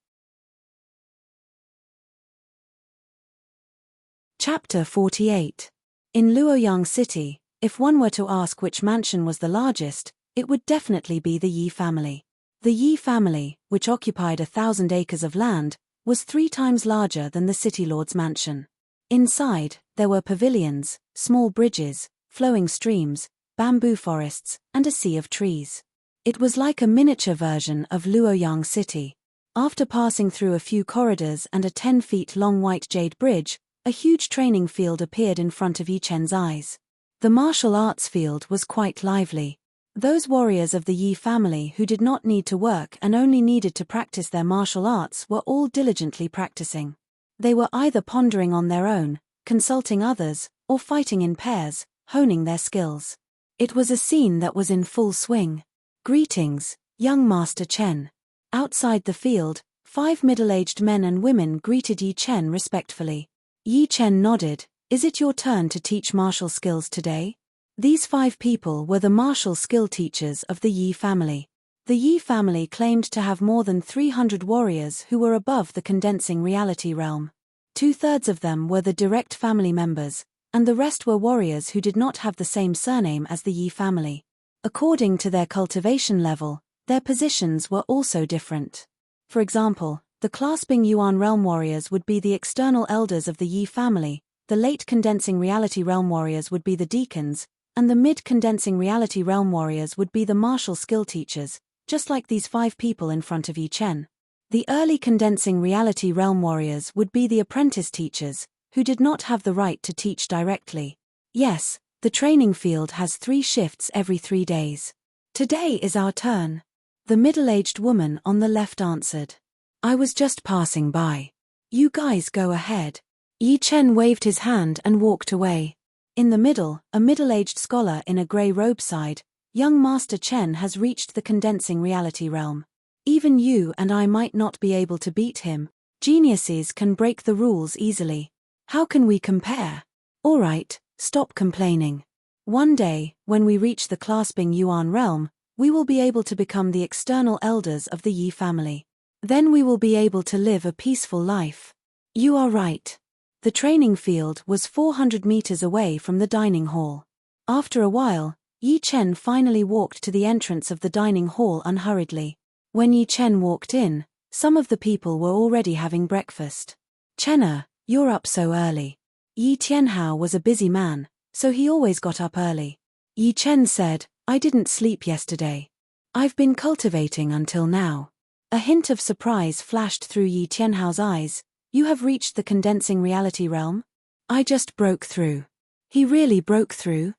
Chapter 48. In Luoyang City, if one were to ask which mansion was the largest, it would definitely be the Yi family. The Yi family, which occupied 1,000 acres of land, was 3 times larger than the city lord's mansion. Inside, there were pavilions, small bridges, flowing streams, bamboo forests, and a sea of trees. It was like a miniature version of Luoyang City. After passing through a few corridors and a 10 feet long white jade bridge, a huge training field appeared in front of Yi Chen's eyes. The martial arts field was quite lively. Those warriors of the Yi family who did not need to work and only needed to practice their martial arts were all diligently practicing. They were either pondering on their own, consulting others, or fighting in pairs, honing their skills. It was a scene that was in full swing. Greetings, young Master Chen. Outside the field, 5 middle-aged men and women greeted Yi Chen respectfully. Yi Chen nodded. Is it your turn to teach martial skills today? These 5 people were the martial skill teachers of the Yi family. The Yi family claimed to have more than 300 warriors who were above the condensing reality realm. 2/3 of them were the direct family members, and the rest were warriors who did not have the same surname as the Yi family. According to their cultivation level, their positions were also different. For example, the clasping Yuan realm warriors would be the external elders of the Yi family, the late condensing reality realm warriors would be the deacons, and the mid-condensing reality realm warriors would be the martial skill teachers, just like these 5 people in front of Yi Chen. The early condensing reality realm warriors would be the apprentice teachers, who did not have the right to teach directly. Yes, the training field has 3 shifts every 3 days. Today is our turn. The middle-aged woman on the left answered. I was just passing by. You guys go ahead. Yi Chen waved his hand and walked away. In the middle, a middle-aged scholar in a grey robe sighed. Young Master Chen has reached the condensing reality realm. Even you and I might not be able to beat him. Geniuses can break the rules easily. How can we compare? All right, stop complaining. One day, when we reach the clasping Yuan realm, we will be able to become the external elders of the Yi family. Then we will be able to live a peaceful life. You are right. The training field was 400 meters away from the dining hall. After a while, Yi Chen finally walked to the entrance of the dining hall unhurriedly. When Yi Chen walked in, some of the people were already having breakfast. Chenna, you're up so early. Yi Tianhao was a busy man, so he always got up early. Yi Chen said, I didn't sleep yesterday. I've been cultivating until now. A hint of surprise flashed through Yi Tianhao's eyes. You have reached the condensing reality realm? I just broke through. He really broke through?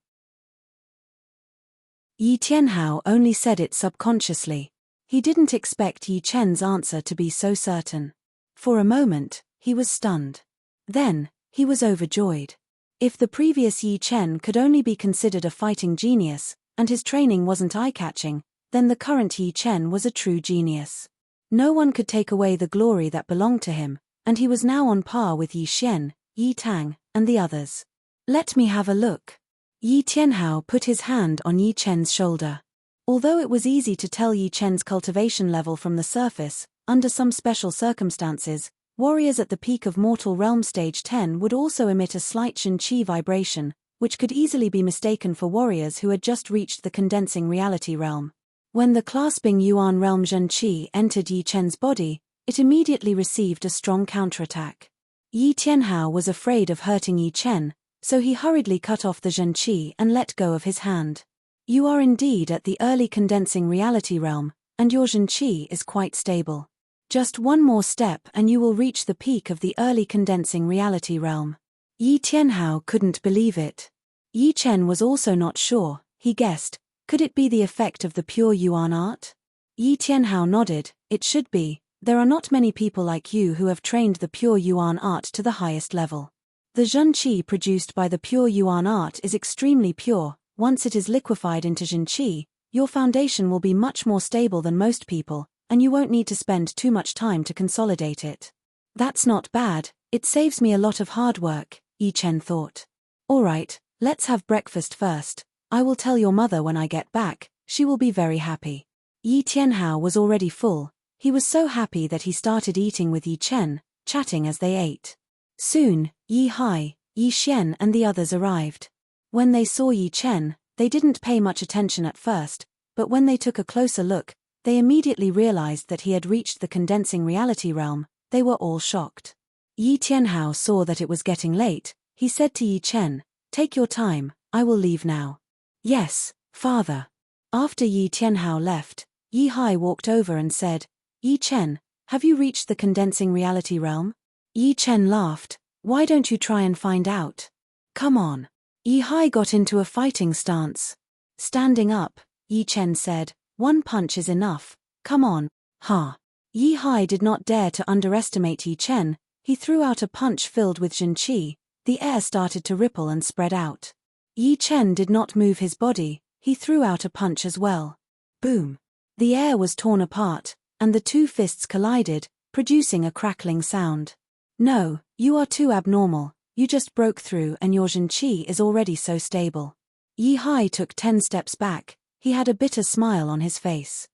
Yi Tianhao only said it subconsciously. He didn't expect Yi Chen's answer to be so certain. For a moment, he was stunned. Then, he was overjoyed. If the previous Yi Chen could only be considered a fighting genius, and his training wasn't eye-catching, then the current Yi Chen was a true genius. No one could take away the glory that belonged to him, and he was now on par with Yi Xian, Yi Tang, and the others. Let me have a look. Yi Tianhao put his hand on Yi Chen's shoulder. Although it was easy to tell Yi Chen's cultivation level from the surface, under some special circumstances, warriors at the peak of Mortal Realm Stage 10 would also emit a slight Zhen-Qi vibration, which could easily be mistaken for warriors who had just reached the condensing reality realm. When the clasping Yuan realm Zhen-Qi entered Yi Chen's body, it immediately received a strong counterattack. Yi Tianhao was afraid of hurting Yi Chen, so he hurriedly cut off the Zhen-Qi and let go of his hand. You are indeed at the early condensing reality realm, and your Zhen-Qi is quite stable. Just one more step and you will reach the peak of the early condensing reality realm. Yi Tianhao couldn't believe it. Yi Chen was also not sure. He guessed, could it be the effect of the pure Yuan art? Yi Tianhao nodded, it should be. There are not many people like you who have trained the pure Yuan art to the highest level. The Zhen-Qi produced by the pure Yuan art is extremely pure. Once it is liquefied into Zhen-Qi, your foundation will be much more stable than most people, and you won't need to spend too much time to consolidate it. That's not bad, it saves me a lot of hard work, Yi Chen thought. Alright, let's have breakfast first. I will tell your mother when I get back, she will be very happy. Yi Tianhao was already full. He was so happy that he started eating with Yi Chen, chatting as they ate. Soon, Yi Hai, Yi Xian and the others arrived. When they saw Yi Chen, they didn't pay much attention at first, but when they took a closer look, they immediately realized that he had reached the condensing reality realm. They were all shocked. Yi Tianhao saw that it was getting late. He said to Yi Chen, take your time, I will leave now. Yes, father. After Yi Tianhao left, Yi Hai walked over and said, Yi Chen, have you reached the condensing reality realm? Yi Chen laughed, why don't you try and find out? Come on. Yi Hai got into a fighting stance. Standing up, Yi Chen said, one punch is enough, come on, ha. Yi Hai did not dare to underestimate Yi Chen. He threw out a punch filled with Zhen-Qi. The air started to ripple and spread out. Yi Chen did not move his body. He threw out a punch as well. Boom. The air was torn apart, and the two fists collided, producing a crackling sound. No, you are too abnormal. You just broke through and your Zhen-Qi is already so stable. Yi Hai took 10 steps back. He had a bitter smile on his face.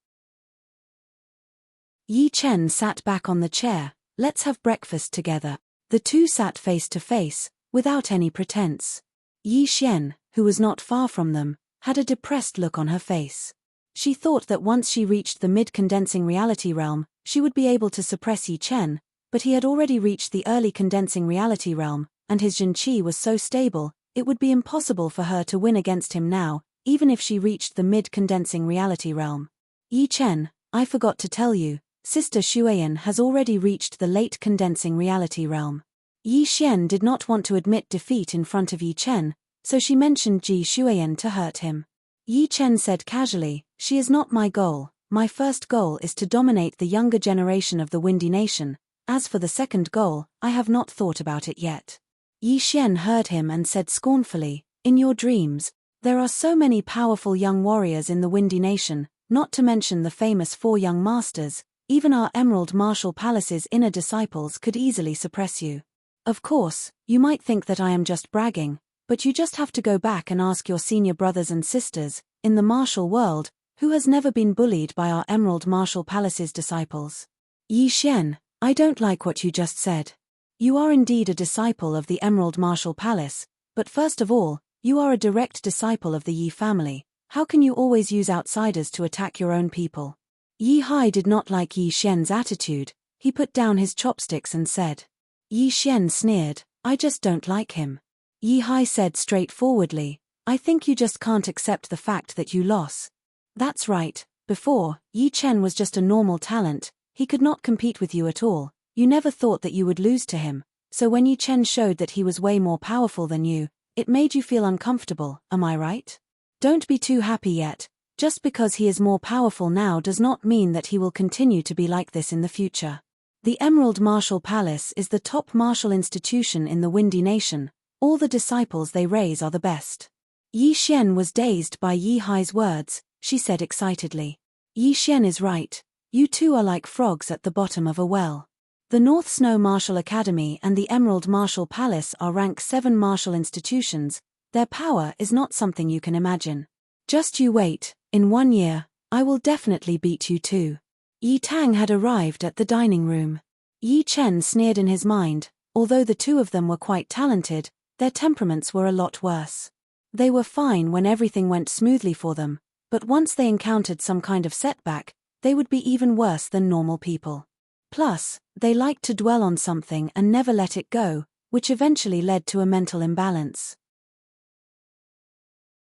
Yi Chen sat back on the chair. Let's have breakfast together. The two sat face to face, without any pretense. Yi Xian, who was not far from them, had a depressed look on her face. She thought that once she reached the mid-condensing reality realm, she would be able to suppress Yi Chen, but he had already reached the early condensing reality realm, and his Zhen-Qi was so stable, it would be impossible for her to win against him now, even if she reached the mid-condensing reality realm. Yi Chen, I forgot to tell you, Sister Xueyan has already reached the late condensing reality realm. Yi Xian did not want to admit defeat in front of Yi Chen, so she mentioned Ji Xueyan to hurt him. Yi Chen said casually, she is not my goal. My first goal is to dominate the younger generation of the Windy Nation. As for the second goal, I have not thought about it yet. Yi Xian heard him and said scornfully, in your dreams, there are so many powerful young warriors in the Windy Nation, not to mention the famous 4 young masters. Even our Emerald Martial Palace's inner disciples could easily suppress you. Of course, you might think that I am just bragging, but you just have to go back and ask your senior brothers and sisters, in the martial world, who has never been bullied by our Emerald Martial Palace's disciples. Yi Xian, I don't like what you just said. You are indeed a disciple of the Emerald Martial Palace, but first of all, you are a direct disciple of the Yi family. How can you always use outsiders to attack your own people? Yi Hai did not like Yi Xian's attitude. He put down his chopsticks and said. Yi Xian sneered, I just don't like him. Yi Hai said straightforwardly, I think you just can't accept the fact that you lost. That's right, before, Yi Chen was just a normal talent, he could not compete with you at all, you never thought that you would lose to him, so when Yi Chen showed that he was way more powerful than you, it made you feel uncomfortable, am I right? Don't be too happy yet, just because he is more powerful now does not mean that he will continue to be like this in the future. The Emerald Martial Palace is the top martial institution in the Windy Nation, all the disciples they raise are the best. Yi Xian was dazed by Yi Hai's words, she said excitedly. Yi Xian is right, you two are like frogs at the bottom of a well. The North Snow Martial Academy and the Emerald Martial Palace are rank 7 martial institutions, their power is not something you can imagine. Just you wait, in 1 year, I will definitely beat you too. Yi Tang had arrived at the dining room. Yi Chen sneered in his mind, although the two of them were quite talented, their temperaments were a lot worse. They were fine when everything went smoothly for them, but once they encountered some kind of setback, they would be even worse than normal people. Plus, they liked to dwell on something and never let it go, which eventually led to a mental imbalance.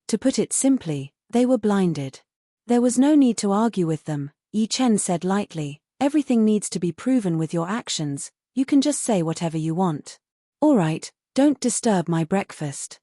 To put it simply, they were blinded. There was no need to argue with them, Yi Chen said lightly, everything needs to be proven with your actions, you can just say whatever you want. Alright, don't disturb my breakfast.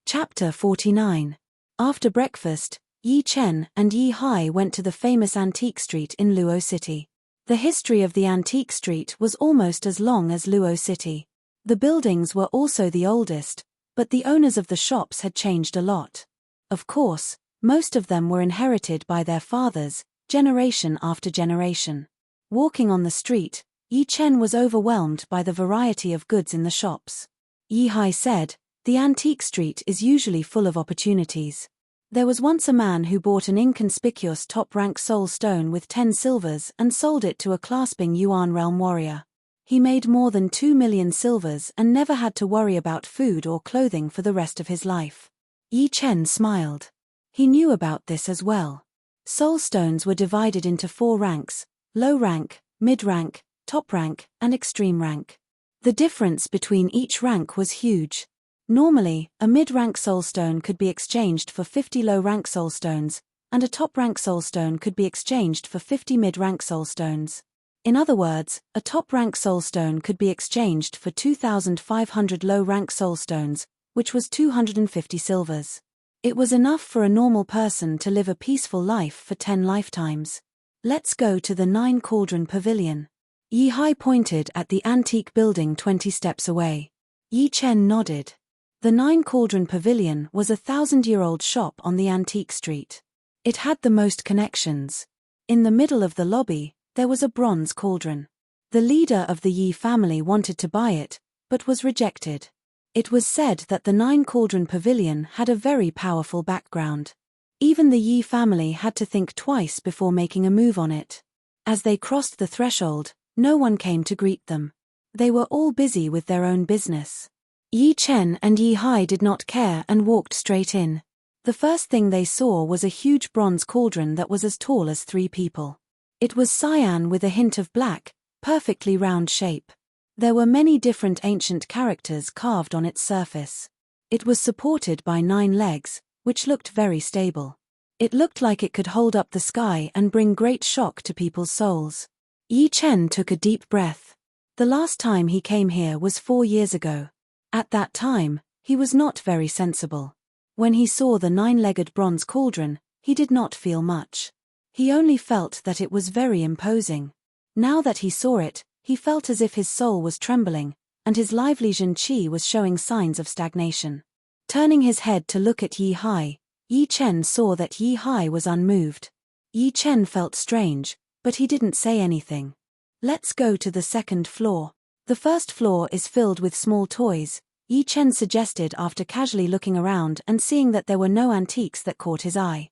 Chapter 49. After breakfast, Yi Chen and Yi Hai went to the famous antique street in Luo City. The history of the antique street was almost as long as Luo City. The buildings were also the oldest, but the owners of the shops had changed a lot. Of course, most of them were inherited by their fathers, generation after generation. Walking on the street, Yi Chen was overwhelmed by the variety of goods in the shops. Yi Hai said, the antique street is usually full of opportunities. There was once a man who bought an inconspicuous top-rank soul stone with 10 silvers and sold it to a clasping Yuan realm warrior. He made more than 2 million silvers and never had to worry about food or clothing for the rest of his life. Yi Chen smiled. He knew about this as well. Soul stones were divided into 4 ranks, low rank, mid-rank, top rank, and extreme rank. The difference between each rank was huge. Normally, a mid-rank soulstone could be exchanged for 50 low-rank soulstones, and a top-rank soulstone could be exchanged for 50 mid-rank soulstones. In other words, a top-rank soulstone could be exchanged for 2,500 low-rank soulstones, which was 250 silvers. It was enough for a normal person to live a peaceful life for 10 lifetimes. Let's go to the 9 Cauldron Pavilion. Yi Hai pointed at the antique building 20 steps away. Yi Chen nodded. The 9 Cauldron Pavilion was a 1,000-year-old shop on the antique street. It had the most connections. In the middle of the lobby, there was a bronze cauldron. The leader of the Yi family wanted to buy it, but was rejected. It was said that the 9 Cauldron Pavilion had a very powerful background. Even the Yi family had to think twice before making a move on it. As they crossed the threshold, no one came to greet them. They were all busy with their own business. Yi Chen and Yi Hai did not care and walked straight in. The first thing they saw was a huge bronze cauldron that was as tall as 3 people. It was cyan with a hint of black, perfectly round shape. There were many different ancient characters carved on its surface. It was supported by 9 legs, which looked very stable. It looked like it could hold up the sky and bring great shock to people's souls. Yi Chen took a deep breath. The last time he came here was 4 years ago. At that time, he was not very sensible. When he saw the 9-legged bronze cauldron, he did not feel much. He only felt that it was very imposing. Now that he saw it, he felt as if his soul was trembling, and his lively Zhen Qi was showing signs of stagnation. Turning his head to look at Yi Hai, Yi Chen saw that Yi Hai was unmoved. Yi Chen felt strange, but he didn't say anything. Let's go to the 2nd floor. The 1st floor is filled with small toys, Yi Chen suggested after casually looking around and seeing that there were no antiques that caught his eye.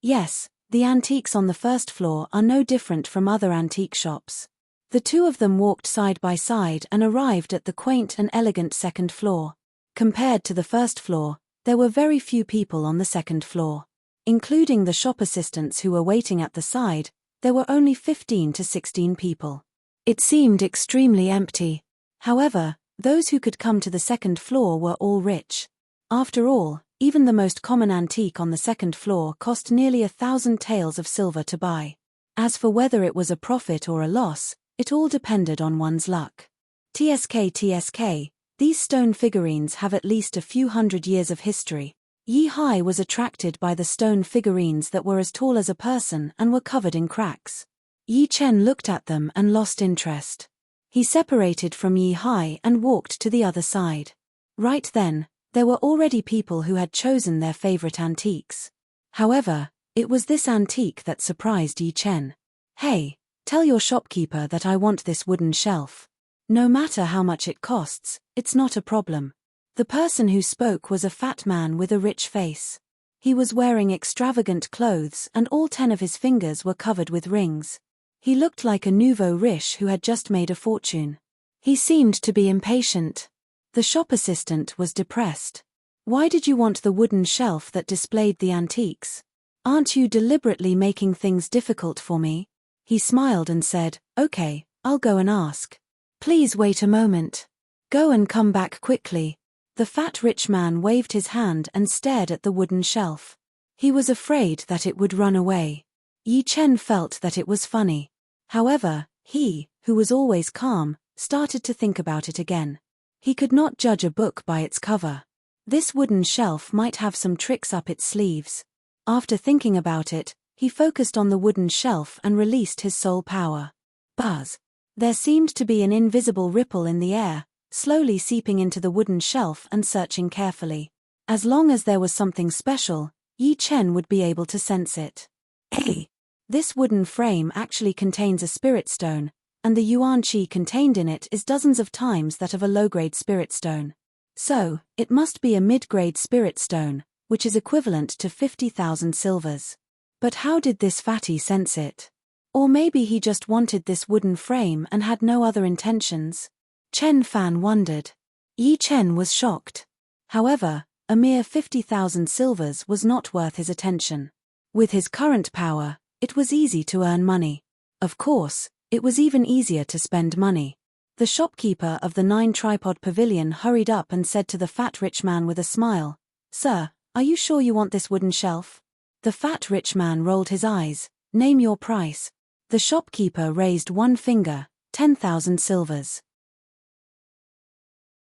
Yes, the antiques on the 1st floor are no different from other antique shops. The two of them walked side by side and arrived at the quaint and elegant 2nd floor. Compared to the 1st floor, there were very few people on the 2nd floor. Including the shop assistants who were waiting at the side, there were only 15 to 16 people. It seemed extremely empty. However, those who could come to the second floor were all rich. After all, even the most common antique on the second floor cost nearly 1,000 taels of silver to buy. As for whether it was a profit or a loss, it all depended on one's luck. TSK, these stone figurines have at least a few hundred years of history. Yi Hai was attracted by the stone figurines that were as tall as a person and were covered in cracks. Yi Chen looked at them and lost interest. He separated from Yi Hai and walked to the other side. Right then, there were already people who had chosen their favorite antiques. However, it was this antique that surprised Yi Chen. "Hey, tell your shopkeeper that I want this wooden shelf. No matter how much it costs, it's not a problem." The person who spoke was a fat man with a rich face. He was wearing extravagant clothes and all 10 of his fingers were covered with rings. He looked like a nouveau riche who had just made a fortune. He seemed to be impatient. The shop assistant was depressed. "Why did you want the wooden shelf that displayed the antiques? Aren't you deliberately making things difficult for me?" He smiled and said, "Okay, I'll go and ask. Please wait a moment. Go and come back quickly." The fat rich man waved his hand and stared at the wooden shelf. He was afraid that it would run away. Yi Chen felt that it was funny. However, he, who was always calm, started to think about it again. He could not judge a book by its cover. This wooden shelf might have some tricks up its sleeves. After thinking about it, he focused on the wooden shelf and released his soul power. Buzz! There seemed to be an invisible ripple in the air, slowly seeping into the wooden shelf and searching carefully. As long as there was something special, Yi Chen would be able to sense it. Hey! This wooden frame actually contains a spirit stone, and the yuan qi contained in it is dozens of times that of a low-grade spirit stone. So, it must be a mid-grade spirit stone, which is equivalent to 50,000 silvers. But how did this fatty sense it? Or maybe he just wanted this wooden frame and had no other intentions? Chen Fan wondered. Yi Chen was shocked. However, a mere 50,000 silvers was not worth his attention. With his current power, it was easy to earn money. Of course, it was even easier to spend money. The shopkeeper of the 9-tripod pavilion hurried up and said to the fat rich man with a smile, "Sir, are you sure you want this wooden shelf?" The fat rich man rolled his eyes. "Name your price." The shopkeeper raised one finger, 10,000 silvers.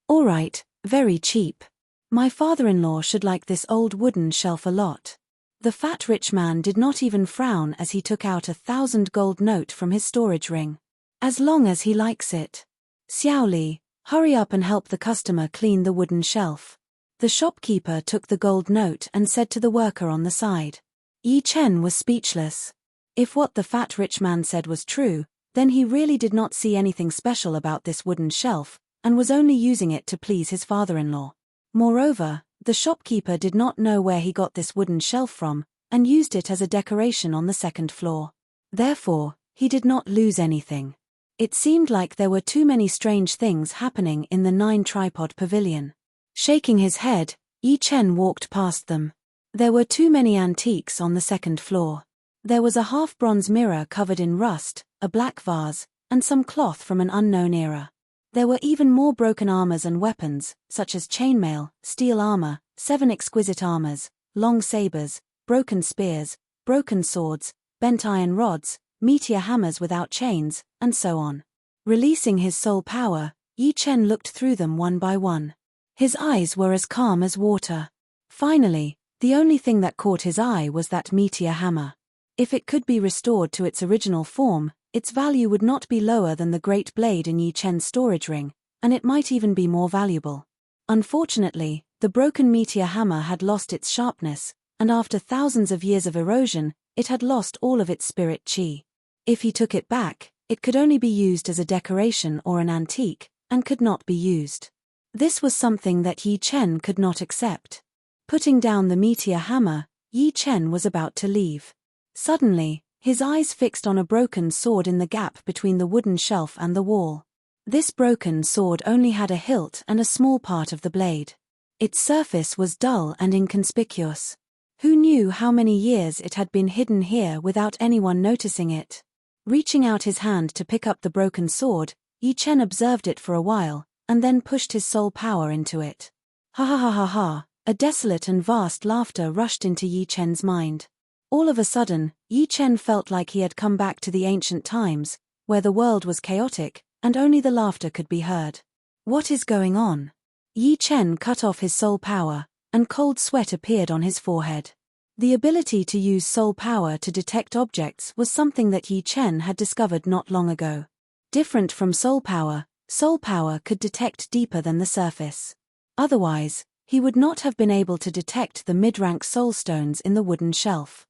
"All right, very cheap. My father-in-law should like this old wooden shelf a lot." The fat rich man did not even frown as he took out 1,000 gold note from his storage ring. "As long as he likes it. Xiao Li, hurry up and help the customer clean the wooden shelf." The shopkeeper took the gold note and said to the worker on the side. Yi Chen was speechless. If what the fat rich man said was true, then he really did not see anything special about this wooden shelf, and was only using it to please his father-in-law. Moreover, the shopkeeper did not know where he got this wooden shelf from, and used it as a decoration on the second floor. Therefore, he did not lose anything. It seemed like there were too many strange things happening in the 9-tripod pavilion. Shaking his head, Yi Chen walked past them. There were too many antiques on the second floor. There was a half-bronze mirror covered in rust, a black vase, and some cloth from an unknown era. There were even more broken armors and weapons, such as chainmail, steel armor, 7 exquisite armors, long sabers, broken spears, broken swords, bent iron rods, meteor hammers without chains, and so on. Releasing his soul power, Yi Chen looked through them one by one. His eyes were as calm as water. Finally, the only thing that caught his eye was that meteor hammer. If it could be restored to its original form, its value would not be lower than the great blade in Yi Chen's storage ring, and it might even be more valuable. Unfortunately, the broken meteor hammer had lost its sharpness, and after thousands of years of erosion, it had lost all of its spirit qi. If he took it back, it could only be used as a decoration or an antique, and could not be used. This was something that Yi Chen could not accept. Putting down the meteor hammer, Yi Chen was about to leave. Suddenly, his eyes fixed on a broken sword in the gap between the wooden shelf and the wall. This broken sword only had a hilt and a small part of the blade. Its surface was dull and inconspicuous. Who knew how many years it had been hidden here without anyone noticing it? Reaching out his hand to pick up the broken sword, Yi Chen observed it for a while, and then pushed his soul power into it. Ha ha ha ha ha, a desolate and vast laughter rushed into Yi Chen's mind. All of a sudden, Yi Chen felt like he had come back to the ancient times, where the world was chaotic, and only the laughter could be heard. What is going on? Yi Chen cut off his soul power, and cold sweat appeared on his forehead. The ability to use soul power to detect objects was something that Yi Chen had discovered not long ago. Different from soul power could detect deeper than the surface. Otherwise, he would not have been able to detect the mid-rank soul stones in the wooden shelf.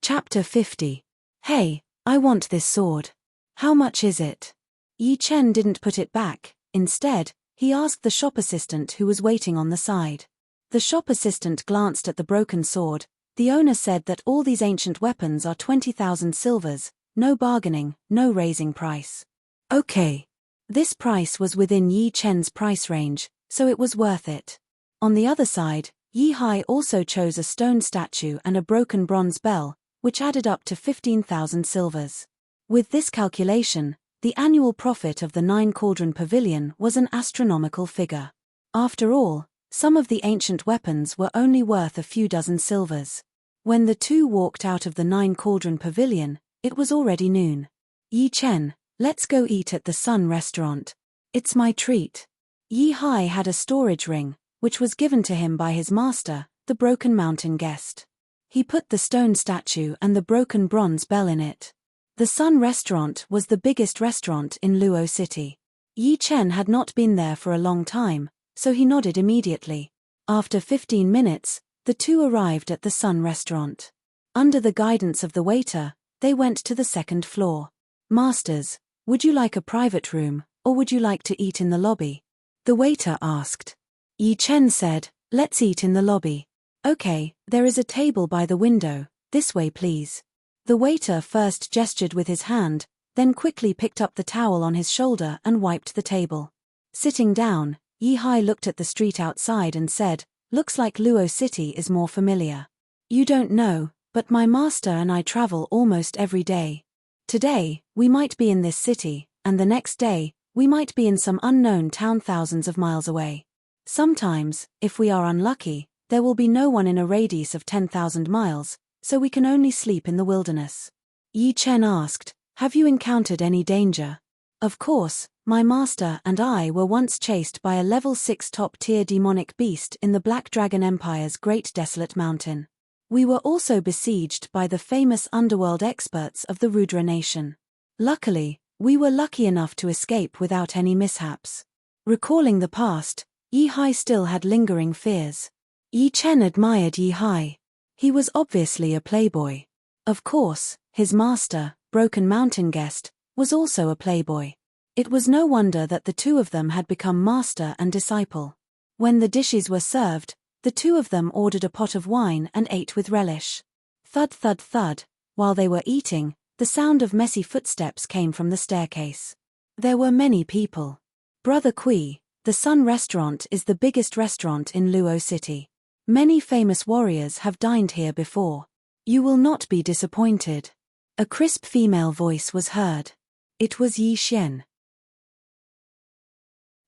Chapter 50. Hey, I want this sword. How much is it? Yi Chen didn't put it back. Instead, he asked the shop assistant who was waiting on the side. The shop assistant glanced at the broken sword. The owner said that all these ancient weapons are 20,000 silvers, no bargaining, no raising price. Okay. This price was within Yi Chen's price range, so it was worth it. On the other side, Yi Hai also chose a stone statue and a broken bronze bell, which added up to 15,000 silvers. With this calculation, the annual profit of the Nine Cauldron Pavilion was an astronomical figure. After all, some of the ancient weapons were only worth a few dozen silvers. When the two walked out of the Nine Cauldron Pavilion, it was already noon. Yi Chen, let's go eat at the Sun restaurant. It's my treat. Yi Hai had a storage ring, which was given to him by his master, the Broken Mountain guest. He put the stone statue and the broken bronze bell in it. The Sun restaurant was the biggest restaurant in Luo City. Yi Chen had not been there for a long time, so he nodded immediately. After 15 minutes, the two arrived at the Sun restaurant. Under the guidance of the waiter, they went to the second floor. Masters, would you like a private room, or would you like to eat in the lobby? The waiter asked. Yi Chen said, let's eat in the lobby. Okay, there is a table by the window, this way please. The waiter first gestured with his hand, then quickly picked up the towel on his shoulder and wiped the table. Sitting down, Yi Hai looked at the street outside and said, looks like Luo City is more familiar. You don't know, but my master and I travel almost every day. Today, we might be in this city, and the next day, we might be in some unknown town thousands of miles away. Sometimes, if we are unlucky, there will be no one in a radius of 10,000 miles, so we can only sleep in the wilderness. Yi Chen asked, have you encountered any danger? Of course, my master and I were once chased by a level 6 top-tier demonic beast in the Black Dragon Empire's Great Desolate Mountain. We were also besieged by the famous underworld experts of the Rudra Nation. Luckily, we were lucky enough to escape without any mishaps. Recalling the past, Yi Hai still had lingering fears. Yi Chen admired Yi Hai. He was obviously a playboy. Of course, his master, Broken Mountain guest, was also a playboy. It was no wonder that the two of them had become master and disciple. When the dishes were served, the two of them ordered a pot of wine and ate with relish. Thud thud thud, while they were eating, the sound of messy footsteps came from the staircase. There were many people. Brother Kui, the Sun restaurant is the biggest restaurant in Luo City. Many famous warriors have dined here before. You will not be disappointed. A crisp female voice was heard. It was Yi Xian.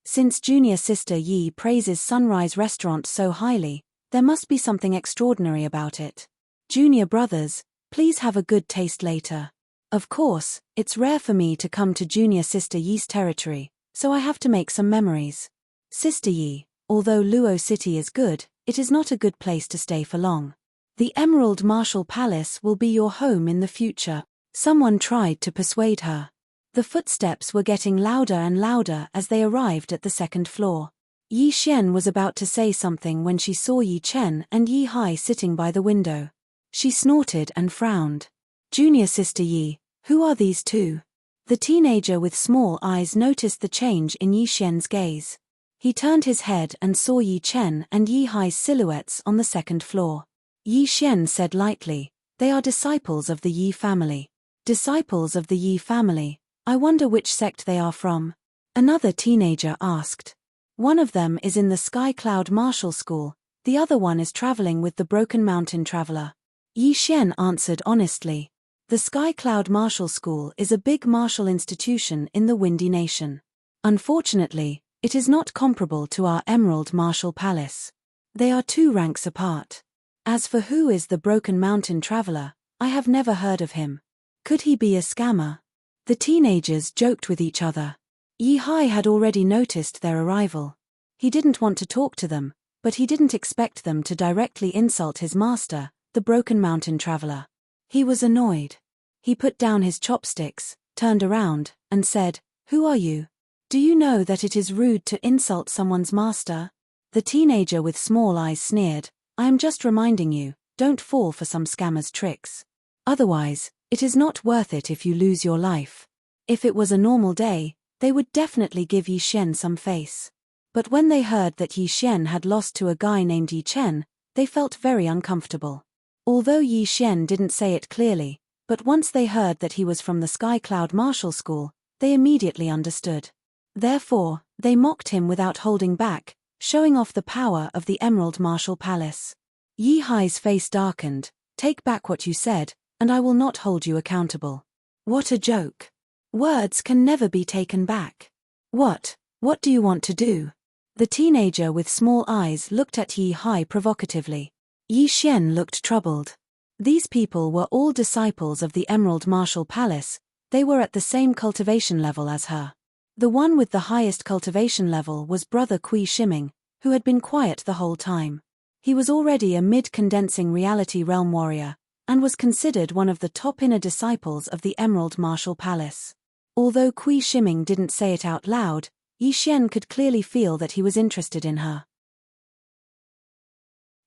Since junior sister Yi praises Sunrise Restaurant so highly, there must be something extraordinary about it. Junior brothers, please have a good taste later. Of course, it's rare for me to come to junior sister Yi's territory, so I have to make some memories. Sister Yi, although Luo City is good, it is not a good place to stay for long. The Emerald Martial Palace will be your home in the future. Someone tried to persuade her. The footsteps were getting louder and louder as they arrived at the second floor. Yi Xian was about to say something when she saw Yi Chen and Yi Hai sitting by the window. She snorted and frowned. Junior sister Yi, who are these two? The teenager with small eyes noticed the change in Yi Xian's gaze. He turned his head and saw Yi Chen and Yi Hai's silhouettes on the second floor. Yi Xian said lightly, they are disciples of the Yi family. Disciples of the Yi family, I wonder which sect they are from. Another teenager asked. One of them is in the Sky Cloud Martial School, the other one is traveling with the Broken Mountain Traveler. Yi Xian answered honestly. The Sky Cloud Martial School is a big martial institution in the Windy Nation. Unfortunately, it is not comparable to our Emerald Martial Palace. They are 2 ranks apart. As for who is the Broken Mountain Traveler, I have never heard of him. Could he be a scammer? The teenagers joked with each other. Yi Hai had already noticed their arrival. He didn't want to talk to them, but he didn't expect them to directly insult his master, the Broken Mountain Traveler. He was annoyed. He put down his chopsticks, turned around, and said, "Who are you? Do you know that it is rude to insult someone's master?" The teenager with small eyes sneered, "I am just reminding you, don't fall for some scammer's tricks. Otherwise, it is not worth it if you lose your life." If it was a normal day, they would definitely give Yi Xian some face. But when they heard that Yi Xian had lost to a guy named Yi Chen, they felt very uncomfortable. Although Yi Xian didn't say it clearly, but once they heard that he was from the Sky Cloud Martial School, they immediately understood. Therefore, they mocked him without holding back, showing off the power of the Emerald Martial Palace. Yi Hai's face darkened. "Take back what you said, and I will not hold you accountable." What a joke. Words can never be taken back. What do you want to do? The teenager with small eyes looked at Yi Hai provocatively. Yi Xian looked troubled. These people were all disciples of the Emerald Martial Palace. They were at the same cultivation level as her. The one with the highest cultivation level was Brother Kui Shiming, who had been quiet the whole time. He was already a mid-condensing reality realm warrior, and was considered one of the top inner disciples of the Emerald Martial Palace. Although Kui Shiming didn't say it out loud, Yi Xian could clearly feel that he was interested in her.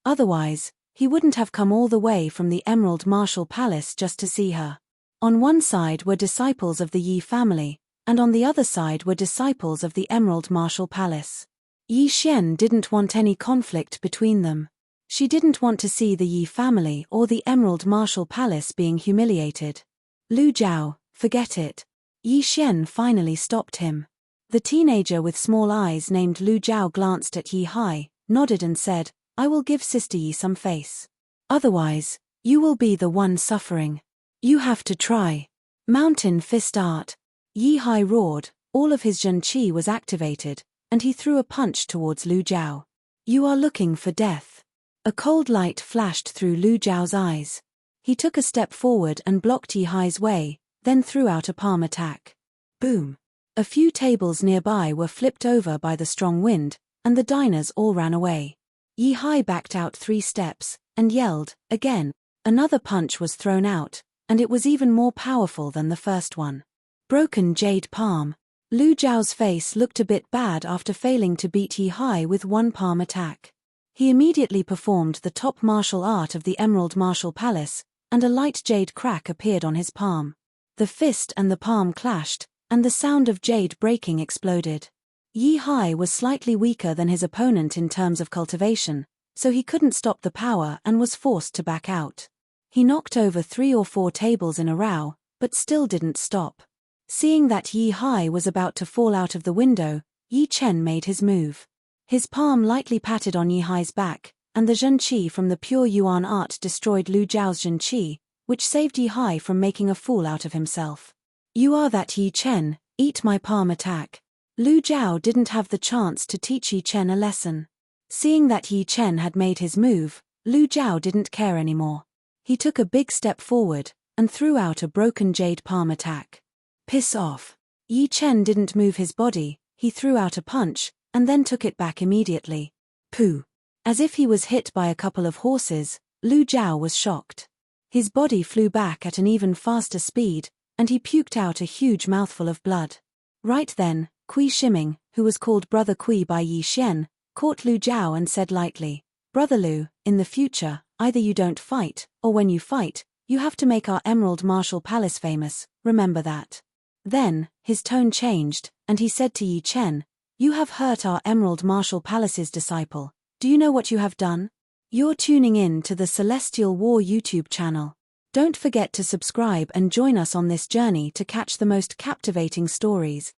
Otherwise, he wouldn't have come all the way from the Emerald Martial Palace just to see her. On one side were disciples of the Yi family, and on the other side were disciples of the Emerald Martial Palace. Yi Xian didn't want any conflict between them. She didn't want to see the Yi family or the Emerald Martial Palace being humiliated. "Lu Jiao, forget it." Yi Xian finally stopped him. The teenager with small eyes named Lu Jiao glanced at Yi Hai, nodded and said, "I will give Sister Yi some face. Otherwise, you will be the one suffering. You have to try." Mountain Fist Art. Yi Hai roared, all of his Zhen Qi was activated, and he threw a punch towards Lu Jiao. "You are looking for death." A cold light flashed through Lu Jiao's eyes. He took a step forward and blocked Yi Hai's way, then threw out a palm attack. Boom! A few tables nearby were flipped over by the strong wind, and the diners all ran away. Yi Hai backed out 3 steps, and yelled, again. Another punch was thrown out, and it was even more powerful than the first one. Broken jade palm. Lu Jiao's face looked a bit bad after failing to beat Yi Hai with 1 palm attack. He immediately performed the top martial art of the Emerald Martial Palace, and a light jade crack appeared on his palm. The fist and the palm clashed, and the sound of jade breaking exploded. Yi Hai was slightly weaker than his opponent in terms of cultivation, so he couldn't stop the power and was forced to back out. He knocked over 3 or 4 tables in a row, but still didn't stop. Seeing that Yi Hai was about to fall out of the window, Yi Chen made his move. His palm lightly patted on Yi Hai's back, and the Zhen Qi from the pure Yuan art destroyed Lu Jiao's Zhen Qi, which saved Yi Hai from making a fool out of himself. "You are that Yi Chen, eat my palm attack." Lu Jiao didn't have the chance to teach Yi Chen a lesson. Seeing that Yi Chen had made his move, Lu Jiao didn't care anymore. He took a big step forward, and threw out a broken jade palm attack. "Piss off." Yi Chen didn't move his body, he threw out a punch, and then took it back immediately. Pooh. As if he was hit by a couple of horses, Lu Jiao was shocked. His body flew back at an even faster speed, and he puked out a huge mouthful of blood. Right then, Kui Shiming, who was called Brother Kui by Yi Xian, caught Lu Jiao and said lightly, "Brother Lu, in the future, either you don't fight, or when you fight, you have to make our Emerald Martial Palace famous, remember that." Then, his tone changed, and he said to Yi Chen, "You have hurt our Emerald Martial Palace's disciple. Do you know what you have done? You're tuning in to the Celestial War YouTube channel. Don't forget to subscribe and join us on this journey to catch the most captivating stories.